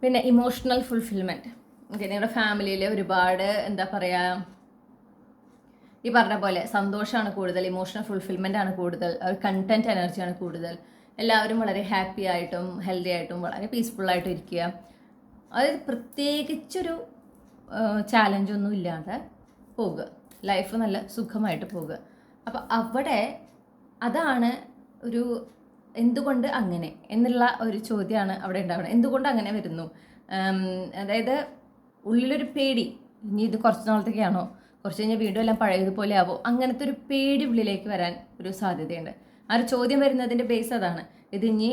പിന്നെ ഇമോഷണൽ ഫുൾഫിൽമെൻറ്റ്. ഓക്കെ, നിങ്ങളുടെ ഫാമിലിയിൽ ഒരുപാട് എന്താ പറയുക, ഈ പറഞ്ഞ പോലെ സന്തോഷമാണ് കൂടുതൽ, ഇമോഷണൽ ഫുൾഫിൽമെൻ്റ് ആണ് കൂടുതൽ, കണ്ടൻറ്റ് എനർജിയാണ് കൂടുതൽ. എല്ലാവരും വളരെ ഹാപ്പി ആയിട്ടും ഹെൽത്തി ആയിട്ടും വളരെ പീസ്ഫുള്ളായിട്ടും ഇരിക്കുക. അതായത് പ്രത്യേകിച്ചൊരു ചാലഞ്ചൊന്നും ഇല്ലാതെ പോകുക, ലൈഫ് നല്ല സുഖമായിട്ട് പോകുക. അപ്പോൾ അവിടെ അതാണ് ഒരു എന്തുകൊണ്ട് അങ്ങനെ എന്നുള്ള ഒരു ചോദ്യമാണ് അവിടെ ഉണ്ടാവുന്നത്. എന്തുകൊണ്ട് അങ്ങനെ വരുന്നു, അതായത് ഉള്ളിലൊരു പേടി, ഇനി ഇത് കുറച്ച് നാളത്തേക്കാണോ, കുറച്ച് കഴിഞ്ഞാൽ വീണ്ടും എല്ലാം പഴയതുപോലെ ആവോ, അങ്ങനത്തെ ഒരു പേടി ഉള്ളിലേക്ക് വരാൻ ഒരു സാധ്യതയുണ്ട്. ആ ഒരു ചോദ്യം വരുന്നതിൻ്റെ ബേസ് അതാണ്. ഇത് ഇനി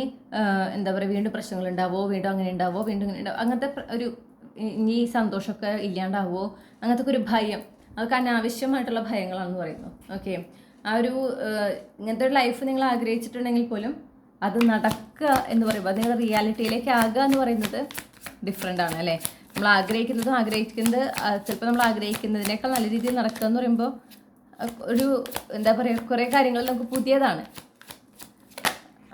എന്താ പറയുക, വീണ്ടും പ്രശ്നങ്ങൾ ഉണ്ടാവോ, വീണ്ടും അങ്ങനെ ഉണ്ടാവോ, വീണ്ടും ഇങ്ങനെ ഉണ്ടാവും, അങ്ങനത്തെ ഒരു ഇനി സന്തോഷമൊക്കെ ഇല്ലാണ്ടാവോ, അങ്ങനത്തെ ഒരു ഭയം, അതൊക്കെ അനാവശ്യമായിട്ടുള്ള ഭയങ്ങളാണെന്ന് പറയുന്നു. ഓക്കെ, ആ ഒരു ഇങ്ങനത്തെ ഒരു ലൈഫ് നിങ്ങൾ ആഗ്രഹിച്ചിട്ടുണ്ടെങ്കിൽ പോലും അത് നടക്കുക എന്ന് പറയുമ്പോൾ അത് നിങ്ങളുടെ റിയാലിറ്റിയിലേക്ക് ആകുക എന്ന് പറയുന്നത് ഡിഫറെൻ്റ് ആണ് അല്ലേ. നമ്മൾ ആഗ്രഹിക്കുന്നത് ചിലപ്പോൾ നമ്മൾ ആഗ്രഹിക്കുന്നതിനേക്കാൾ നല്ല രീതിയിൽ നടക്കുക എന്ന് പറയുമ്പോൾ ഒരു എന്താ പറയുക, കുറേ കാര്യങ്ങൾ നമുക്ക് പുതിയതാണ്.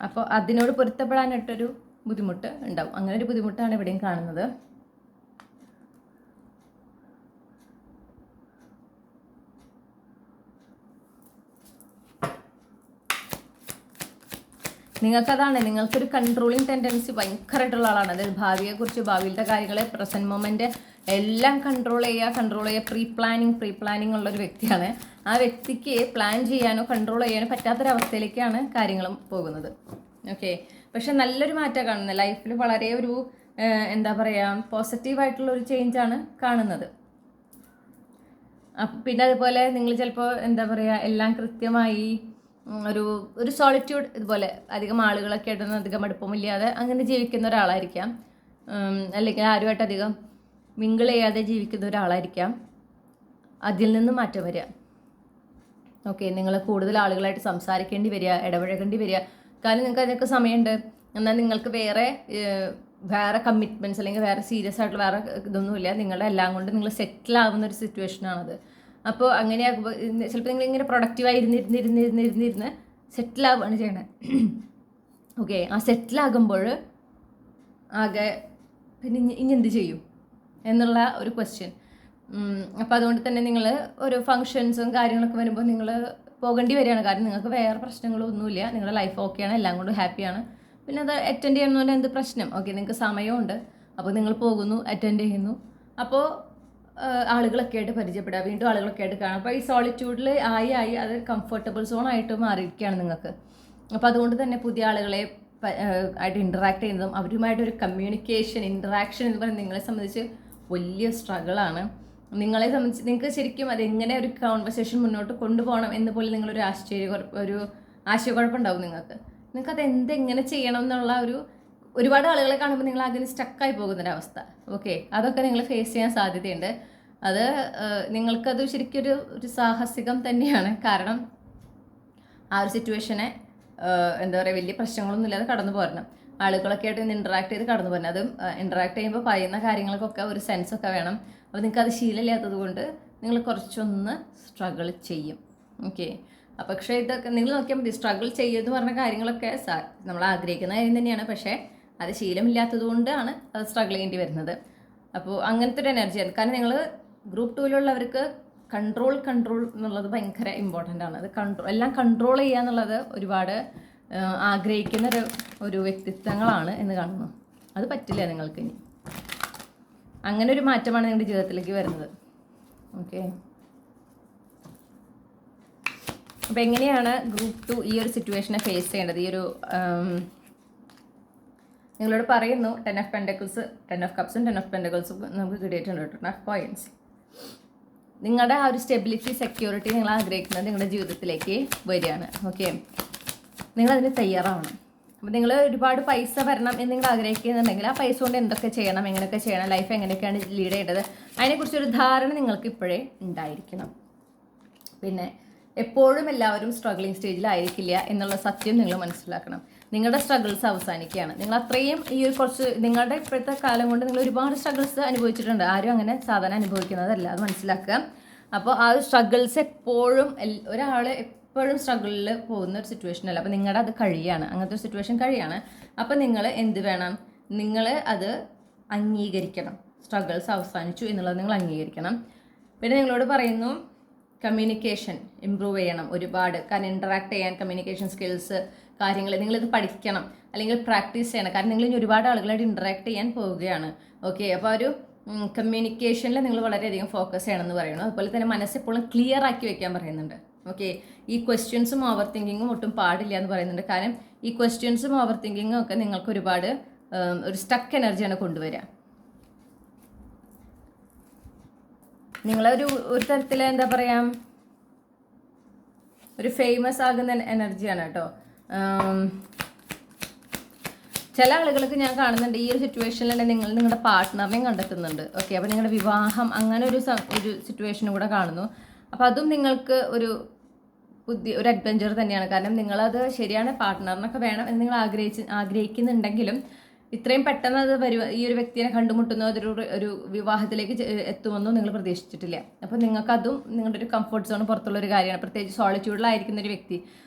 അപ്പോൾ അതിനോട് പൊരുത്തപ്പെടാനായിട്ടൊരു ബുദ്ധിമുട്ട് ഉണ്ടാവും. അങ്ങനെ ഒരു ബുദ്ധിമുട്ടാണ് ഇവിടെയും കാണുന്നത്. നിങ്ങൾക്കൊരു കൺട്രോളിങ് ടെൻഡൻസി ഭയങ്കരമായിട്ടുള്ള ആളാണ്. അതായത് ഭാവിയെക്കുറിച്ച്, ഭാവിയിലത്തെ കാര്യങ്ങൾ, പ്രസൻറ്റ് മൊമെൻറ്റ് എല്ലാം കൺട്രോൾ ചെയ്യുക, പ്രീ പ്ലാനിങ് ഉള്ളൊരു വ്യക്തിയാണ്. ആ വ്യക്തിക്ക് പ്ലാൻ ചെയ്യാനോ കൺട്രോൾ ചെയ്യാനോ പറ്റാത്തൊരവസ്ഥയിലേക്കാണ് കാര്യങ്ങളും പോകുന്നത്. ഓക്കെ, പക്ഷെ നല്ലൊരു മാറ്റം കാണുന്നത് ലൈഫിൽ, വളരെ ഒരു എന്താ പറയുക പോസിറ്റീവായിട്ടുള്ളൊരു ചേഞ്ചാണ് കാണുന്നത്. പിന്നെ അതുപോലെ നിങ്ങൾ ചിലപ്പോൾ എന്താ പറയുക എല്ലാം കൃത്യമായി ഒരു സോളിറ്റ്യൂഡ്, ഇതുപോലെ അധികം ആളുകളൊക്കെ ആയിട്ടൊന്നും അധികം അടുപ്പമില്ലാതെ അങ്ങനെ ജീവിക്കുന്ന ഒരാളായിരിക്കാം. അല്ലെങ്കിൽ ആരുമായിട്ട് അധികം മിങ്കിൾ ചെയ്യാതെ ജീവിക്കുന്ന ഒരാളായിരിക്കാം. അതിൽ നിന്ന് മാറ്റം വരിക. ഓക്കെ, നിങ്ങൾ കൂടുതൽ ആളുകളായിട്ട് സംസാരിക്കേണ്ടി വരിക, ഇടപഴകേണ്ടി വരിക. കാരണം നിങ്ങൾക്ക് അതിനൊക്കെ സമയമുണ്ട്. എന്നാൽ നിങ്ങൾക്ക് വേറെ കമ്മിറ്റ്മെൻറ്റ്സ് അല്ലെങ്കിൽ വേറെ സീരിയസ് ആയിട്ടുള്ള വേറെ ഇതൊന്നുമില്ല. നിങ്ങളുടെ എല്ലാം കൊണ്ട് നിങ്ങൾ സെറ്റിലാവുന്ന ഒരു സിറ്റുവേഷനാണത്. അപ്പോൾ അങ്ങനെയാകുമ്പോൾ ചിലപ്പോൾ നിങ്ങളിങ്ങനെ പ്രൊഡക്റ്റീവായി ഇരുന്നിരുന്ന് സെറ്റിലാവുകയാണ് ചെയ്യണത്. ഓക്കെ, ആ സെറ്റിലാകുമ്പോൾ ആകെ പിന്നെ ഇനി എന്ത് ചെയ്യും എന്നുള്ള ഒരു ക്വസ്റ്റ്യൻ. അപ്പോൾ അതുകൊണ്ട് തന്നെ നിങ്ങൾ ഒരു ഫങ്ഷൻസും കാര്യങ്ങളൊക്കെ വരുമ്പോൾ നിങ്ങൾ പോകേണ്ടി വരികയാണ്. കാരണം നിങ്ങൾക്ക് വേറെ പ്രശ്നങ്ങളൊന്നുമില്ല, നിങ്ങളുടെ ലൈഫ് ഓക്കെയാണ്, എല്ലാം കൊണ്ടും ഹാപ്പിയാണ്. പിന്നെ അത് അറ്റൻഡ് ചെയ്യുന്നതുകൊണ്ട് എന്ത് പ്രശ്നം? ഓക്കെ, നിങ്ങൾക്ക് സമയമുണ്ട്, അപ്പോൾ നിങ്ങൾ പോകുന്നു, അറ്റൻഡ് ചെയ്യുന്നു. അപ്പോൾ ആളുകളൊക്കെ ആയിട്ട് പരിചയപ്പെടുക, വീണ്ടും ആളുകളൊക്കെ ആയിട്ട് കാണാം. അപ്പോൾ ഈ സോളിറ്റ്യൂഡിൽ ആയി അത് കംഫർട്ടബിൾ സോണായിട്ട് മാറിയിരിക്കുകയാണ് നിങ്ങൾക്ക്. അപ്പോൾ അതുകൊണ്ട് തന്നെ പുതിയ ആളുകളെ ആയിട്ട് ഇൻറ്ററാക്ട് ചെയ്യുന്നതും അവരുമായിട്ടൊരു കമ്മ്യൂണിക്കേഷൻ, ഇൻറ്ററാക്ഷൻ എന്ന് പറയുന്നത് നിങ്ങളെ സംബന്ധിച്ച് വലിയ സ്ട്രഗിളാണ്. നിങ്ങളെ സംബന്ധിച്ച് നിങ്ങൾക്ക് ശരിക്കും അതെങ്ങനെ ഒരു കോൺവെർസേഷൻ മുന്നോട്ട് കൊണ്ടുപോകണം എന്ന് പോലെ നിങ്ങളൊരു ആശയക്കുഴപ്പം ഉണ്ടാവും നിങ്ങൾക്കത് എന്തെങ്ങനെ ചെയ്യണം എന്നുള്ള ഒരുപാട് ആളുകളെ കാണുമ്പോൾ നിങ്ങൾ അതിന് സ്റ്റക്കായി പോകുന്നൊരവസ്ഥ. ഓക്കെ, അതൊക്കെ നിങ്ങൾ ഫേസ് ചെയ്യാൻ സാധ്യതയുണ്ട്. അത് നിങ്ങൾക്കത് ശരിക്കും ഒരു സാഹസികം തന്നെയാണ്. കാരണം ആ ഒരു സിറ്റുവേഷനെ എന്താ പറയുക, വലിയ പ്രശ്നങ്ങളൊന്നും ഇല്ലാതെ കടന്നു പോരണം. ആളുകളൊക്കെ ആയിട്ട് ഇൻറ്ററാക്ട് ചെയ്ത് കടന്നു പോരണം. അതും ഇൻറ്ററാക്ട് ചെയ്യുമ്പോൾ പറയുന്ന കാര്യങ്ങൾക്കൊക്കെ ഒരു സെൻസൊക്കെ വേണം. അപ്പോൾ നിങ്ങൾക്ക് അത് ശീലമില്ലാത്തത് കൊണ്ട് നിങ്ങൾ കുറച്ചൊന്ന് സ്ട്രഗിൾ ചെയ്യും. ഓക്കെ, പക്ഷേ ഇതൊക്കെ നിങ്ങൾ നോക്കിയാൽ മതി. സ്ട്രഗിൾ ചെയ്യുമെന്ന് പറഞ്ഞ കാര്യങ്ങളൊക്കെ നമ്മൾ ആഗ്രഹിക്കുന്ന കാര്യം തന്നെയാണ്. പക്ഷേ അത് ശീലമില്ലാത്തത് കൊണ്ടാണ് അത് സ്ട്രഗിൾ ചെയ്യേണ്ടി വരുന്നത്. അപ്പോൾ അങ്ങനത്തെ ഒരു എനർജിയാണ്. കാരണം നിങ്ങൾ ഗ്രൂപ്പ് 2-ലുള്ളവർക്ക് കൺട്രോൾ എന്നുള്ളത് ഭയങ്കര ഇമ്പോർട്ടൻ്റ് ആണ്. അത് എല്ലാം കൺട്രോൾ ചെയ്യുക എന്നുള്ളത് ഒരുപാട് ആഗ്രഹിക്കുന്ന ഒരു വ്യക്തിത്വങ്ങളാണ് എന്ന് കാണുന്നു. അത് പറ്റില്ല നിങ്ങൾക്ക് ഇനി. അങ്ങനെ ഒരു മാറ്റമാണ് നിങ്ങളുടെ ജീവിതത്തിലേക്ക് വരുന്നത്. ഓക്കെ, അപ്പോൾ എങ്ങനെയാണ് ഗ്രൂപ്പ് 2 ഈ ഒരു സിറ്റുവേഷനെ ഫേസ് ചെയ്യേണ്ടത്? ഈ ഒരു നിങ്ങളോട് പറയുന്നു 10 of Pentacles, 10 of Cups, 10 of Pentacles നമുക്ക് കിട്ടിയിട്ടുണ്ട്. 10 of Coins. നിങ്ങളുടെ ആ ഒരു സ്റ്റെബിലിറ്റി, സെക്യൂരിറ്റി നിങ്ങൾ ആഗ്രഹിക്കുന്നത് നിങ്ങളുടെ ജീവിതത്തിലേക്ക് വരികയാണ്. ഓക്കെ, നിങ്ങളതിന് തയ്യാറാവണം. അപ്പോൾ നിങ്ങൾ ഒരുപാട് പൈസ വരണം എന്ന് നിങ്ങൾ ആഗ്രഹിക്കുന്നുണ്ടെങ്കിൽ ആ പൈസ കൊണ്ട് എന്തൊക്കെ ചെയ്യണം, എങ്ങനെയൊക്കെ ചെയ്യണം, ലൈഫ് എങ്ങനെയൊക്കെയാണ് ലീഡ് ചെയ്യേണ്ടത്, അതിനെക്കുറിച്ചൊരു ധാരണ നിങ്ങൾക്ക് ഇപ്പോഴേ ഉണ്ടായിരിക്കണം. പിന്നെ എപ്പോഴും എല്ലാവരും സ്ട്രഗ്ലിംഗ് സ്റ്റേജിലായിരിക്കില്ല എന്നുള്ള സത്യം നിങ്ങൾ മനസ്സിലാക്കണം. നിങ്ങളുടെ സ്ട്രഗിൾസ് അവസാനിക്കുകയാണ്. നിങ്ങൾ അത്രയും നിങ്ങളുടെ ഇപ്പോഴത്തെ കാലം കൊണ്ട് നിങ്ങൾ ഒരുപാട് സ്ട്രഗിൾസ് അനുഭവിച്ചിട്ടുണ്ട്. ആരും അങ്ങനെ സാധാരണ അനുഭവിക്കുന്നതല്ല, അത് മനസ്സിലാക്കുക. അപ്പോൾ ആ ഒരു സ്ട്രഗിൾസ് എപ്പോഴും ഒരാൾ എപ്പോഴും സ്ട്രഗിളിൽ പോകുന്ന ഒരു സിറ്റുവേഷൻ അല്ല. അപ്പോൾ നിങ്ങളുടെ അത് കഴിയാണ്, അങ്ങനത്തെ ഒരു സിറ്റുവേഷൻ കഴിയാണ്. അപ്പോൾ നിങ്ങൾ എന്ത് വേണം? നിങ്ങൾ അത് അംഗീകരിക്കണം. സ്ട്രഗിൾസ് അവസാനിച്ചു എന്നുള്ളത് നിങ്ങൾ അംഗീകരിക്കണം. പിന്നെ നിങ്ങളോട് പറയുന്നു കമ്മ്യൂണിക്കേഷൻ ഇമ്പ്രൂവ് ചെയ്യണം ഒരുപാട്. കാരണം ഇൻറ്ററാക്ട് ചെയ്യാൻ കമ്മ്യൂണിക്കേഷൻ സ്കിൽസ് കാര്യങ്ങൾ നിങ്ങളിത് പഠിക്കണം, അല്ലെങ്കിൽ പ്രാക്ടീസ് ചെയ്യണം. കാരണം നിങ്ങൾ ഇനി ഒരുപാട് ആളുകളായിട്ട് ഇൻറ്ററാക്ട് ചെയ്യാൻ പോവുകയാണ്. ഓക്കെ, അപ്പോൾ ഒരു കമ്മ്യൂണിക്കേഷനിൽ നിങ്ങൾ വളരെയധികം ഫോക്കസ് ചെയ്യണമെന്ന് പറയുന്നു. അതുപോലെ തന്നെ മനസ്സെപ്പോഴും ക്ലിയർ ആക്കി വെക്കാൻ പറയുന്നുണ്ട്. ഓക്കെ, ഈ ക്വസ്റ്റ്യൻസും ഓവർ തിങ്കിങ്ങും ഒട്ടും പാടില്ല എന്ന് പറയുന്നുണ്ട്. കാരണം ഈ ക്വസ്റ്റ്യൻസും ഓവർ തിങ്കിങ്ങും ഒക്കെ നിങ്ങൾക്ക് ഒരുപാട് ഒരു സ്റ്റക്ക് എനർജിയാണ് കൊണ്ടുവരിക. നിങ്ങളൊരു തരത്തിൽ എന്താ പറയുക, ഒരു ഫേമസ് ആകുന്ന എനർജിയാണ് കേട്ടോ. ചില ആളുകൾക്ക് ഞാൻ കാണുന്നുണ്ട് ഈ ഒരു സിറ്റുവേഷനിൽ നിങ്ങൾ നിങ്ങളുടെ പാർട്ട്ണറിനെയും കണ്ടെത്തുന്നുണ്ട്. ഓക്കെ, അപ്പോൾ നിങ്ങളുടെ വിവാഹം അങ്ങനെ ഒരു സിറ്റുവേഷനും കൂടെ കാണുന്നു. അപ്പോൾ അതും നിങ്ങൾക്ക് ഒരു അഡ്വഞ്ചർ തന്നെയാണ്. കാരണം നിങ്ങളത് ശരിയാണ്, പാർട്ട്ണറിനൊക്കെ വേണം എന്ന് നിങ്ങൾ ആഗ്രഹിക്കുന്നുണ്ടെങ്കിലും ഇത്രയും പെട്ടെന്ന് അത് ഈ ഒരു വ്യക്തിയെ കണ്ടുമുട്ടുന്നു, ഒരു വിവാഹത്തിലേക്ക് എത്തുമെന്നും നിങ്ങൾ പ്രതീക്ഷിച്ചിട്ടില്ല. അപ്പോൾ നിങ്ങൾക്കതും നിങ്ങളുടെ ഒരു കംഫർട്ട് സോൺ പുറത്തുള്ളൊരു കാര്യമാണ്. പ്രത്യേകിച്ച് സോളിറ്റ്യൂഡിലായിരിക്കുന്ന ഒരു വ്യക്തി,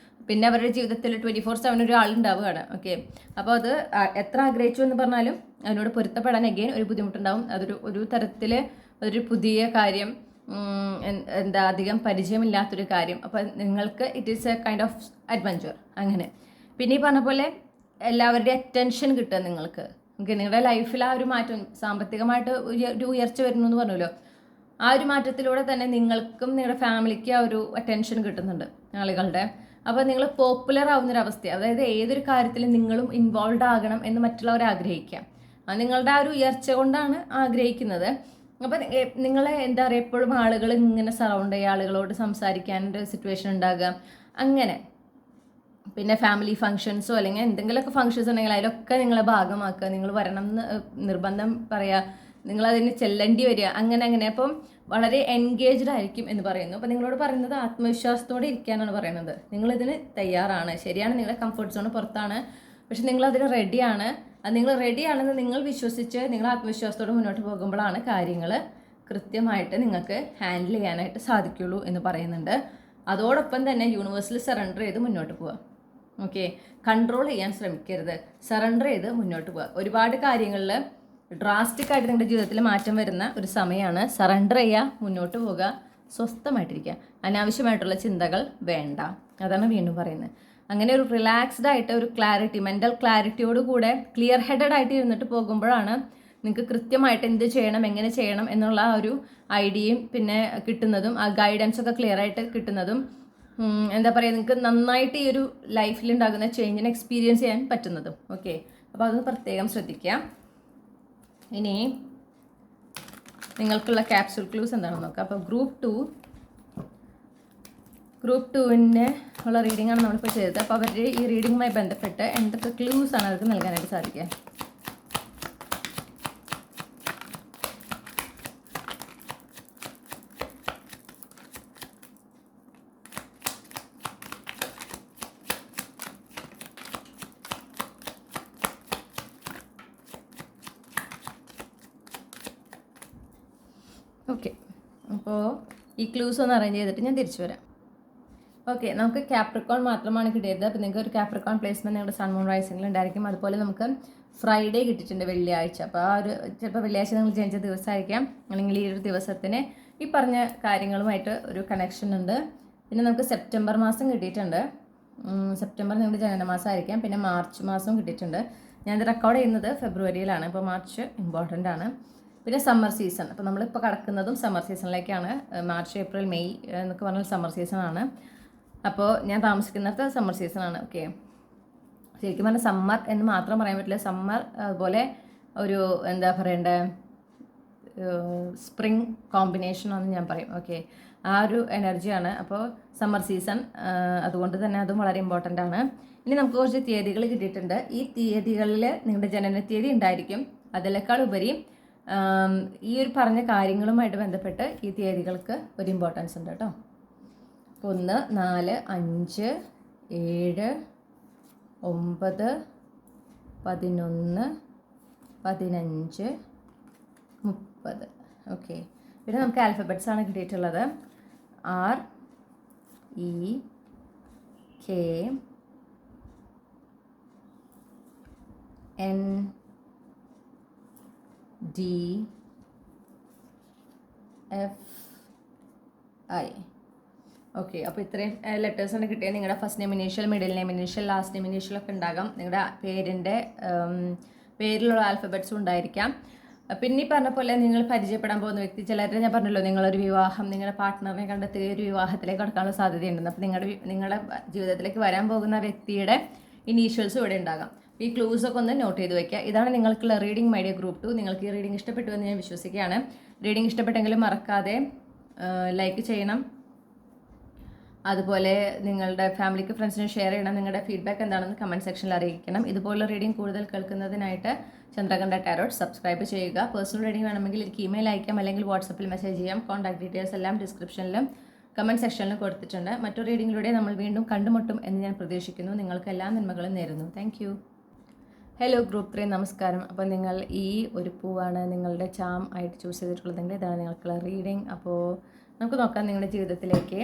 പിന്നെ അവരുടെ ജീവിതത്തിൽ 24/7 ഒരാളുണ്ടാവുകയാണ്. ഓക്കെ, അപ്പോൾ അത് എത്ര ആഗ്രഹിച്ചു എന്ന് പറഞ്ഞാലും അതിനോട് പൊരുത്തപ്പെടാൻ അഗെയിൻ ഒരു ബുദ്ധിമുട്ടുണ്ടാവും. ഒരു തരത്തിൽ ഒരു പുതിയ കാര്യം, അധികം പരിചയമില്ലാത്തൊരു കാര്യം. അപ്പോൾ നിങ്ങൾക്ക് it is A kind of adventure. അങ്ങനെ പിന്നെ ഈ പറഞ്ഞ പോലെ എല്ലാവരുടെയും അറ്റൻഷൻ കിട്ടുക നിങ്ങൾക്ക്. നിങ്ങളുടെ ലൈഫിൽ ആ ഒരു മാറ്റം, സാമ്പത്തികമായിട്ട് ഒരു ഉയർച്ച വരുന്നു എന്ന് പറഞ്ഞല്ലോ, ആ ഒരു മാറ്റത്തിലൂടെ തന്നെ നിങ്ങൾക്കും നിങ്ങളുടെ ഫാമിലിക്കും ആ ഒരു അറ്റൻഷൻ കിട്ടുന്നുണ്ട് ആളുകളുടെ. അപ്പോൾ നിങ്ങൾ പോപ്പുലർ ആവുന്നൊരവസ്ഥ, അതായത് ഏതൊരു കാര്യത്തിലും നിങ്ങളും ഇൻവോൾവ് ആകണം എന്ന് മറ്റുള്ളവർ ആഗ്രഹിക്കാം. നിങ്ങളുടെ ആ ഒരു ഉയർച്ച കൊണ്ടാണ് ആഗ്രഹിക്കുന്നത്. അപ്പം നിങ്ങളെ എന്താ പറയുക, എപ്പോഴും ആളുകൾ ഇങ്ങനെ സറൗണ്ട് ചെയ്യുക, ആളുകളോട് സംസാരിക്കാനൊരു സിറ്റുവേഷൻ ഉണ്ടാകുക. അങ്ങനെ പിന്നെ ഫാമിലി ഫങ്ഷൻസോ അല്ലെങ്കിൽ എന്തെങ്കിലുമൊക്കെ ഫങ്ഷൻസ് ഉണ്ടെങ്കിൽ അതിലൊക്കെ നിങ്ങളെ ഭാഗമാക്കുക. നിങ്ങൾ വരണം എന്ന് നിർബന്ധം പറയുക, നിങ്ങളതിന് ചെല്ലേണ്ടി വരിക, അങ്ങനെ. അപ്പം വളരെ എൻഗേജ്ഡ് ആയിരിക്കും എന്ന് പറയുന്നു. അപ്പോൾ നിങ്ങളോട് പറയുന്നത് ആത്മവിശ്വാസത്തോടെ ഇരിക്കാനാണ് പറയുന്നത്. നിങ്ങളിതിന് തയ്യാറാണ്, ശരിയാണ്, നിങ്ങളുടെ കംഫർട്ട് സോൺ പുറത്താണ്, പക്ഷെ നിങ്ങളതിന് റെഡിയാണ്. അത് നിങ്ങൾ റെഡിയാണെന്ന് നിങ്ങൾ വിശ്വസിച്ച് നിങ്ങൾ ആത്മവിശ്വാസത്തോടെ മുന്നോട്ട് പോകുമ്പോഴാണ് കാര്യങ്ങൾ കൃത്യമായിട്ട് നിങ്ങൾക്ക് ഹാൻഡിൽ ചെയ്യാനായിട്ട് സാധിക്കുള്ളൂ എന്ന് പറയുന്നുണ്ട്. അതോടൊപ്പം തന്നെ യൂണിവേഴ്സിൽ സറണ്ടർ ചെയ്ത് മുന്നോട്ട് പോവുക. ഓക്കെ, കൺട്രോൾ ചെയ്യാൻ ശ്രമിക്കരുത്, സറണ്ടർ ചെയ്ത് മുന്നോട്ട് പോവുക. ഒരുപാട് കാര്യങ്ങളിൽ ഡ്രാസ്റ്റിക് ആയിട്ട് നിങ്ങളുടെ ജീവിതത്തിൽ മാറ്റം വരുന്ന ഒരു സമയമാണ്. സറണ്ടർ ചെയ്യുക, മുന്നോട്ട് പോകുക, സ്വസ്ഥമായിട്ടിരിക്കുക. അനാവശ്യമായിട്ടുള്ള ചിന്തകൾ വേണ്ട. അതാണ് വീണ്ടും പറയുന്നത്. അങ്ങനെ ഒരു റിലാക്സ്ഡ് ആയിട്ട് ഒരു ക്ലാരിറ്റി, മെൻ്റൽ ക്ലാരിറ്റിയോട് കൂടെ ക്ലിയർ ഹെഡഡ് ആയിട്ട് ഇരുന്നിട്ട് പോകുമ്പോഴാണ് നിങ്ങൾക്ക് കൃത്യമായിട്ട് എന്ത് ചെയ്യണം, എങ്ങനെ ചെയ്യണം എന്നുള്ള ആ ഒരു ഐഡിയയും പിന്നെ കിട്ടുന്നതും ആ ഗൈഡൻസ് ഒക്കെ ക്ലിയർ ആയിട്ട് കിട്ടുന്നതും എന്താ പറയുക, നിങ്ങൾക്ക് നന്നായിട്ട് ഈ ഒരു ലൈഫിൽ ഉണ്ടാകുന്ന ചേഞ്ചിനെ എക്സ്പീരിയൻസ് ചെയ്യാൻ പറ്റുന്നതും. ഓക്കെ, അപ്പോൾ അതൊന്ന് പ്രത്യേകം ശ്രദ്ധിക്കാം. ഇനി നിങ്ങൾക്കുള്ള ക്യാപ്സ്യൂൾ ക്ലൂസ് എന്താണെന്ന് നോക്കാം. അപ്പോൾ ഗ്രൂപ്പ് ടുവിൻ്റെ ഉള്ള റീഡിംഗ് ആണ് നമ്മളിപ്പോൾ ചെയ്തത്. അപ്പോൾ അവരുടെ ഈ റീഡിങ്ങുമായി ബന്ധപ്പെട്ട് എന്തൊക്കെ ക്ലൂസ് ആണ് അവർക്ക് നൽകാനായിട്ട് സാധിക്കുക? ഓക്കെ, അപ്പോൾ ഈ ക്ലൂസ് ഒന്ന് അറേഞ്ച് ചെയ്തിട്ട് ഞാൻ തിരിച്ചു വരാം. ഓക്കെ, നമുക്ക് ക്യാപ്രിക്കോൺ മാത്രമാണ് കിട്ടിയത്. അപ്പോൾ നിങ്ങൾക്ക് ഒരു ക്യാപ്രിക്കോൺ പ്ലേസ്മെൻറ്റ് നിങ്ങളുടെ സൺ മൂൺ റൈസിംഗിൽ ഉണ്ടായിരിക്കും. അതുപോലെ നമുക്ക് ഫ്രൈഡേ കിട്ടിയിട്ടുണ്ട്, വെള്ളിയാഴ്ച. അപ്പോൾ ആ ഒരു ചിലപ്പോൾ വെള്ളിയാഴ്ച നിങ്ങൾ ജനിച്ച ദിവസമായിരിക്കാം, അല്ലെങ്കിൽ ഈ ഒരു ദിവസത്തിന് ഈ പറഞ്ഞ കാര്യങ്ങളുമായിട്ട് ഒരു കണക്ഷൻ ഉണ്ട്. പിന്നെ നമുക്ക് സെപ്റ്റംബർ മാസം കിട്ടിയിട്ടുണ്ട്. സെപ്റ്റംബർ നിങ്ങളുടെ ജനനമാസമായിരിക്കാം. പിന്നെ മാർച്ച് മാസം കിട്ടിയിട്ടുണ്ട്. ഞാനിത് റെക്കോർഡ് ചെയ്യുന്നത് ഫെബ്രുവരിയിലാണ്, അപ്പോൾ മാർച്ച് ഇമ്പോർട്ടൻ്റ് ആണ്. പിന്നെ സമ്മർ സീസൺ, അപ്പോൾ നമ്മളിപ്പോൾ കടക്കുന്നതും സമ്മർ സീസണിലേക്കാണ്. മാർച്ച്, ഏപ്രിൽ, മെയ് എന്നൊക്കെ പറഞ്ഞാൽ സമ്മർ സീസണാണ്. അപ്പോൾ ഞാൻ താമസിക്കുന്നത് സമ്മർ സീസണാണ്. ഓക്കെ, ശരിക്കും പറഞ്ഞാൽ സമ്മർ എന്ന് മാത്രം പറയാൻ പറ്റില്ല. സമ്മർ അതുപോലെ ഒരു എന്താ പറയണ്ടേ, സ്പ്രിങ് കോമ്പിനേഷനാണെന്ന് ഞാൻ പറയും. ഓക്കെ, ആ ഒരു എനർജിയാണ്. അപ്പോൾ സമ്മർ സീസൺ, അതുകൊണ്ട് തന്നെ അതും വളരെ ഇമ്പോർട്ടൻ്റ് ആണ്. ഇനി നമുക്ക് കുറച്ച് തീയതികൾ കിട്ടിയിട്ടുണ്ട്. ഈ തീയതികളിൽ നിങ്ങളുടെ ജനന തീയതി ഉണ്ടായിരിക്കും. അതിനേക്കാൾ ഉപരി ഈ ഒരു പറഞ്ഞ കാര്യങ്ങളുമായിട്ട് ബന്ധപ്പെട്ട് ഈ തീയതികൾക്ക് ഒരു ഇമ്പോർട്ടൻസ് ഉണ്ട് കേട്ടോ. 1, 4, 5, 7, 9, 11, 15, 30. ഓക്കെ, പിന്നെ നമുക്ക് ആൽഫബറ്റ്സ് ആണ് കിട്ടിയിട്ടുള്ളത്. R, E, K, N, D, F, I. Okay, അപ്പോൾ ഇത്രയും ലെറ്റേഴ്സാണ് കിട്ടിയത്. നിങ്ങളുടെ first name initial, middle name initial, last name initial ഒക്കെ ഉണ്ടാകാം. നിങ്ങളുടെ പേരിലുള്ള ആൽഫബറ്റ്സും ഉണ്ടായിരിക്കാം. പിന്നെ ഈ പറഞ്ഞ പോലെ നിങ്ങൾ പരിചയപ്പെടാൻ പോകുന്ന വ്യക്തി, ചിലരെ ഞാൻ പറഞ്ഞല്ലോ, നിങ്ങളൊരു വിവാഹം, നിങ്ങളുടെ പാർട്ട്ണറിനെ കണ്ടെത്തി ഒരു വിവാഹത്തിലേക്ക് കടക്കാനുള്ള സാധ്യതയുണ്ടെന്ന്. അപ്പോൾ നിങ്ങളുടെ ജീവിതത്തിലേക്ക് വരാൻ പോകുന്ന വ്യക്തിയുടെ ഇനീഷ്യൽസും ഇവിടെ ഉണ്ടാകാം. ഈ ക്ലൂസൊക്കെ ഒന്ന് നോട്ട് ചെയ്ത് വയ്ക്കുക. ഇതാണ് നിങ്ങൾക്കുള്ള റീഡിംഗ് മൈഡിയ ഗ്രൂപ്പ് 2. നിങ്ങൾക്ക് ഈ റീഡിംഗ് ഇഷ്ടപ്പെട്ടു എന്ന് ഞാൻ വിശ്വസിക്കുകയാണ്. റീഡിംഗ് ഇഷ്ടപ്പെട്ടെങ്കിലും മറക്കാതെ ലൈക്ക് ചെയ്യണം. അതുപോലെ നിങ്ങളുടെ ഫാമിലിക്ക്, ഫ്രണ്ട്സിനും ഷെയർ ചെയ്യണം. നിങ്ങളുടെ ഫീഡ്ബാക്ക് എന്താണെന്ന് കമൻറ്റ് സെക്ഷനിൽ അറിയിക്കണം. ഇതുപോലുള്ള റീഡിംഗ് കൂടുതൽ കേൾക്കുന്നതിനായിട്ട് ചന്ദ്രകണ്ഠ ടാരോട്ട് സബ്സ്ക്രൈബ് ചെയ്യുക. പേഴ്സണൽ റീഡിംഗ് വേണമെങ്കിൽ എനിക്ക് ഇമെയിൽ അയക്കാം, അല്ലെങ്കിൽ വാട്സപ്പിൽ മെസ്സേജ് ചെയ്യാം. കോൺടാക്ട് ഡീറ്റെയിൽസ് എല്ലാം ഡിസ്ക്രിപ്ഷനിലും കമൻറ്റ് സെക്ഷനിലും കൊടുത്തിട്ടുണ്ട്. മറ്റൊരു റീഡിങ്ങിലൂടെ നമ്മൾ വീണ്ടും കണ്ടുമുട്ടും എന്ന് ഞാൻ പ്രതീക്ഷിക്കുന്നു. നിങ്ങൾക്ക് എല്ലാ നന്മകളും നേരുന്നു. Thank you. ഹലോ ഗ്രൂപ്പ് 3, നമസ്കാരം. അപ്പോൾ നിങ്ങൾ ഈ ഒരു പൂവാണ് നിങ്ങളുടെ ചാം ആയിട്ട് ചൂസ് ചെയ്തിട്ടുള്ളതെങ്കിൽ ഇതാണ് നിങ്ങൾക്കുള്ള റീഡിംഗ്. അപ്പോൾ നമുക്ക് നോക്കാം നിങ്ങളുടെ ജീവിതത്തിലേക്ക്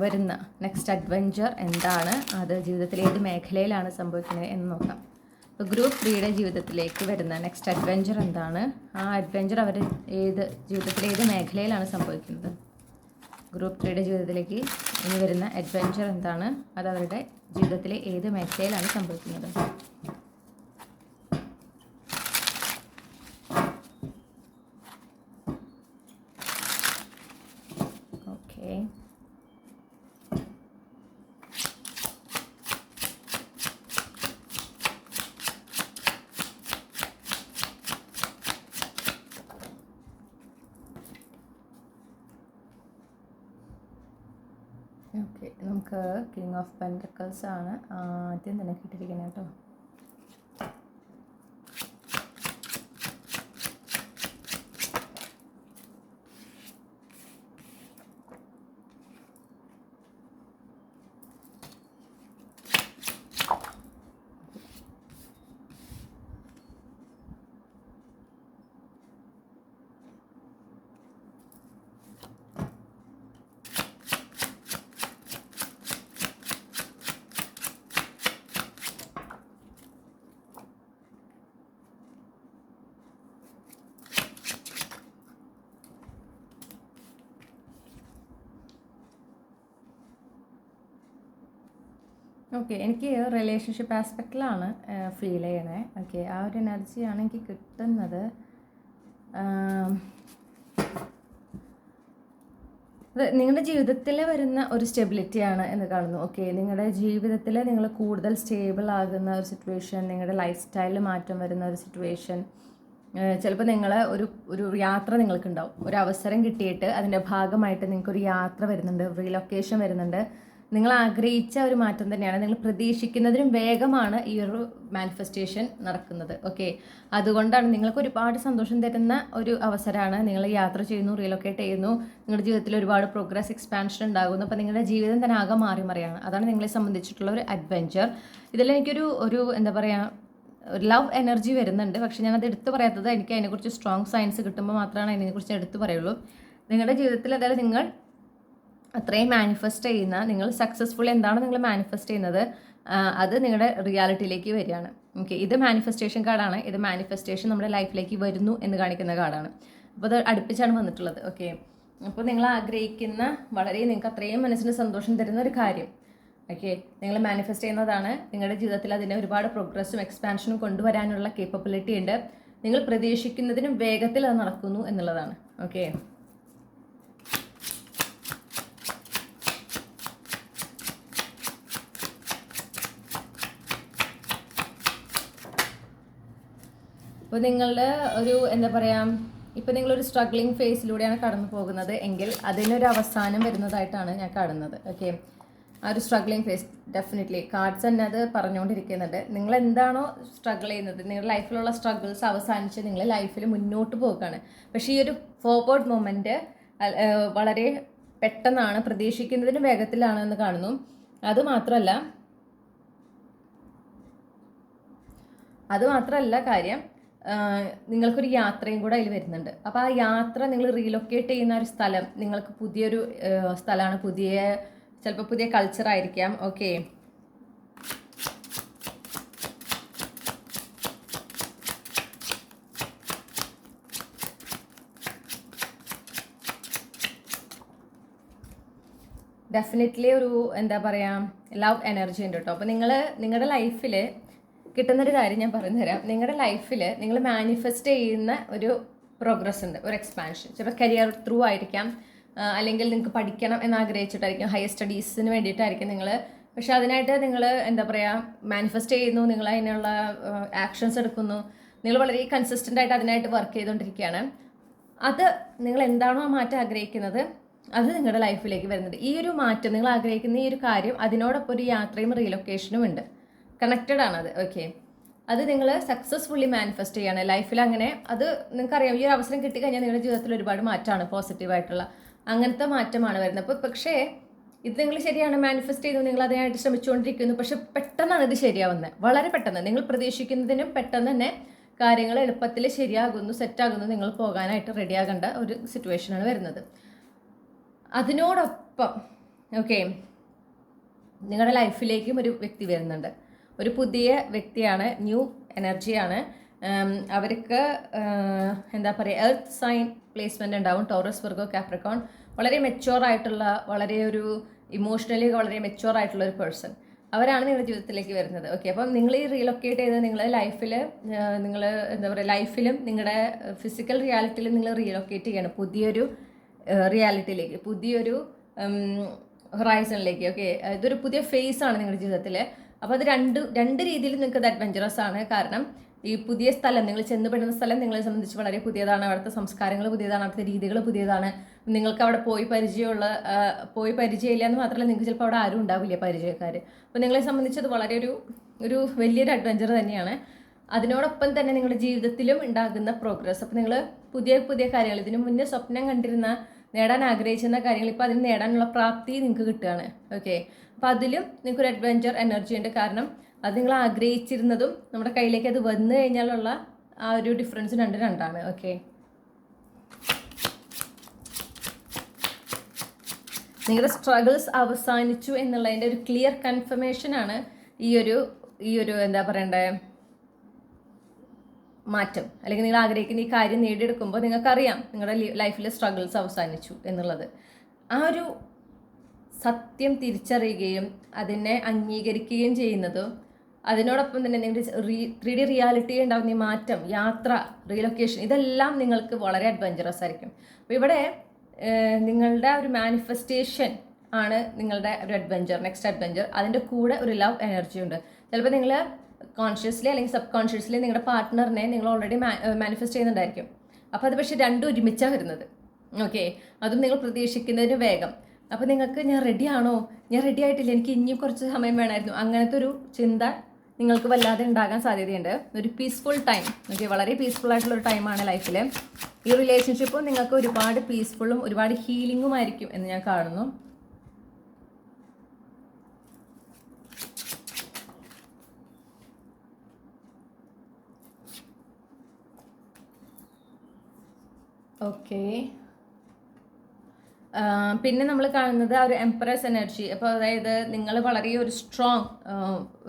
വരുന്ന നെക്സ്റ്റ് അഡ്വഞ്ചർ എന്താണ്, അത് ജീവിതത്തിലെ ഏത് മേഖലയിലാണ് സംഭവിക്കുന്നത് എന്ന് നോക്കാം. അപ്പോൾ ഗ്രൂപ്പ് 3യുടെ ജീവിതത്തിലേക്ക് വരുന്ന നെക്സ്റ്റ് അഡ്വഞ്ചർ എന്താണ്, ആ അഡ്വഞ്ചർ അവർ ജീവിതത്തിലെ ഏത് മേഖലയിലാണ് സംഭവിക്കുന്നത്. ഗ്രൂപ്പ് 3യുടെ ജീവിതത്തിലേക്ക് ഇനി വരുന്ന അഡ്വഞ്ചർ എന്താണ്, അത് അവരുടെ ജീവിതത്തിലെ ഏത് മേഖലയിലാണ് സംഭവിക്കുന്നത്. ഓക്കെ, ഓക്കെ, നമുക്ക് കിങ് ഓഫ് പെൻറ്റക്കിൾസ് ആണ് ആദ്യം തന്നെ കിട്ടിയിരിക്കുന്നത് കേട്ടോ. ഓക്കെ, എനിക്ക് റിലേഷൻഷിപ്പ് ആസ്പെക്റ്റിലാണ് ഫീൽ ചെയ്യണേ. ഓക്കെ, ആ ഒരു എനർജിയാണ് എനിക്ക് കിട്ടുന്നത്. അത് നിങ്ങളുടെ ജീവിതത്തിൽ വരുന്ന ഒരു സ്റ്റെബിലിറ്റിയാണ് എന്ന് കാണുന്നു. ഓക്കെ, നിങ്ങളുടെ ജീവിതത്തിൽ നിങ്ങൾ കൂടുതൽ സ്റ്റേബിൾ ആകുന്ന ഒരു സിറ്റുവേഷൻ, നിങ്ങളുടെ ലൈഫ് സ്റ്റൈലിൽ മാറ്റം വരുന്ന ഒരു സിറ്റുവേഷൻ. ചിലപ്പോൾ നിങ്ങൾ ഒരു യാത്ര നിങ്ങൾക്കുണ്ടാവും, ഒരു അവസരം കിട്ടിയിട്ട് അതിൻ്റെ ഭാഗമായിട്ട് നിങ്ങൾക്കൊരു യാത്ര വരുന്നുണ്ട്, റീലൊക്കേഷൻ വരുന്നുണ്ട്. നിങ്ങൾ ആഗ്രഹിച്ച ഒരു മാറ്റം തന്നെയാണ്, നിങ്ങൾ പ്രതീക്ഷിക്കുന്നതിനും വേഗമാണ് ഈ ഒരു മാനിഫെസ്റ്റേഷൻ നടക്കുന്നത്. ഓക്കെ, അതുകൊണ്ടാണ് നിങ്ങൾക്ക് ഒരുപാട് സന്തോഷം തരുന്ന ഒരു അവസരമാണ്. നിങ്ങൾ യാത്ര ചെയ്യുന്നു, റീലൊക്കേറ്റ് ചെയ്യുന്നു, നിങ്ങളുടെ ജീവിതത്തിൽ ഒരുപാട് പ്രോഗ്രസ്, എക്സ്പാൻഷൻ ഉണ്ടാകുന്നു. അപ്പോൾ നിങ്ങളുടെ ജീവിതം തന്നെ ആകെ മാറി മറിയാണ്. അതാണ് നിങ്ങളെ സംബന്ധിച്ചിട്ടുള്ള ഒരു അഡ്വെഞ്ചർ. ഇതിലെനിക്കൊരു എന്താ പറയുക, ഒരു ലവ് എനർജി വരുന്നുണ്ട്. പക്ഷെ ഞാനത് എടുത്തു പറയാത്തത്, എനിക്ക് അതിനെക്കുറിച്ച് സ്ട്രോങ് സയൻസ് കിട്ടുമ്പോൾ മാത്രമാണ് അതിനെക്കുറിച്ച് എടുത്തു പറയുള്ളൂ. നിങ്ങളുടെ ജീവിതത്തിൽ അതായത് നിങ്ങൾ അത്രയും മാനിഫെസ്റ്റ് ചെയ്യുന്ന, നിങ്ങൾ സക്സസ്ഫുള്ളി എന്താണ് നിങ്ങൾ മാനിഫെസ്റ്റ് ചെയ്യുന്നത് അത് നിങ്ങളുടെ റിയാലിറ്റിയിലേക്ക് വരികയാണ്. ഓക്കെ, ഇത് മാനിഫെസ്റ്റേഷൻ കാർഡാണ്. ഇത് മാനിഫെസ്റ്റേഷൻ നമ്മുടെ ലൈഫിലേക്ക് വരുന്നു എന്ന് കാണിക്കുന്ന കാർഡാണ്. അപ്പോൾ അത് അടുപ്പിച്ചാണ് വന്നിട്ടുള്ളത്. ഓക്കെ, അപ്പോൾ നിങ്ങൾ ആഗ്രഹിക്കുന്ന വളരെ നിങ്ങൾക്ക് അത്രയും മനസ്സിന് സന്തോഷം തരുന്ന ഒരു കാര്യം, ഓക്കെ, നിങ്ങൾ മാനിഫെസ്റ്റ് ചെയ്യുന്നതാണ്. നിങ്ങളുടെ ജീവിതത്തിൽ അതിന് ഒരുപാട് പ്രോഗ്രസ്സും എക്സ്പാൻഷനും കൊണ്ടുവരാനുള്ള കേപ്പബിലിറ്റി ഉണ്ട്. നിങ്ങൾ പ്രതീക്ഷിക്കുന്നതിനും വേഗത്തിൽ അത് നടക്കുന്നു എന്നുള്ളതാണ്. ഓക്കെ, ഇപ്പോൾ നിങ്ങളുടെ ഒരു എന്താ പറയുക, ഇപ്പോൾ നിങ്ങളൊരു സ്ട്രഗ്ലിംഗ് ഫേസിലൂടെയാണ് കടന്നു പോകുന്നത് എങ്കിൽ അതിനൊരു അവസാനം വരുന്നതായിട്ടാണ് ഞാൻ കാണുന്നത്. ഓക്കെ, ആ ഒരു സ്ട്രഗ്ലിംഗ് ഫേസ് ഡെഫിനറ്റ്ലി കാർഡ്സ് തന്നെ അത് പറഞ്ഞുകൊണ്ടിരിക്കുന്നുണ്ട്. നിങ്ങൾ എന്താണോ സ്ട്രഗിൾ ചെയ്യുന്നത്, നിങ്ങളുടെ ലൈഫിലുള്ള സ്ട്രഗിൾസ് അവസാനിച്ച് നിങ്ങൾ ലൈഫിൽ മുന്നോട്ട് പോകുകയാണ്. പക്ഷേ ഈ ഒരു ഫോർവേഡ് മൊമെൻറ്റ് വളരെ പെട്ടെന്നാണ്, പ്രതീക്ഷിക്കുന്നതിന് വേഗത്തിലാണ് എന്ന് കാണുന്നു. അതുമാത്രമല്ല കാര്യം, നിങ്ങൾക്കൊരു യാത്രയും കൂടെ അതിൽ വരുന്നുണ്ട്. അപ്പോൾ ആ യാത്ര നിങ്ങൾ റീലൊക്കേറ്റ് ചെയ്യുന്ന ഒരു സ്ഥലം നിങ്ങൾക്ക് പുതിയൊരു സ്ഥലമാണ്, ചിലപ്പോൾ പുതിയ കൾച്ചറായിരിക്കാം. ഓക്കെ, ഡെഫിനറ്റ്ലി ഒരു എന്താ പറയുക, ലവ് എനർജി ഉണ്ട് കേട്ടോ. അപ്പോൾ നിങ്ങളുടെ ലൈഫിൽ കിട്ടുന്നൊരു കാര്യം ഞാൻ പറഞ്ഞുതരാം. നിങ്ങളുടെ ലൈഫിൽ നിങ്ങൾ മാനിഫെസ്റ്റ് ചെയ്യുന്ന ഒരു പ്രോഗ്രസ് ഉണ്ട്, ഒരു എക്സ്പാൻഷൻ. ചിലപ്പോൾ കരിയർ ത്രൂ ആയിരിക്കാം, അല്ലെങ്കിൽ നിങ്ങൾക്ക് പഠിക്കണം എന്നാഗ്രഹിച്ചിട്ടായിരിക്കും, ഹയർ സ്റ്റഡീസിന് വേണ്ടിയിട്ടായിരിക്കും നിങ്ങൾ. പക്ഷെ അതിനായിട്ട് നിങ്ങൾ എന്താ പറയുക, മാനിഫെസ്റ്റ് ചെയ്യുന്നു, നിങ്ങൾ അതിനുള്ള ആക്ഷൻസ് എടുക്കുന്നു, നിങ്ങൾ വളരെ കൺസിസ്റ്റൻ്റ് ആയിട്ട് അതിനായിട്ട് വർക്ക് ചെയ്തുകൊണ്ടിരിക്കുകയാണ്. അത് നിങ്ങൾ എന്താണോ ആ മാറ്റം ആഗ്രഹിക്കുന്നത് അത് നിങ്ങളുടെ ലൈഫിലേക്ക് വരുന്നത്. ഈ ഒരു മാറ്റം നിങ്ങൾ ആഗ്രഹിക്കുന്ന ഈ ഒരു കാര്യം, അതിനോടൊപ്പം ഒരു യാത്രയും റീലൊക്കേഷനും ഉണ്ട്, കണക്റ്റഡ് ആണത്. ഓക്കെ, അത് നിങ്ങൾ സക്സസ്ഫുള്ളി മാനിഫെസ്റ്റ് ചെയ്യാണ് ലൈഫിൽ. അങ്ങനെ അത് നിങ്ങൾക്കറിയാം, ഈ ഒരു അവസരം കിട്ടിക്കഴിഞ്ഞാൽ നിങ്ങളുടെ ജീവിതത്തിൽ ഒരുപാട് മാറ്റമാണ്, പോസിറ്റീവായിട്ടുള്ള അങ്ങനത്തെ മാറ്റമാണ് വരുന്നത്. അപ്പോൾ പക്ഷേ ഇത് നിങ്ങൾ ശരിയാണ് മാനിഫെസ്റ്റ് ചെയ്തു, നിങ്ങൾ അതിനായിട്ട് ശ്രമിച്ചുകൊണ്ടിരിക്കുന്നു. പക്ഷെ പെട്ടെന്നാണ് ഇത് ശരിയാവുന്നത്, വളരെ പെട്ടെന്ന്. നിങ്ങൾ പ്രതീക്ഷിക്കുന്നതിനും പെട്ടെന്ന് തന്നെ കാര്യങ്ങൾ എളുപ്പത്തിൽ ശരിയാകുന്നു, സെറ്റാകുന്നു, നിങ്ങൾ പോകാനായിട്ട് റെഡിയാകേണ്ട ഒരു സിറ്റുവേഷനാണ് വരുന്നത്. അതിനോടൊപ്പം ഓക്കെ, നിങ്ങളുടെ ലൈഫിലേക്കും ഒരു വ്യക്തി വരുന്നുണ്ട്, ഒരു പുതിയ വ്യക്തിയാണ്, ന്യൂ എനർജിയാണ്. അവർക്ക് എന്താ പറയുക, എർത്ത് സൈൻ പ്ലേസ്മെൻ്റ് ഉണ്ടാവും, ടോറസ്, വിർഗോ, കാപ്രിക്കോൺ. വളരെ മെച്യൂർ ആയിട്ടുള്ള, വളരെ ഒരു ഇമോഷണലി വളരെ മെച്യൂർ ആയിട്ടുള്ള ഒരു പേഴ്സൺ, അവരാണ് നിങ്ങളുടെ ജീവിതത്തിലേക്ക് വരുന്നത്. ഓക്കെ, അപ്പം നിങ്ങൾ ഈ റീലൊക്കേറ്റ് ചെയ്ത് നിങ്ങൾ ലൈഫിൽ നിങ്ങൾ എന്താ പറയുക, ലൈഫിലും നിങ്ങളുടെ ഫിസിക്കൽ റിയാലിറ്റിയിലും നിങ്ങൾ റീലൊക്കേറ്റ് ചെയ്യണം, പുതിയൊരു റിയാലിറ്റിയിലേക്ക്, പുതിയൊരു ഹൊറൈസണിലേക്ക്. ഓക്കെ, ഇതൊരു പുതിയ ഫേസ് ആണ് നിങ്ങളുടെ ജീവിതത്തിൽ. അപ്പോൾ അത് രണ്ട് രീതിയിൽ നിങ്ങൾക്ക് അത് അഡ്വഞ്ചറസ് ആണ്. കാരണം ഈ പുതിയ സ്ഥലം, നിങ്ങൾ ചെന്നുപെടുന്ന സ്ഥലം നിങ്ങളെ സംബന്ധിച്ച് വളരെ പുതിയതാണ്, അവിടുത്തെ സംസ്കാരങ്ങൾ പുതിയതാണ്, അവിടുത്തെ രീതികൾ പുതിയതാണ്. നിങ്ങൾക്ക് അവിടെ പോയി പരിചയമില്ല എന്ന് മാത്രമല്ല, നിങ്ങൾക്ക് ചിലപ്പോൾ അവിടെ ആരും ഉണ്ടാവില്ല പരിചയക്കാർ. അപ്പോൾ നിങ്ങളെ സംബന്ധിച്ച് അത് വളരെ ഒരു വലിയൊരു അഡ്വഞ്ചർ തന്നെയാണ്. അതിനോടൊപ്പം തന്നെ നിങ്ങളുടെ ജീവിതത്തിലും ഉണ്ടാകുന്ന പ്രോഗ്രസ്. അപ്പോൾ നിങ്ങൾ പുതിയ കാര്യങ്ങൾ, ഇതിനു മുന്നേ സ്വപ്നം കണ്ടിരുന്ന, നേടാൻ ആഗ്രഹിച്ചിരുന്ന കാര്യങ്ങൾ ഇപ്പോൾ അതിന് നേടാനുള്ള പ്രാപ്തി നിങ്ങൾക്ക് കിട്ടുകയാണ്. ഓക്കെ, അപ്പോൾ അതിലും നിങ്ങൾക്കൊരു അഡ്വഞ്ചർ എനർജി ഉണ്ട്. കാരണം അത് നിങ്ങൾ ആഗ്രഹിച്ചിരുന്നതും നമ്മുടെ കയ്യിലേക്ക് അത് വന്നു കഴിഞ്ഞാലുള്ള ആ ഒരു ഡിഫറൻസ് രണ്ടാണ്. ഓക്കെ, നിങ്ങളുടെ സ്ട്രഗിൾസ് അവസാനിച്ചു എന്നുള്ളതിൻ്റെ ഒരു ക്ലിയർ കൺഫർമേഷനാണ് ഈ ഒരു എന്താ പറയണ്ടേ, മാറ്റം. അല്ലെങ്കിൽ നിങ്ങൾ ആഗ്രഹിക്കുന്ന ഈ കാര്യം നേടിയെടുക്കുമ്പോൾ നിങ്ങൾക്കറിയാം നിങ്ങളുടെ ലൈഫിലെ സ്ട്രഗിൾസ് അവസാനിച്ചു എന്നുള്ളത്. ആ ഒരു സത്യം തിരിച്ചറിയുകയും അതിനെ അംഗീകരിക്കുകയും ചെയ്യുന്നതും അതിനോടൊപ്പം തന്നെ നിങ്ങളുടെ 3D റിയാലിറ്റി ഉണ്ടാകുന്ന ഈ മാറ്റം, യാത്ര, റീലൊക്കേഷൻ, ഇതെല്ലാം നിങ്ങൾക്ക് വളരെ അഡ്വഞ്ചറസ് ആയിരിക്കും. അപ്പോൾ ഇവിടെ നിങ്ങളുടെ ഒരു മാനിഫെസ്റ്റേഷൻ ആണ് നിങ്ങളുടെ ഒരു അഡ്വഞ്ചർ, നെക്സ്റ്റ് അഡ്വഞ്ചർ. അതിൻ്റെ കൂടെ ഒരു ലവ് എനർജി ഉണ്ട്. ചിലപ്പോൾ നിങ്ങൾ കോൺഷ്യസ്ലി അല്ലെങ്കിൽ സബ് കോൺഷ്യസ്ലി നിങ്ങളുടെ പാർട്ട്ണറിനെ നിങ്ങൾ ഓൾറെഡി മാനിഫെസ്റ്റ് ചെയ്യുന്നുണ്ടായിരിക്കും. അപ്പോൾ അത് പക്ഷേ രണ്ടും ഒരുമിച്ചാണ് വരുന്നത്. ഓക്കെ, അതും നിങ്ങൾ പ്രതീക്ഷിക്കുന്നതിന് വേഗം. അപ്പോൾ നിങ്ങൾക്ക് ഞാൻ റെഡി ആണോ, ഞാൻ റെഡി ആയിട്ടില്ല, എനിക്ക് ഇനിയും കുറച്ച് സമയം വേണമായിരുന്നു, അങ്ങനത്തെ ഒരു ചിന്ത നിങ്ങൾക്ക് വല്ലാതെ ഉണ്ടാകാൻ സാധ്യതയുണ്ട്. ഒരു പീസ്ഫുൾ ടൈം, ഓക്കെ, വളരെ പീസ്ഫുൾ ആയിട്ടുള്ളൊരു ടൈമാണ് ലൈഫിൽ. ഈ റിലേഷൻഷിപ്പും നിങ്ങൾക്ക് ഒരുപാട് പീസ്ഫുള്ളും ഒരുപാട് ഹീലിങ്ങും ആയിരിക്കും എന്ന് ഞാൻ കാണുന്നു. ഓക്കെ, പിന്നെ നമ്മൾ കാണുന്നത് ആ ഒരു എംപ്രസ് എനർജി. അപ്പോൾ അതായത് നിങ്ങൾ വളരെ ഒരു സ്ട്രോങ്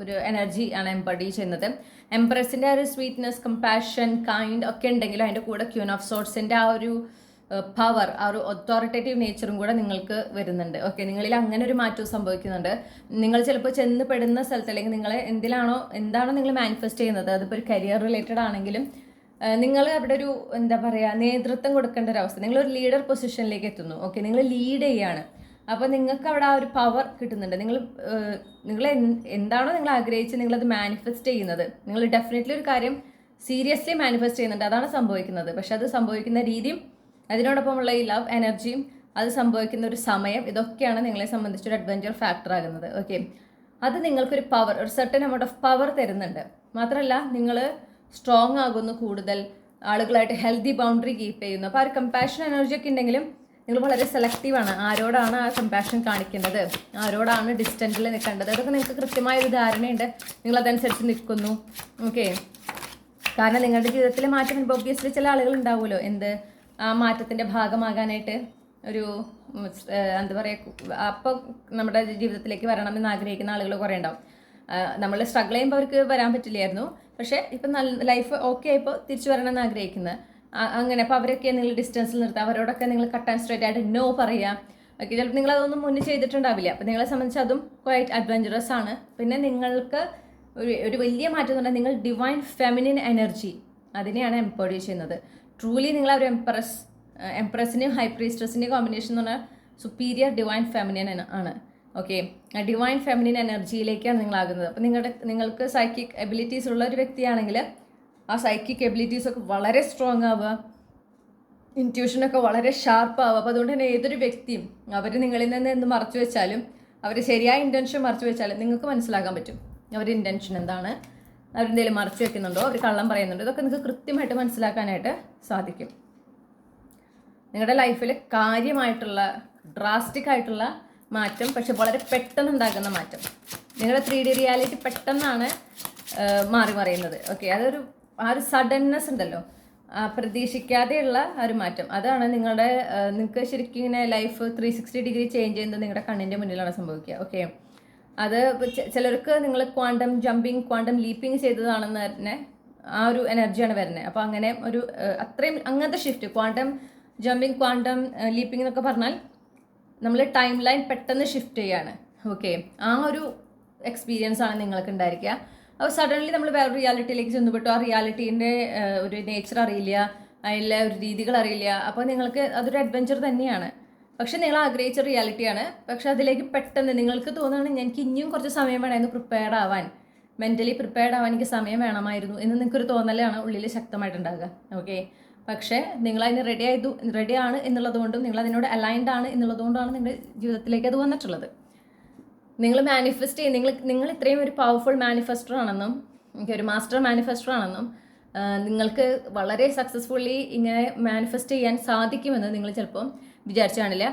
ഒരു എനർജി ആണ് എംബഡി ചെയ്യുന്നത്. എംപ്രസിൻ്റെ ആ ഒരു സ്വീറ്റ്നെസ്, കമ്പാഷൻ, കൈൻഡ് ഒക്കെ ഉണ്ടെങ്കിലും അതിൻ്റെ കൂടെ ക്യൂൻ ഓഫ് സോർട്സിൻ്റെ ആ ഒരു പവർ, ആ ഒരു ഒത്തോറിറ്റേറ്റീവ് നേച്ചറും കൂടെ നിങ്ങൾക്ക് വരുന്നുണ്ട്. ഓക്കെ, നിങ്ങളിൽ അങ്ങനെ ഒരു മാറ്റവും സംഭവിക്കുന്നുണ്ട്. നിങ്ങൾ ചിലപ്പോൾ ചെന്ന് പെടുന്ന സ്ഥലത്ത് അല്ലെങ്കിൽ നിങ്ങൾ എന്താണോ നിങ്ങൾ മാനിഫെസ്റ്റ് ചെയ്യുന്നത്, അതിപ്പോൾ ഒരു കരിയർ റിലേറ്റഡ് ആണെങ്കിലും നിങ്ങൾ അവിടെ ഒരു എന്താ പറയുക നേതൃത്വം കൊടുക്കേണ്ട ഒരു അവസ്ഥ, നിങ്ങളൊരു ലീഡർ പൊസിഷനിലേക്ക് എത്തുന്നു. ഓക്കെ, നിങ്ങൾ ലീഡ് ചെയ്യാണ്. അപ്പോൾ നിങ്ങൾക്ക് അവിടെ ആ ഒരു പവർ കിട്ടുന്നുണ്ട്. നിങ്ങൾ എന്താണോ നിങ്ങൾ ആഗ്രഹിച്ച് നിങ്ങളത് മാനിഫെസ്റ്റ് ചെയ്യുന്നത്, നിങ്ങൾ ഡെഫിനറ്റ്ലി ഒരു കാര്യം സീരിയസ്ലി മാനിഫെസ്റ്റ് ചെയ്യുന്നുണ്ട്, അതാണ് സംഭവിക്കുന്നത്. പക്ഷെ അത് സംഭവിക്കുന്ന രീതിയും അതിനോടൊപ്പമുള്ള ഈ ലവ് എനർജിയും അത് സംഭവിക്കുന്ന ഒരു സമയം, ഇതൊക്കെയാണ് നിങ്ങളെ സംബന്ധിച്ചൊരു അഡ്വഞ്ചർ ഫാക്ടർ ആകുന്നത്. ഓക്കെ, അത് നിങ്ങൾക്കൊരു പവർ, ഒരു സെർട്ടൻ എമൗണ്ട് ഓഫ് പവർ തരുന്നുണ്ട്. മാത്രമല്ല നിങ്ങൾ സ്ട്രോങ് ആകുന്നു, കൂടുതൽ ആളുകളായിട്ട് ഹെൽത്തി ബൗണ്ടറി കീപ്പ് ചെയ്യുന്നു. അപ്പോൾ ആ ഒരു കമ്പാഷൻ എനർജി ഒക്കെ ഉണ്ടെങ്കിലും നിങ്ങൾ വളരെ സെലക്റ്റീവാണ്. ആരോടാണ് ആ കമ്പാഷൻ കാണിക്കേണ്ടത്, ആരോടാണ് ഡിസ്റ്റൻറ്റിൽ നിൽക്കേണ്ടത്, അതൊക്കെ നിങ്ങൾക്ക് കൃത്യമായൊരു ധാരണയുണ്ട്. നിങ്ങളതനുസരിച്ച് നിൽക്കുന്നു. ഓക്കെ, കാരണം നിങ്ങളുടെ ജീവിതത്തിൽ മാറ്റം വരുമ്പോൾ ഒബ്വിയസ്ലി ചില ആളുകൾ ഉണ്ടാവുമല്ലോ, ആ മാറ്റത്തിൻ്റെ ഭാഗമാകാനായിട്ട് ഒരു എന്താ പറയുക, അപ്പോൾ നമ്മുടെ ജീവിതത്തിലേക്ക് വരണമെന്ന് ആഗ്രഹിക്കുന്ന ആളുകൾ കുറേ ഉണ്ടാവും. നമ്മൾ സ്ട്രഗിൾ ചെയ്യുമ്പോൾ അവർക്ക് വരാൻ പറ്റില്ലായിരുന്നു, പക്ഷേ ഇപ്പം നല്ല ലൈഫ് ഓക്കെ ആയിപ്പോൾ തിരിച്ചു വരണമെന്ന് ആഗ്രഹിക്കുന്നത് അങ്ങനെ. അപ്പോൾ അവരൊക്കെ നിങ്ങൾ ഡിസ്റ്റൻസിൽ നിർത്തുക, അവരോടൊക്കെ നിങ്ങൾ കട്ട് ആൻഡ് സ്ട്രൈറ്റ് ആയിട്ട് നോ പറയുക. ഓക്കെ, ചിലപ്പോൾ നിങ്ങളതൊന്നും മുന്നേ ചെയ്തിട്ടുണ്ടാവില്ല. അപ്പോൾ നിങ്ങളെ സംബന്ധിച്ച് അതും ക്വൈറ്റ് അഡ്വഞ്ചറസ് ആണ്. പിന്നെ നിങ്ങൾക്ക് ഒരു വലിയ മാറ്റം എന്ന് പറഞ്ഞാൽ നിങ്ങൾ ഡിവൈൻ ഫെമിനിൻ എനർജി അതിനെയാണ് എംപവേർഡ് ചെയ്യുന്നത്. ട്രൂലി നിങ്ങൾ ഒരു എംപ്രസിനെയും ഹൈ പ്രീസ്റ്റസിൻ്റെയും കോമ്പിനേഷൻ എന്ന് പറഞ്ഞാൽ സുപ്പീരിയർ ഡിവൈൻ ഫെമിനിൻ ആണ്. ഓക്കെ, ഡിവൈൻ ഫെമിനിൻ എനർജിയിലേക്കാണ് നിങ്ങളാകുന്നത്. അപ്പോൾ നിങ്ങൾക്ക് സൈക്കിക് എബിലിറ്റീസ് ഉള്ള ഒരു വ്യക്തിയാണെങ്കിൽ ആ സൈക്കിക് എബിലിറ്റീസൊക്കെ വളരെ സ്ട്രോങ് ആവുക, ഇൻറ്റ്യൂഷനൊക്കെ വളരെ ഷാർപ്പ് ആവുക. അപ്പോൾ അതുകൊണ്ട് തന്നെ ഏതൊരു വ്യക്തിയും അവർ നിങ്ങളിൽ നിന്ന് എന്ത് മറച്ചു വെച്ചാലും, അവർ ശരിയായ ഇൻറ്റൻഷൻ മറച്ചു വെച്ചാലും നിങ്ങൾക്ക് മനസ്സിലാക്കാൻ പറ്റും അവരുടെ ഇൻറ്റൻഷൻ എന്താണ്, അവരെന്തെങ്കിലും മറച്ചു വെക്കുന്നുണ്ടോ, അവർ കള്ളം പറയുന്നുണ്ടോ, ഇതൊക്കെ നിങ്ങൾക്ക് കൃത്യമായിട്ട് മനസ്സിലാക്കാനായിട്ട് സാധിക്കും. നിങ്ങളുടെ ലൈഫിൽ കാര്യമായിട്ടുള്ള ഡ്രാസ്റ്റിക് ആയിട്ടുള്ള മാറ്റം, പക്ഷെ വളരെ പെട്ടെന്ന് ഉണ്ടാകുന്ന മാറ്റം. നിങ്ങളുടെ 3D റിയാലിറ്റി പെട്ടെന്നാണ് മാറി മറിയുന്നത്. ഓക്കെ, ആ ഒരു സഡൻനെസ് ഉണ്ടല്ലോ, പ്രതീക്ഷിക്കാതെയുള്ള ആ ഒരു മാറ്റം, അതാണ് നിങ്ങൾക്ക് ശരിക്കും ഇങ്ങനെ ലൈഫ് 360 ഡിഗ്രി ചേഞ്ച് ചെയ്യുന്നത് നിങ്ങളുടെ കണ്ണിൻ്റെ മുന്നിലാണ് സംഭവിക്കുക. ഓക്കെ, അത് ചിലർക്ക് നിങ്ങൾ ക്വാണ്ടം ജമ്പിങ്, ക്വാണ്ടം ലീപ്പിങ് ചെയ്തതാണെന്ന് തന്നെ ആ ഒരു എനർജിയാണ് വരുന്നത്. അപ്പോൾ അങ്ങനെ ഒരു അത്രയും അങ്ങനത്തെ shift, quantum jumping, quantum leaping എന്നൊക്കെ പറഞ്ഞാൽ നമ്മൾ ടൈം ലൈൻ പെട്ടെന്ന് ഷിഫ്റ്റ് ചെയ്യാണ്. ഓക്കെ, ആ ഒരു എക്സ്പീരിയൻസ് ആണ് നിങ്ങൾക്ക് ഉണ്ടായിരിക്കുക. അപ്പോൾ സഡൻലി നമ്മൾ വേറെ റിയാലിറ്റിയിലേക്ക് ചെന്നുപെട്ടു, ആ റിയാലിറ്റീൻ്റെ ഒരു നേച്ചർ അറിയില്ല, അതിലെ ഒരു രീതികൾ അറിയില്ല. അപ്പോൾ നിങ്ങൾക്ക് അതൊരു അഡ്വഞ്ചർ തന്നെയാണ്, പക്ഷെ നിങ്ങൾ ആഗ്രഹിച്ച റിയാലിറ്റിയാണ്. പക്ഷെ അതിലേക്ക് പെട്ടെന്ന് നിങ്ങൾക്ക് തോന്നുകയാണ് എനിക്ക് ഇനിയും കുറച്ച് സമയം വേണമായിരുന്നു പ്രിപ്പയർഡ് ആവാൻ, മെൻ്റലി പ്രിപ്പയർഡ് ആവാൻ എനിക്ക് സമയം വേണമായിരുന്നു എന്ന് നിങ്ങൾക്കൊരു തോന്നലാണ് ഉള്ളിൽ ശക്തമായിട്ടുണ്ടാകുക. ഓക്കെ, പക്ഷേ നിങ്ങളതിന് റെഡിയാണ് എന്നുള്ളതുകൊണ്ടും നിങ്ങൾ അതിനോട് അലൈൻഡ് ആണ് എന്നുള്ളതുകൊണ്ടാണ് നിങ്ങളുടെ ജീവിതത്തിലേക്ക് അത് വന്നിട്ടുള്ളത്. നിങ്ങൾ മാനിഫെസ്റ്റ് നിങ്ങൾ ഇത്രയും ഒരു പവർഫുൾ മാനിഫെസ്റ്റർ ആണെന്നും ഒരു മാസ്റ്റർ മാനിഫെസ്റ്റർ ആണെന്നും നിങ്ങൾക്ക് വളരെ സക്സസ്ഫുള്ളി ഇങ്ങനെ മാനിഫെസ്റ്റ് ചെയ്യാൻ സാധിക്കുമെന്ന് നിങ്ങൾ ചിലപ്പം വിചാരിച്ചു കാണില്ല.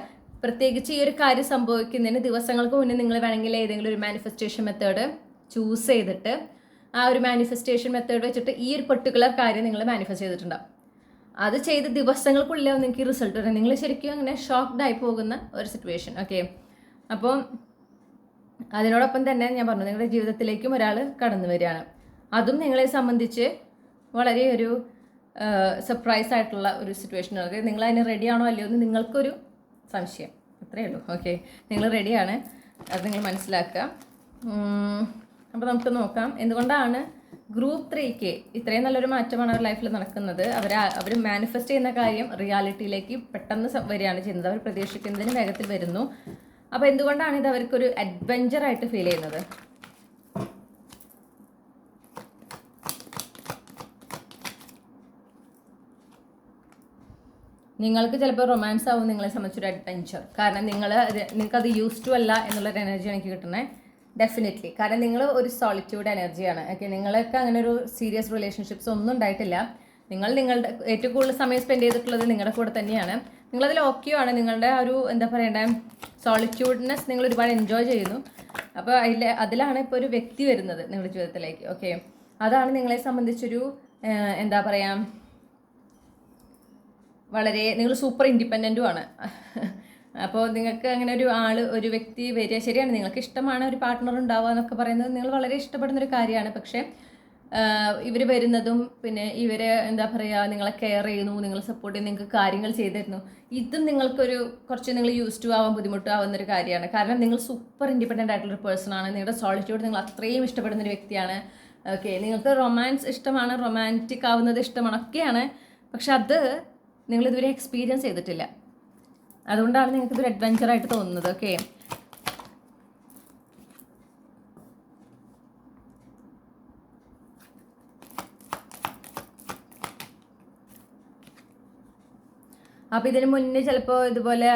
പ്രത്യേകിച്ച് ഈ ഒരു കാര്യം സംഭവിക്കുന്നതിന് ദിവസങ്ങൾക്ക് മുന്നേ നിങ്ങൾ വേണമെങ്കിൽ ഏതെങ്കിലും ഒരു മാനിഫെസ്റ്റേഷൻ മെത്തേഡ് ചൂസ് ചെയ്തിട്ട് ആ ഒരു മാനിഫെസ്റ്റേഷൻ മെത്തേഡ് വെച്ചിട്ട് ഈ ഒരു പെർട്ടിക്കുലർ കാര്യം നിങ്ങൾ മാനിഫെസ്റ്റ് ചെയ്തിട്ടുണ്ടാവും. അത് ചെയ്ത് ദിവസങ്ങൾക്കുള്ളിലാവും നിങ്ങൾക്ക് ഈ റിസൾട്ട് വരാം. നിങ്ങൾ ശരിക്കും അങ്ങനെ ഷോക്ക്ഡ് ആയി പോകുന്ന ഒരു സിറ്റുവേഷൻ. ഓക്കെ, അപ്പോൾ അതിനോടൊപ്പം തന്നെ ഞാൻ പറഞ്ഞു നിങ്ങളുടെ ജീവിതത്തിലേക്കും ഒരാൾ കടന്നു വരികയാണ്. അതും നിങ്ങളെ സംബന്ധിച്ച് വളരെ ഒരു സർപ്രൈസ് ആയിട്ടുള്ള ഒരു സിറ്റുവേഷൻ. നിങ്ങൾ അതിന് റെഡിയാണോ അല്ലയോ എന്ന് നിങ്ങൾക്കൊരു സംശയം. അത്രയേ ഉള്ളൂ. ഓക്കെ, നിങ്ങൾ റെഡിയാണ്, അത് നിങ്ങൾ മനസ്സിലാക്കുക. അപ്പോൾ നമുക്ക് നോക്കാം എന്തുകൊണ്ടാണ് ഗ്രൂപ്പ് 3ക്ക് ഇത്രയും നല്ലൊരു മാറ്റമാണ് അവർ ലൈഫിൽ നടക്കുന്നത്. അവർ മാനിഫെസ്റ്റ് ചെയ്യുന്ന കാര്യം റിയാലിറ്റിയിലേക്ക് പെട്ടെന്ന് വരികയാണ് ചെയ്യുന്നത്. അവർ പ്രതീക്ഷിക്കുന്നതിന് വേഗത്തിൽ വരുന്നു. അപ്പോൾ എന്തുകൊണ്ടാണ് ഇത് അവർക്കൊരു അഡ്വഞ്ചറായിട്ട് ഫീൽ ചെയ്യുന്നത്? നിങ്ങൾക്ക് ചിലപ്പോൾ റൊമാൻസ് ആവും നിങ്ങളെ സംബന്ധിച്ചൊരു അഡ്വഞ്ചർ. കാരണം നിങ്ങൾക്കത് യൂസ് ടു അല്ല എന്നുള്ളൊരു എനർജി എനിക്ക് കിട്ടണേ, ഡെഫിനറ്റ്ലി. കാരണം നിങ്ങൾ ഒരു സോളിറ്റ്യൂഡ് എനർജിയാണ്. ഓക്കെ, നിങ്ങൾക്ക് അങ്ങനെ ഒരു സീരിയസ് റിലേഷൻഷിപ്സ് ഒന്നും ഉണ്ടായിട്ടില്ല. നിങ്ങളുടെ ഏറ്റവും കൂടുതൽ സമയം സ്പെൻഡ് ചെയ്തിട്ടുള്ളത് നിങ്ങളുടെ കൂടെ തന്നെയാണ്. നിങ്ങളതിൽ ഓക്കെയാണ്. നിങ്ങളുടെ ഒരു എന്താ പറയണ്ടേ സോളിറ്റ്യൂഡ്നെസ് നിങ്ങൾ ഒരുപാട് എൻജോയ് ചെയ്യുന്നു. അപ്പോൾ അതിലാണ് ഇപ്പോൾ ഒരു വ്യക്തി വരുന്നത് നിങ്ങളുടെ ജീവിതത്തിലേക്ക്. ഓക്കെ, അതാണ് നിങ്ങളെ സംബന്ധിച്ചൊരു എന്താ പറയുക, വളരെ നിങ്ങൾ സൂപ്പർ ഇൻഡിപെൻഡൻറ്റുമാണ്. അപ്പോൾ നിങ്ങൾക്ക് അങ്ങനെ ഒരു വ്യക്തി വരിക ശരിയാണ്. നിങ്ങൾക്ക് ഇഷ്ടമാണ് ഒരു പാർട്ട്ണർ ഉണ്ടാവുക എന്നൊക്കെ പറയുന്നത് നിങ്ങൾ വളരെ ഇഷ്ടപ്പെടുന്നൊരു കാര്യമാണ്. പക്ഷേ ഇവർ വരുന്നതും പിന്നെ ഇവർ എന്താ പറയുക നിങ്ങളെ കെയർ ചെയ്യുന്നു, നിങ്ങളെ സപ്പോർട്ട് ചെയ്യുന്നു, നിങ്ങൾക്ക് കാര്യങ്ങൾ ചെയ്തു തരുന്നു. ഇതും കുറച്ച് നിങ്ങൾ യൂസ് ടു ആവാൻ ബുദ്ധിമുട്ടാവുന്നൊരു കാര്യമാണ്. കാരണം നിങ്ങൾ സൂപ്പർ ഇൻഡിപെൻഡൻ്റ് ആയിട്ടുള്ളൊരു പേഴ്സണാണ്. നിങ്ങളുടെ സോളിറ്റ്യൂഡ് നിങ്ങൾ അത്രയും ഇഷ്ടപ്പെടുന്നൊരു വ്യക്തിയാണ്. ഓക്കെ, നിങ്ങൾക്ക് റൊമാൻസ് ഇഷ്ടമാണ്, റൊമാൻറ്റിക് ആവുന്നത് ഇഷ്ടമാണ്, ഒക്കെയാണ്. പക്ഷെ അത് നിങ്ങളിതുവരെ എക്സ്പീരിയൻസ് ചെയ്തിട്ടില്ല. അതുകൊണ്ടാണ് നിങ്ങൾക്കിതൊരു അഡ്വഞ്ചറായിട്ട് തോന്നുന്നത്. ഓക്കെ, അപ്പോൾ ഇതിന് മുന്നേ ചിലപ്പോൾ ഇതുപോലെ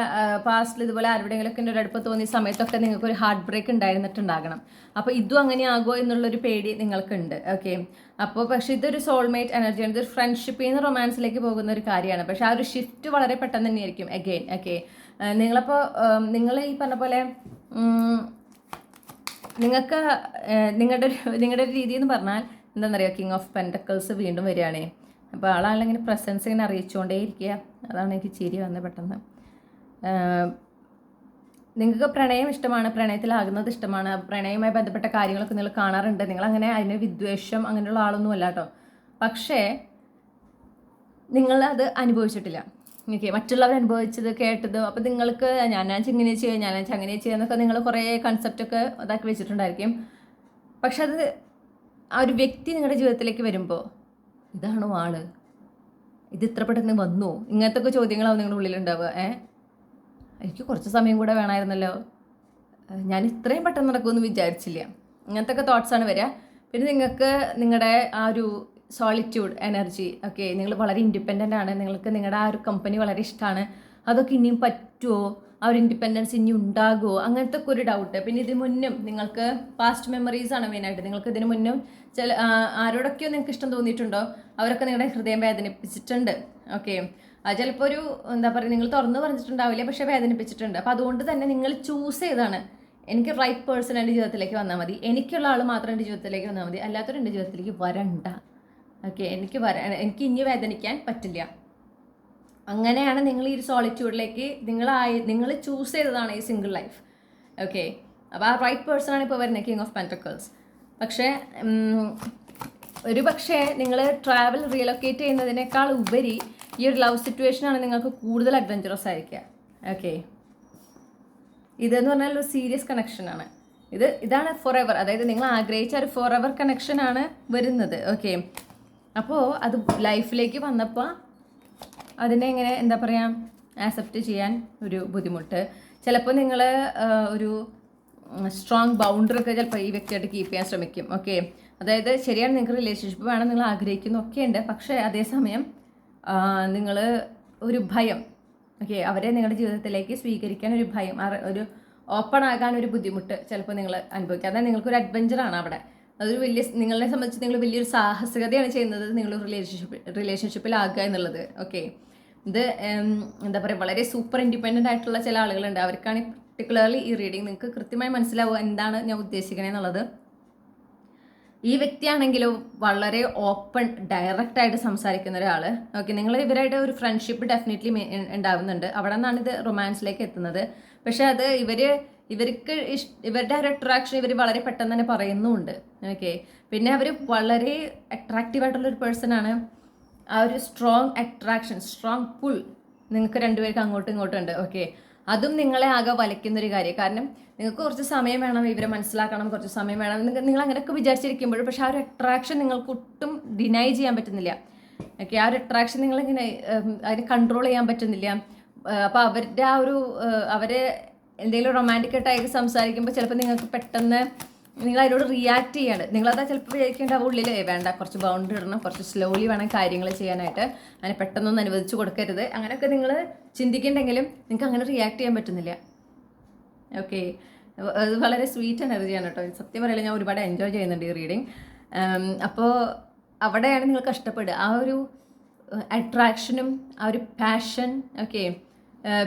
പാസ്റ്റിൽ ഇതുപോലെ ആരുടെയെങ്കിലൊക്കെ ഒരു അടുപ്പ് തോന്നിയ സമയത്തൊക്കെ നിങ്ങൾക്ക് ഒരു ഹാർട്ട് ബ്രേക്ക് ഉണ്ടായിരുന്നിട്ടുണ്ടാകണം. അപ്പോൾ ഇതും അങ്ങനെ ആകുമോ എന്നുള്ളൊരു പേടി നിങ്ങൾക്കുണ്ട്. ഓക്കെ, അപ്പോൾ പക്ഷേ ഇതൊരു സോൾമേറ്റ് എനർജിയാണ്. ഇതൊരു ഫ്രണ്ട്ഷിപ്പിൽ നിന്ന് റൊമാൻസിലേക്ക് പോകുന്ന ഒരു കാര്യമാണ്. പക്ഷേ ആ ഒരു ഷിഫ്റ്റ് വളരെ പെട്ടെന്ന് തന്നെയായിരിക്കും അഗെയിൻ. ഓക്കെ, നിങ്ങൾ ഈ പറഞ്ഞ പോലെ നിങ്ങൾക്ക് നിങ്ങളുടെ ഒരു രീതി എന്ന് പറഞ്ഞാൽ എന്താണെന്ന് പറയുക, കിങ് ഓഫ് പെൻറ്റക്കിൾസ് വീണ്ടും വരികയാണേ. അപ്പോൾ ആളാണെങ്കിൽ പ്രസൻസ് ഇങ്ങനെ അറിയിച്ചുകൊണ്ടേ ഇരിക്കുക. അതാണ് എനിക്ക് ചിരി വന്നത് പെട്ടെന്ന്. നിങ്ങൾക്ക് പ്രണയം ഇഷ്ടമാണ്, പ്രണയത്തിലാകുന്നത് ഇഷ്ടമാണ്, പ്രണയവുമായി ബന്ധപ്പെട്ട കാര്യങ്ങളൊക്കെ നിങ്ങൾ കാണാറുണ്ട്. നിങ്ങളങ്ങനെ അതിന് വിദ്വേഷം അങ്ങനെയുള്ള ആളൊന്നും അല്ല കേട്ടോ. പക്ഷേ നിങ്ങളത് അനുഭവിച്ചിട്ടില്ല. ഓക്കെ, മറ്റുള്ളവർ അനുഭവിച്ചത് കേട്ടത് അപ്പോൾ നിങ്ങൾക്ക് ഞാൻ ഇങ്ങനെ ചെയ്യുക, ഞാൻ അങ്ങനെ ചെയ്യുക എന്നൊക്കെ നിങ്ങൾ കുറേ കൺസെപ്റ്റൊക്കെ ഇതാക്കി വെച്ചിട്ടുണ്ടായിരിക്കും. പക്ഷെ അത് ആ ഒരു വ്യക്തി നിങ്ങളുടെ ജീവിതത്തിലേക്ക് വരുമ്പോൾ ഇതാണോ ആള്, ഇത് ഇത്ര പെട്ടെന്ന് വന്നു, ഇങ്ങനത്തെ ഒക്കെ ചോദ്യങ്ങളാവും നിങ്ങളുടെ ഉള്ളിലുണ്ടാവുക. എനിക്ക് കുറച്ച് സമയം കൂടെ വേണമായിരുന്നല്ലോ, ഞാൻ ഇത്രയും പെട്ടെന്ന് നടക്കുമെന്ന് വിചാരിച്ചില്ല, ഇങ്ങനത്തെ ഒക്കെ തോട്ട്സാണ് വരിക. പിന്നെ നിങ്ങൾക്ക് നിങ്ങളുടെ ആ ഒരു സോളിറ്റ്യൂഡ് എനർജി, ഓക്കെ, നിങ്ങൾ വളരെ ഇൻഡിപെൻഡൻ്റ് ആണ്, നിങ്ങൾക്ക് നിങ്ങളുടെ ആ ഒരു കമ്പനി വളരെ ഇഷ്ടമാണ്, അതൊക്കെ ഇനിയും പറ്റുമോ, ആ ഒരു ഇൻഡിപെൻഡൻസ് ഇനി ഉണ്ടാകുമോ, അങ്ങനത്തെ ഒക്കെ ഒരു ഡൗട്ട്. പിന്നെ ഇതിന് മുന്നും നിങ്ങൾക്ക് പാസ്റ്റ് മെമ്മറീസ് ആണ് മെയിനായിട്ട്. നിങ്ങൾക്ക് ഇതിന് മുന്നും ആരോടൊക്കെയോ നിങ്ങൾക്ക് ഇഷ്ടം തോന്നിയിട്ടുണ്ടോ, അവരൊക്കെ നിങ്ങളുടെ ഹൃദയം വേദനിപ്പിച്ചിട്ടുണ്ട്. ഓക്കെ, ചിലപ്പോൾ ഒരു എന്താ പറയുക, നിങ്ങൾ തുറന്നു പറഞ്ഞിട്ടുണ്ടാവില്ല, പക്ഷേ വേദനിപ്പിച്ചിട്ടുണ്ട്. അപ്പോൾ അതുകൊണ്ട് തന്നെ നിങ്ങൾ ചൂസ് ചെയ്താണ്, എനിക്ക് റൈറ്റ് പേഴ്സൺ എൻ്റെ ജീവിതത്തിലേക്ക് വന്നാൽ മതി, എനിക്കുള്ള ആൾ മാത്രം എൻ്റെ ജീവിതത്തിലേക്ക് വന്നാൽ മതി, അല്ലാത്തവർ എൻ്റെ ജീവിതത്തിലേക്ക് വരണ്ട. ഓക്കെ, എനിക്ക് ഇനി വേദനിക്കാൻ പറ്റില്ല. അങ്ങനെയാണ് നിങ്ങൾ ഈ സോളിറ്റ്യൂഡിലേക്ക് നിങ്ങൾ ചൂസ് ചെയ്തതാണ് ഈ സിംഗിൾ ലൈഫ്. ഓക്കെ, അപ്പോൾ ആ റൈറ്റ് പേഴ്സൺ ആണ് ഇപ്പോൾ വരുന്നത്, കിങ് ഓഫ് പെൻറ്റക്കിൾസ്. പക്ഷേ നിങ്ങൾ ട്രാവൽ റീലൊക്കേറ്റ് ചെയ്യുന്നതിനേക്കാൾ ഉപരി ഈ ഒരു ലവ് സിറ്റുവേഷനാണ് നിങ്ങൾക്ക് കൂടുതൽ അഡ്വഞ്ചറസ് ആയിരിക്കുക. ഓക്കെ, ഇതെന്ന് പറഞ്ഞാൽ ഒരു സീരിയസ് കണക്ഷനാണ്. ഇതാണ് ഫോർ എവർ, അതായത് നിങ്ങൾ ആഗ്രഹിച്ച ഒരു ഫോർ എവർ കണക്ഷനാണ് വരുന്നത്. ഓക്കെ, അപ്പോൾ അത് ലൈഫിലേക്ക് വന്നപ്പോൾ അതിനെ എങ്ങനെ എന്താ പറയുക ആക്സെപ്റ്റ് ചെയ്യാൻ ഒരു ബുദ്ധിമുട്ട്. ചിലപ്പോൾ നിങ്ങൾ ഒരു സ്ട്രോങ് ബൗണ്ടറി ഒക്കെ ചിലപ്പോൾ ഈ വ്യക്തിയായിട്ട് കീപ്പ് ചെയ്യാൻ ശ്രമിക്കും. ഓക്കെ, അതായത് ശരിയാണ്, നിങ്ങൾക്ക് റിലേഷൻഷിപ്പ് വേണം, നിങ്ങൾ ആഗ്രഹിക്കുന്നു ഒക്കെ ഉണ്ട്. പക്ഷേ അതേസമയം നിങ്ങൾ ഒരു ഭയം, ഓക്കെ, അവരെ നിങ്ങളുടെ ജീവിതത്തിലേക്ക് സ്വീകരിക്കാൻ ഒരു ഭയം, ഒരു ഓപ്പൺ ആകാൻ ഒരു ബുദ്ധിമുട്ട് ചിലപ്പോൾ നിങ്ങൾ അനുഭവിക്കുക. അതായത് നിങ്ങൾക്കൊരു അഡ്വഞ്ചറാണ് അവിടെ. അതൊരു നിങ്ങളെ സംബന്ധിച്ച് നിങ്ങൾ വലിയൊരു സാഹസികതയാണ് ചെയ്യുന്നത്, നിങ്ങൾ റിലേഷൻഷിപ്പിലാകുക എന്നുള്ളത്. ഓക്കെ, ഇത് എന്താ പറയുക, വളരെ സൂപ്പർ ഇൻഡിപെൻഡൻ്റ് ആയിട്ടുള്ള ചില ആളുകളുണ്ട്. അവർക്കാണ് പർട്ടിക്കുലർലി ഈ റീഡിങ് നിങ്ങൾക്ക് കൃത്യമായി മനസ്സിലാവുക എന്താണ് ഞാൻ ഉദ്ദേശിക്കണേ എന്നുള്ളത്. ഈ വ്യക്തിയാണെങ്കിലോ വളരെ ഓപ്പൺ ഡയറക്റ്റായിട്ട് സംസാരിക്കുന്ന ഒരാൾ. ഓക്കെ, നിങ്ങൾ ഇവരായിട്ട് ഒരു ഫ്രണ്ട്ഷിപ്പ് ഡെഫിനറ്റ്ലി ഉണ്ടാവുന്നുണ്ട്. അവിടെ നിന്നാണ് ഇത് റൊമാൻസിലേക്ക് എത്തുന്നത്. പക്ഷേ അത് ഇവരുടെ ഒരു അട്രാക്ഷൻ ഇവർ വളരെ പെട്ടെന്ന് തന്നെ പറയുന്നുമുണ്ട്. ഓക്കെ, പിന്നെ അവർ വളരെ അട്രാക്റ്റീവായിട്ടുള്ളൊരു പേഴ്സൺ ആണ്. ആ ഒരു സ്ട്രോങ് അട്രാക്ഷൻ, സ്ട്രോങ് പുൾ നിങ്ങൾക്ക് രണ്ടുപേർക്ക് അങ്ങോട്ടും ഇങ്ങോട്ടും ഉണ്ട്. ഓക്കെ, അതും നിങ്ങളെ ആകെ വലയ്ക്കുന്നൊരു കാര്യം. കാരണം നിങ്ങൾക്ക് കുറച്ച് സമയം വേണം, ഇവരെ മനസ്സിലാക്കണം, കുറച്ച് സമയം വേണം, നിങ്ങൾ അങ്ങനെയൊക്കെ വിചാരിച്ചിരിക്കുമ്പോഴും പക്ഷെ ആ ഒരു അട്രാക്ഷൻ നിങ്ങൾക്ക് ഒട്ടും ഡിനൈ ചെയ്യാൻ പറ്റുന്നില്ല. ഓക്കെ, ആ ഒരു അട്രാക്ഷൻ നിങ്ങളിങ്ങനെ അതിനെ കൺട്രോൾ ചെയ്യാൻ പറ്റുന്നില്ല. അപ്പോൾ അവരുടെ ആ ഒരു അവരെ എന്തെങ്കിലും റൊമാൻറ്റിക് ആയിട്ട് സംസാരിക്കുമ്പോൾ ചിലപ്പോൾ നിങ്ങൾക്ക് പെട്ടെന്ന് നിങ്ങൾ അതിനോട് റിയാക്ട് ചെയ്യാണ്. നിങ്ങളതാ ചിലപ്പോൾ വിചാരിക്കേണ്ട ഉള്ളിൽ വേണ്ട, കുറച്ച് ബൗണ്ടറി ഇടണം, കുറച്ച് സ്ലോലി വേണം കാര്യങ്ങൾ ചെയ്യാനായിട്ട്, അങ്ങനെ പെട്ടെന്നൊന്നും അനുവദിച്ച് കൊടുക്കരുത്, അങ്ങനെയൊക്കെ നിങ്ങൾ ചിന്തിക്കുന്നുണ്ടെങ്കിലും നിങ്ങൾക്ക് അങ്ങനെ റിയാക്ട് ചെയ്യാൻ പറ്റുന്നില്ല. ഓക്കെ, അത് വളരെ സ്വീറ്റ് എനർജിയാണ് കേട്ടോ. സത്യം പറയില്ല, ഞാൻ ഒരുപാട് എൻജോയ് ചെയ്യുന്നുണ്ട് ഈ റീഡിങ്. അപ്പോൾ അവിടെയാണ് നിങ്ങൾ കഷ്ടപ്പെടുക. ആ ഒരു അട്രാക്ഷനും ആ ഒരു പാഷൻ, ഓക്കെ,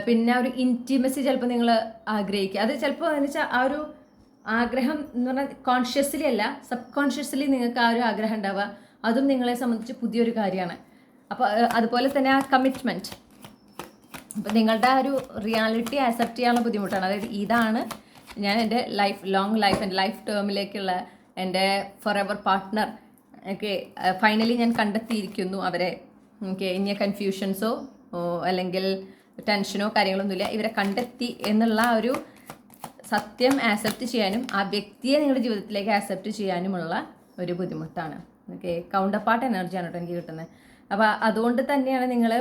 പിന്നെ ആ ഒരു ഇൻറ്റിമസി ചിലപ്പോൾ നിങ്ങൾ ആഗ്രഹിക്കുക. അത് ചിലപ്പോൾ എന്ന് വെച്ചാൽ ആ ഒരു ആഗ്രഹം എന്ന് പറഞ്ഞാൽ കോൺഷ്യസ്ലി അല്ല, സബ് കോൺഷ്യസ്ലി നിങ്ങൾക്ക് ആ ഒരു ആഗ്രഹം ഉണ്ടാവുക. അതും നിങ്ങളെ സംബന്ധിച്ച് പുതിയൊരു കാര്യമാണ്. അപ്പോൾ അതുപോലെ തന്നെ ആ കമ്മിറ്റ്മെൻറ്റ്, അപ്പോൾ നിങ്ങളുടെ ആ ഒരു റിയാലിറ്റി ആക്സെപ്റ്റ് ചെയ്യാനുള്ള ബുദ്ധിമുട്ടാണ്. അതായത് ഇതാണ് ഞാൻ എൻ്റെ ലോങ് ലൈഫ് എൻ്റെ ലൈഫ് ടേമിലേക്കുള്ള എൻ്റെ for ever partner. Okay, finally ഞാൻ കണ്ടെത്തിയിരിക്കുന്നു അവരെ. ഓക്കെ, ഇനി കൺഫ്യൂഷൻസോ അല്ലെങ്കിൽ ടെൻഷനോ കാര്യങ്ങളൊന്നുമില്ല, ഇവരെ കണ്ടെത്തി എന്നുള്ള ഒരു സത്യം ആക്സെപ്റ്റ് ചെയ്യാനും ആ വ്യക്തിയെ നിങ്ങളുടെ ജീവിതത്തിലേക്ക് ആക്സെപ്റ്റ് ചെയ്യാനുമുള്ള ഒരു ബുദ്ധിമുട്ടാണ്. ഓക്കെ, കൗണ്ടർ പാർട്ട് എനർജിയാണ് കേട്ടോ എനിക്ക് കിട്ടുന്നത്. അപ്പോൾ അതുകൊണ്ട് തന്നെയാണ് നിങ്ങൾ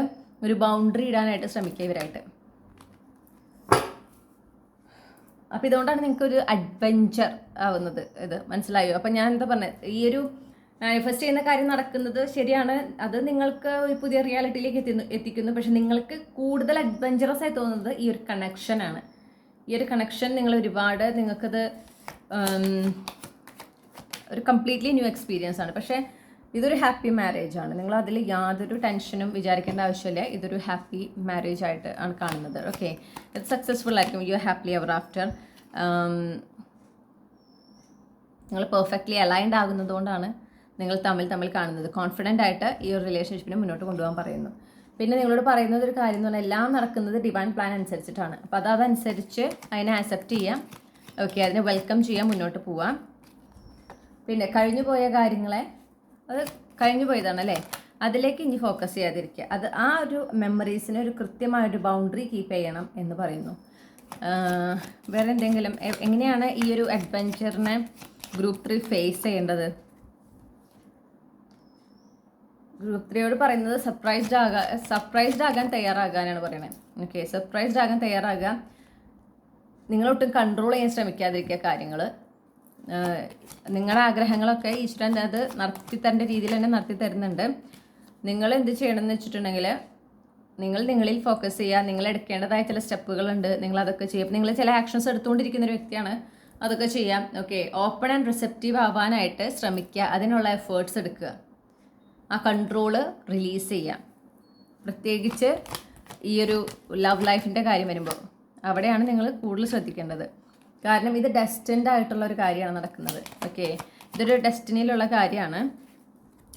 ഒരു ബൗണ്ടറി ഇടാനായിട്ട് ശ്രമിക്കുക ഇവരായിട്ട്. അപ്പോൾ ഇതുകൊണ്ടാണ് നിങ്ങൾക്കൊരു അഡ്വെഞ്ചർ ആവുന്നത്. ഇത് മനസ്സിലായോ? അപ്പോൾ ഞാൻ എന്താ പറഞ്ഞത്, ഈ ഒരു മാനിഫെസ്റ്റ് ചെയ്യുന്ന കാര്യം നടക്കുന്നത് ശരിയാണ്, അത് നിങ്ങൾക്ക് ഒരു പുതിയ റിയാലിറ്റിയിലേക്ക് എത്തിക്കുന്നു. പക്ഷെ നിങ്ങൾക്ക് കൂടുതൽ അഡ്വെഞ്ചറസ് ആയി തോന്നുന്നത് ഈ ഒരു കണക്ഷനാണ്. ഈ ഒരു കണക്ഷൻ നിങ്ങൾക്കത് ഒരു കംപ്ലീറ്റ്ലി ന്യൂ എക്സ്പീരിയൻസ് ആണ്. പക്ഷേ ഇതൊരു ഹാപ്പി മാരേജ് ആണ്. നിങ്ങൾ അതിൽ യാതൊരു ടെൻഷനും വിചാരിക്കേണ്ട ആവശ്യമില്ല. ഇതൊരു ഹാപ്പി മാരേജ് ആയിട്ട് ആണ് കാണുന്നത്. ഓക്കെ, ഇത് സക്സസ്ഫുൾ ആയിരിക്കും. You happily ever after. നിങ്ങൾ പെർഫെക്റ്റ്ലി അലൈൻഡ് ആകുന്നതുകൊണ്ടാണ് നിങ്ങൾ തമ്മിൽ കാണുന്നത്. കോൺഫിഡൻ്റ് ആയിട്ട് ഈ ഒരു റിലേഷൻഷിപ്പിനെ മുന്നോട്ട് കൊണ്ടുപോകാൻ പറയുന്നു. പിന്നെ നിങ്ങളോട് പറയുന്നത് ഒരു കാര്യം എന്ന് പറഞ്ഞാൽ എല്ലാം നടക്കുന്നത് ഡിവൈൻ പ്ലാൻ അനുസരിച്ചിട്ടാണ്. അപ്പോൾ അതനുസരിച്ച് അതിനെ ആക്സെപ്റ്റ് ചെയ്യാം. ഓക്കെ, അതിനെ വെൽക്കം ചെയ്യാം, മുന്നോട്ട് പോവാം. പിന്നെ കഴിഞ്ഞു പോയ കാര്യങ്ങളെ, അത് കഴിഞ്ഞു പോയതാണ് അല്ലേ, അതിലേക്ക് ഇനി ഫോക്കസ് ചെയ്യാതിരിക്കുക. അത് ആ ഒരു മെമ്മറീസിന് ഒരു കൃത്യമായൊരു ബൗണ്ടറി കീപ്പ് ചെയ്യണം എന്ന് പറയുന്നു. വേറെ എന്തെങ്കിലും എങ്ങനെയാണ് ഈ ഒരു അഡ്വെഞ്ചറിനെ ഗ്രൂപ്പ് 3 ഫേസ് ചെയ്യേണ്ടത്? ഗ്രൂപ്പ് 3യോട് പറയുന്നത് സർപ്രൈസ്ഡ് ആകാൻ തയ്യാറാകാനാണ് പറയുന്നത്. ഓക്കെ, സർപ്രൈസ്ഡ് ആകാൻ തയ്യാറാകുക. നിങ്ങളൊട്ടും കൺട്രോൾ ചെയ്യാൻ ശ്രമിക്കാതിരിക്കുക കാര്യങ്ങൾ. നിങ്ങളുടെ ആഗ്രഹങ്ങളൊക്കെ ഈശ്വരൻ അത് നടത്തി തരേണ്ട രീതിയിൽ തന്നെ നടത്തി തരുന്നുണ്ട്. നിങ്ങൾ എന്ത് ചെയ്യണമെന്ന് വെച്ചിട്ടുണ്ടെങ്കിൽ നിങ്ങളിൽ ഫോക്കസ് ചെയ്യുക. നിങ്ങൾ എടുക്കേണ്ടതായ ചില സ്റ്റെപ്പുകളുണ്ട്, നിങ്ങൾ അതൊക്കെ ചെയ്യുക. നിങ്ങൾ ചില ആക്ഷൻസ് എടുത്തുകൊണ്ടിരിക്കുന്ന ഒരു വ്യക്തിയാണ്, അതൊക്കെ ചെയ്യാം. ഓക്കെ, ഓപ്പൺ ആൻഡ് റിസെപ്റ്റീവ് ആവാനായിട്ട് ശ്രമിക്കുക. അതിനുള്ള എഫേർട്സ് എടുക്കുക. ആ കൺട്രോള് റിലീസ് ചെയ്യാം. പ്രത്യേകിച്ച് ഈ ഒരു ലവ് ലൈഫിൻ്റെ കാര്യം വരുമ്പോൾ അവിടെയാണ് നിങ്ങൾ കൂടുതൽ ശ്രദ്ധിക്കേണ്ടത്. കാരണം ഇത് ഡെസ്റ്റിൻഡ് ആയിട്ടുള്ള ഒരു കാര്യമാണ് നടക്കുന്നത്. ഓക്കെ, ഇതൊരു ഡെസ്റ്റിനിയിലുള്ള കാര്യമാണ്.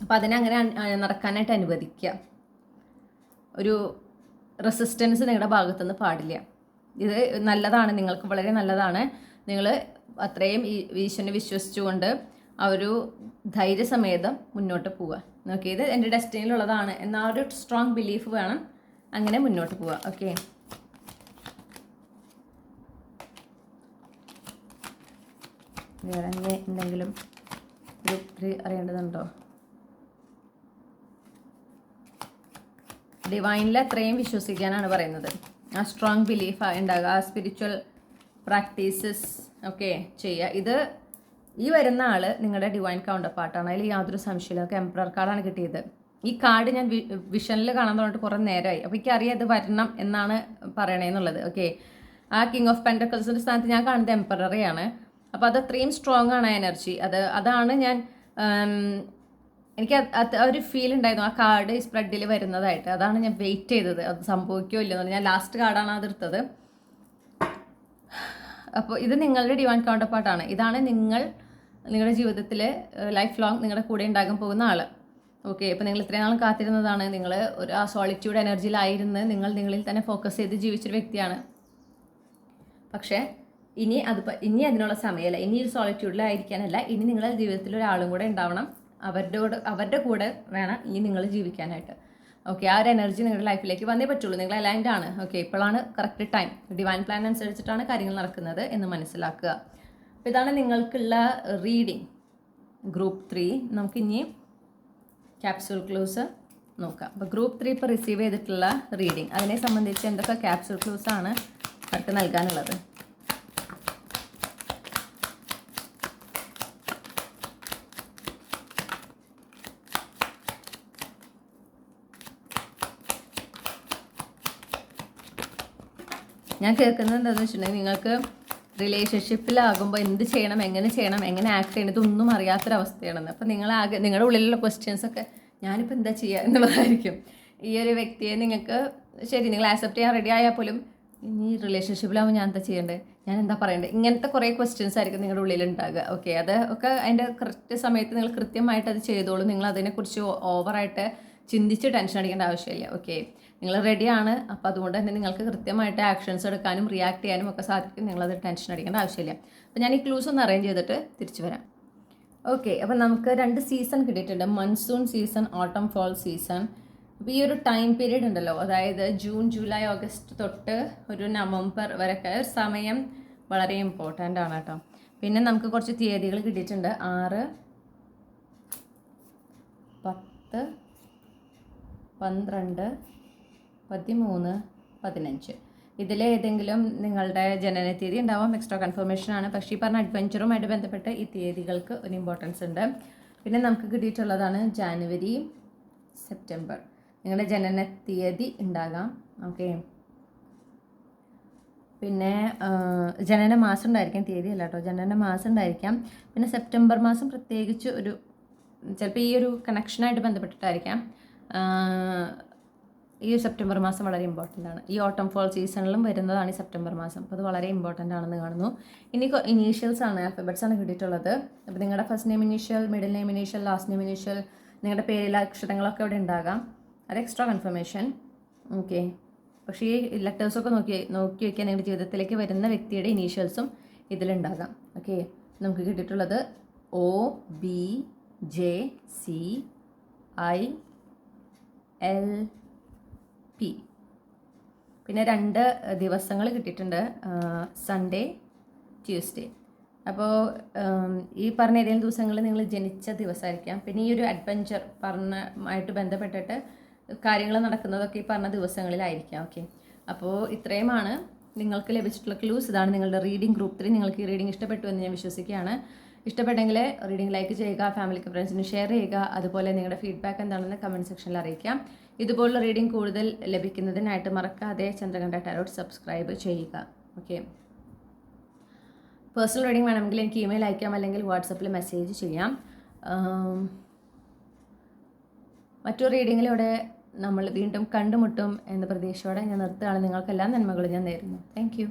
അപ്പോൾ അതിനങ്ങനെ നടക്കാനായിട്ട് അനുവദിക്കുക. ഒരു റെസിസ്റ്റൻസ് നിങ്ങളുടെ ഭാഗത്തുനിന്ന് പാടില്ല. ഇത് നല്ലതാണ്, നിങ്ങൾക്ക് വളരെ നല്ലതാണ്. നിങ്ങൾ അത്രയും ഈശ്വരനെ വിശ്വസിച്ചുകൊണ്ട് ആ ഒരു ധൈര്യസമേതം മുന്നോട്ട് പോവുക. ഓക്കെ, ഇത് എൻ്റെ ഡെസ്റ്റിനിയിലുള്ളതാണ് എന്ന ഒരു സ്ട്രോങ് ബിലീഫ് വേണം, അങ്ങനെ മുന്നോട്ട് പോവുക. ഓക്കെ, വേറെ എന്തെങ്കിലും ഗ്രൂപ്പ് അറിയേണ്ടതുണ്ടോ? ഡിവൈനിൽ അത്രയും വിശ്വസിക്കാനാണ് പറയുന്നത്. ആ സ്ട്രോങ് ബിലീഫ് ഉണ്ടാകുക, ആ സ്പിരിച്വൽ പ്രാക്ടീസസ് ഒക്കെ ചെയ്യുക. ഇത് ഈ വരുന്ന ആൾ നിങ്ങളുടെ ഡിവൈൻ കൗണ്ടർ പാർട്ടാണ്, അതിൽ യാതൊരു സംശയമില്ല. നമുക്ക് എംപറർ കാർഡാണ് കിട്ടിയത്. ഈ കാർഡ് ഞാൻ വിഷനിൽ കാണാൻ തുടങ്ങിയിട്ട് കുറേ നേരമായി. അപ്പോൾ എനിക്കറിയാം ഇത് വരണം എന്നാണ് പറയണേന്നുള്ളത്. ഓക്കെ, ആ കിങ് ഓഫ് പെൻറ്റക്കിൾസിൻ്റെ സ്ഥാനത്ത് ഞാൻ കാണുന്നത് എംപററെയാണ്. അപ്പോൾ അത് അത്രയും സ്ട്രോങ് ആണ് എനർജി. അതാണ് ഞാൻ എനിക്ക് ഒരു ഫീൽ ഉണ്ടായിരുന്നു ആ കാർഡ് ഈ സ്പ്രെഡിൽ വരുന്നതായിട്ട്. അതാണ് ഞാൻ വെയിറ്റ് ചെയ്തത്, അത് സംഭവിക്കുമോ ഇല്ലെന്നുള്ളത്. ഞാൻ ലാസ്റ്റ് കാർഡാണ് അതെടുത്തത്. അപ്പോൾ ഇത് നിങ്ങളുടെ ഡിവൈൻ കൗണ്ടർ പാർട്ടാണ്. ഇതാണ് നിങ്ങളുടെ ജീവിതത്തിൽ ലൈഫ് ലോങ് നിങ്ങളുടെ കൂടെ ഉണ്ടാകാൻ പോകുന്ന ആൾ. ഓക്കെ, ഇപ്പോൾ നിങ്ങൾ ഇത്രയും നാളും കാത്തിരുന്നതാണ്. നിങ്ങൾ ഒരു ആ സോളിറ്റ്യൂഡ് എനർജിയിലായിരുന്ന് നിങ്ങളിൽ തന്നെ ഫോക്കസ് ചെയ്ത് ജീവിച്ചൊരു വ്യക്തിയാണ്. പക്ഷേ ഇനി അതിനുള്ള സമയമല്ല. ഇനി ഒരു സോളിറ്റ്യൂഡിലായിരിക്കാനല്ല, ഇനി നിങ്ങളുടെ ജീവിതത്തിൽ ഒരാളും കൂടെ ഉണ്ടാവണം. അവരുടെ കൂടെ വേണം ഇനി നിങ്ങൾ ജീവിക്കാനായിട്ട്. ഓക്കെ, ആ ഒരു എനർജി നിങ്ങളുടെ ലൈഫിലേക്ക് വന്നേ പറ്റുള്ളൂ. നിങ്ങൾ അലൈൻഡ് ആണ്. ഓക്കെ, ഇപ്പോഴാണ് കറക്റ്റ് ടൈം. ഡിവൈൻ പ്ലാൻ അനുസരിച്ചിട്ടാണ് കാര്യങ്ങൾ നടക്കുന്നത് എന്ന് മനസ്സിലാക്കുക. അപ്പോൾ ഇതാണ് നിങ്ങൾക്കുള്ള റീഡിങ് ഗ്രൂപ്പ് 3. നമുക്കിനി ക്യാപ്സ്യൂൾ ക്ലൂസ് നോക്കാം. അപ്പോൾ ഗ്രൂപ്പ് 3 ഇപ്പോൾ റിസീവ് ചെയ്തിട്ടുള്ള റീഡിങ്, അതിനെ സംബന്ധിച്ച് എന്തൊക്കെ ക്യാപ്സ്യൂൾ ക്ലൂസ് ആണ് അവർക്ക് നൽകാനുള്ളത്. ഞാൻ കേൾക്കുന്നത് എന്താണെന്ന് വെച്ചിട്ടുണ്ടെങ്കിൽ, നിങ്ങൾക്ക് റിലേഷൻഷിപ്പിലാകുമ്പോൾ എന്ത് ചെയ്യണം, എങ്ങനെ ആക്ട് ചെയ്യണം, ഇതൊന്നും അറിയാത്തൊരവസ്ഥയാണെന്ന്. അപ്പോൾ നിങ്ങളുടെ ഉള്ളിലുള്ള ക്വസ്റ്റ്യൻസൊക്കെ ഞാനിപ്പോൾ എന്താ ചെയ്യുക എന്നുള്ളതായിരിക്കും. ഈ ഒരു വ്യക്തിയെ നിങ്ങൾക്ക് ശരി നിങ്ങൾ ആക്സെപ്റ്റ് ചെയ്യാൻ റെഡി ആയാൽ പോലും ഇനി റിലേഷൻഷിപ്പിലാവുമ്പോൾ ഞാൻ എന്താ ചെയ്യേണ്ടത്, ഞാൻ എന്താ പറയേണ്ടത്, ഇങ്ങനത്തെ കുറേ ക്വസ്റ്റ്യൻസ് ആയിരിക്കും നിങ്ങളുടെ ഉള്ളിൽ ഉണ്ടാകുക. ഓക്കെ, അത് ഒക്കെ അതിൻ്റെ കറക്റ്റ് സമയത്ത് നിങ്ങൾ കൃത്യമായിട്ട് അത് ചെയ്തോളൂ. നിങ്ങൾ അതിനെക്കുറിച്ച് ഓവറായിട്ട് ചിന്തിച്ച് ടെൻഷൻ അടിക്കേണ്ട ആവശ്യമില്ല. ഓക്കെ, നിങ്ങൾ റെഡിയാണ്. അപ്പോൾ അതുകൊണ്ട് തന്നെ നിങ്ങൾക്ക് കൃത്യമായിട്ട് ആക്ഷൻസ് എടുക്കാനും റിയാക്ട് ചെയ്യാനും ഒക്കെ സാധിക്കും. നിങ്ങളത് ടെൻഷൻ അടിക്കേണ്ട ആവശ്യമില്ല. അപ്പോൾ ഞാൻ ഈ ക്ലൂസ് ഒന്ന് അറേഞ്ച് ചെയ്തിട്ട് തിരിച്ചു വരാം. ഓക്കെ, അപ്പോൾ നമുക്ക് 2 സീസൺ കിട്ടിയിട്ടുണ്ട്. മൺസൂൺ സീസൺ, ഓട്ടം ഫോൾ സീസൺ. അപ്പോൾ ഈ ഒരു ടൈം പീരീഡ് ഉണ്ടല്ലോ, അതായത് ജൂൺ, ജൂലൈ, ഓഗസ്റ്റ് തൊട്ട് ഒരു നവംബർ വരെയൊക്കെ സമയം വളരെ ഇമ്പോർട്ടൻ്റ് ആണ് കേട്ടോ. പിന്നെ നമുക്ക് കുറച്ച് തീയതികൾ കിട്ടിയിട്ടുണ്ട്. 6, 10, 12, 13, 15. ഇതിലേതെങ്കിലും നിങ്ങളുടെ ജനനത്തീയതി ഉണ്ടാവാം. എക്സ്ട്രാ കൺഫർമേഷൻ ആണ്. പക്ഷേ ഈ പറഞ്ഞ അഡ്വഞ്ചറുമായിട്ട് ബന്ധപ്പെട്ട് ഈ തീയതികൾക്ക് ഒരു ഇമ്പോർട്ടൻസ് ഉണ്ട്. പിന്നെ നമുക്ക് കിട്ടിയിട്ടുള്ളതാണ് ജാനുവരി, സെപ്റ്റംബർ. നിങ്ങളുടെ ജനനത്തീയതി ഉണ്ടാകാം. ഓക്കെ, പിന്നെ ജനന മാസം ഉണ്ടായിരിക്കാം, തീയതി അല്ല കേട്ടോ, ജനന മാസം ഉണ്ടായിരിക്കാം. പിന്നെ സെപ്റ്റംബർ മാസം പ്രത്യേകിച്ച് ഒരു ചിലപ്പോൾ ഈ ഒരു കണക്ഷനായിട്ട് ബന്ധപ്പെട്ടിട്ടായിരിക്കാം. ഈ സെപ്റ്റംബർ മാസം വളരെ ഇമ്പോർട്ടൻ്റ് ആണ്. ഈ ഓട്ടം ഫോൾ സീസണിലും വരുന്നതാണ് ഈ സെപ്റ്റംബർ മാസം. അപ്പോൾ അത് വളരെ ഇമ്പോർട്ടൻ്റ് ആണെന്ന് കാണുന്നു. ഇനി ഇനീഷ്യൽസ് ആണ്, ആൽഫബറ്റ്സ് ആണ് കിട്ടിയിട്ടുള്ളത്. അപ്പോൾ നിങ്ങളുടെ first name initial, middle name initial, last name initial, നിങ്ങളുടെ പേരിലെ അക്ഷരങ്ങളൊക്കെ ഇവിടെ ഉണ്ടാകാം. അത് എക്സ്ട്രാ കൺഫർമേഷൻ. ഓക്കെ, പക്ഷേ ഈ ലെറ്റേഴ്സൊക്കെ നോക്കി വയ്ക്കാൻ നിങ്ങളുടെ ജീവിതത്തിലേക്ക് വരുന്ന വ്യക്തിയുടെ ഇനീഷ്യൽസും ഇതിലുണ്ടാകാം. ഓക്കെ, നമുക്ക് കിട്ടിയിട്ടുള്ളത് OB JC ILP. പിന്നെ 2 ദിവസങ്ങൾ കിട്ടിയിട്ടുണ്ട്, സൺഡേ, ട്യൂസ്ഡേ. അപ്പോൾ ഈ പറഞ്ഞ ഏതെങ്കിലും ദിവസങ്ങളിൽ നിങ്ങൾ ജനിച്ച ദിവസമായിരിക്കാം. പിന്നെ ഈ ഒരു അഡ്വഞ്ചർ പറഞ്ഞമായിട്ട് ബന്ധപ്പെട്ടിട്ട് കാര്യങ്ങൾ നടക്കുന്നതൊക്കെ ഈ പറഞ്ഞ ദിവസങ്ങളിലായിരിക്കാം. ഓക്കെ, അപ്പോൾ ഇത്രയുമാണ് നിങ്ങൾക്ക് ലഭിച്ചിട്ടുള്ള ക്ലൂസ്. ഇതാണ് നിങ്ങളുടെ റീഡിംഗ് ഗ്രൂപ്പ് 3. നിങ്ങൾക്ക് ഈ റീഡിംഗ് ഇഷ്ടപ്പെട്ടു എന്ന് ഞാൻ വിശ്വസിക്കുകയാണ്. ഇഷ്ടപ്പെട്ടെങ്കിൽ റീഡിംഗ് ലൈക്ക് ചെയ്യുക, ഫാമിലിക്ക് ഫ്രണ്ട്സിന് ഷെയർ ചെയ്യുക. അതുപോലെ നിങ്ങളുടെ ഫീഡ്ബാക്ക് എന്താണെന്ന് കമൻറ്റ് സെക്ഷനിൽ അറിയിക്കാം. ഇതുപോലുള്ള റീഡിംഗ് കൂടുതൽ ലഭിക്കുന്നതിനായിട്ട് മറക്കാതെ ചന്ദ്രകണ്ഠ ടാരോട്ട് സബ്സ്ക്രൈബ് ചെയ്യുക. ഓക്കെ, പേഴ്സണൽ റീഡിംഗ് വേണമെങ്കിൽ എനിക്ക് ഇമെയിൽ അയക്കാം, അല്ലെങ്കിൽ വാട്സപ്പിൽ മെസ്സേജ് ചെയ്യാം. മറ്റൊരു റീഡിങ്ങിലൂടെ നമ്മൾ വീണ്ടും കണ്ടുമുട്ടും എന്ന പ്രതീക്ഷയോടെ ഞാൻ നിർത്തുകയാണ്. നിങ്ങൾക്കെല്ലാം നന്മകളും ഞാൻ നേരുന്നു. Thank you.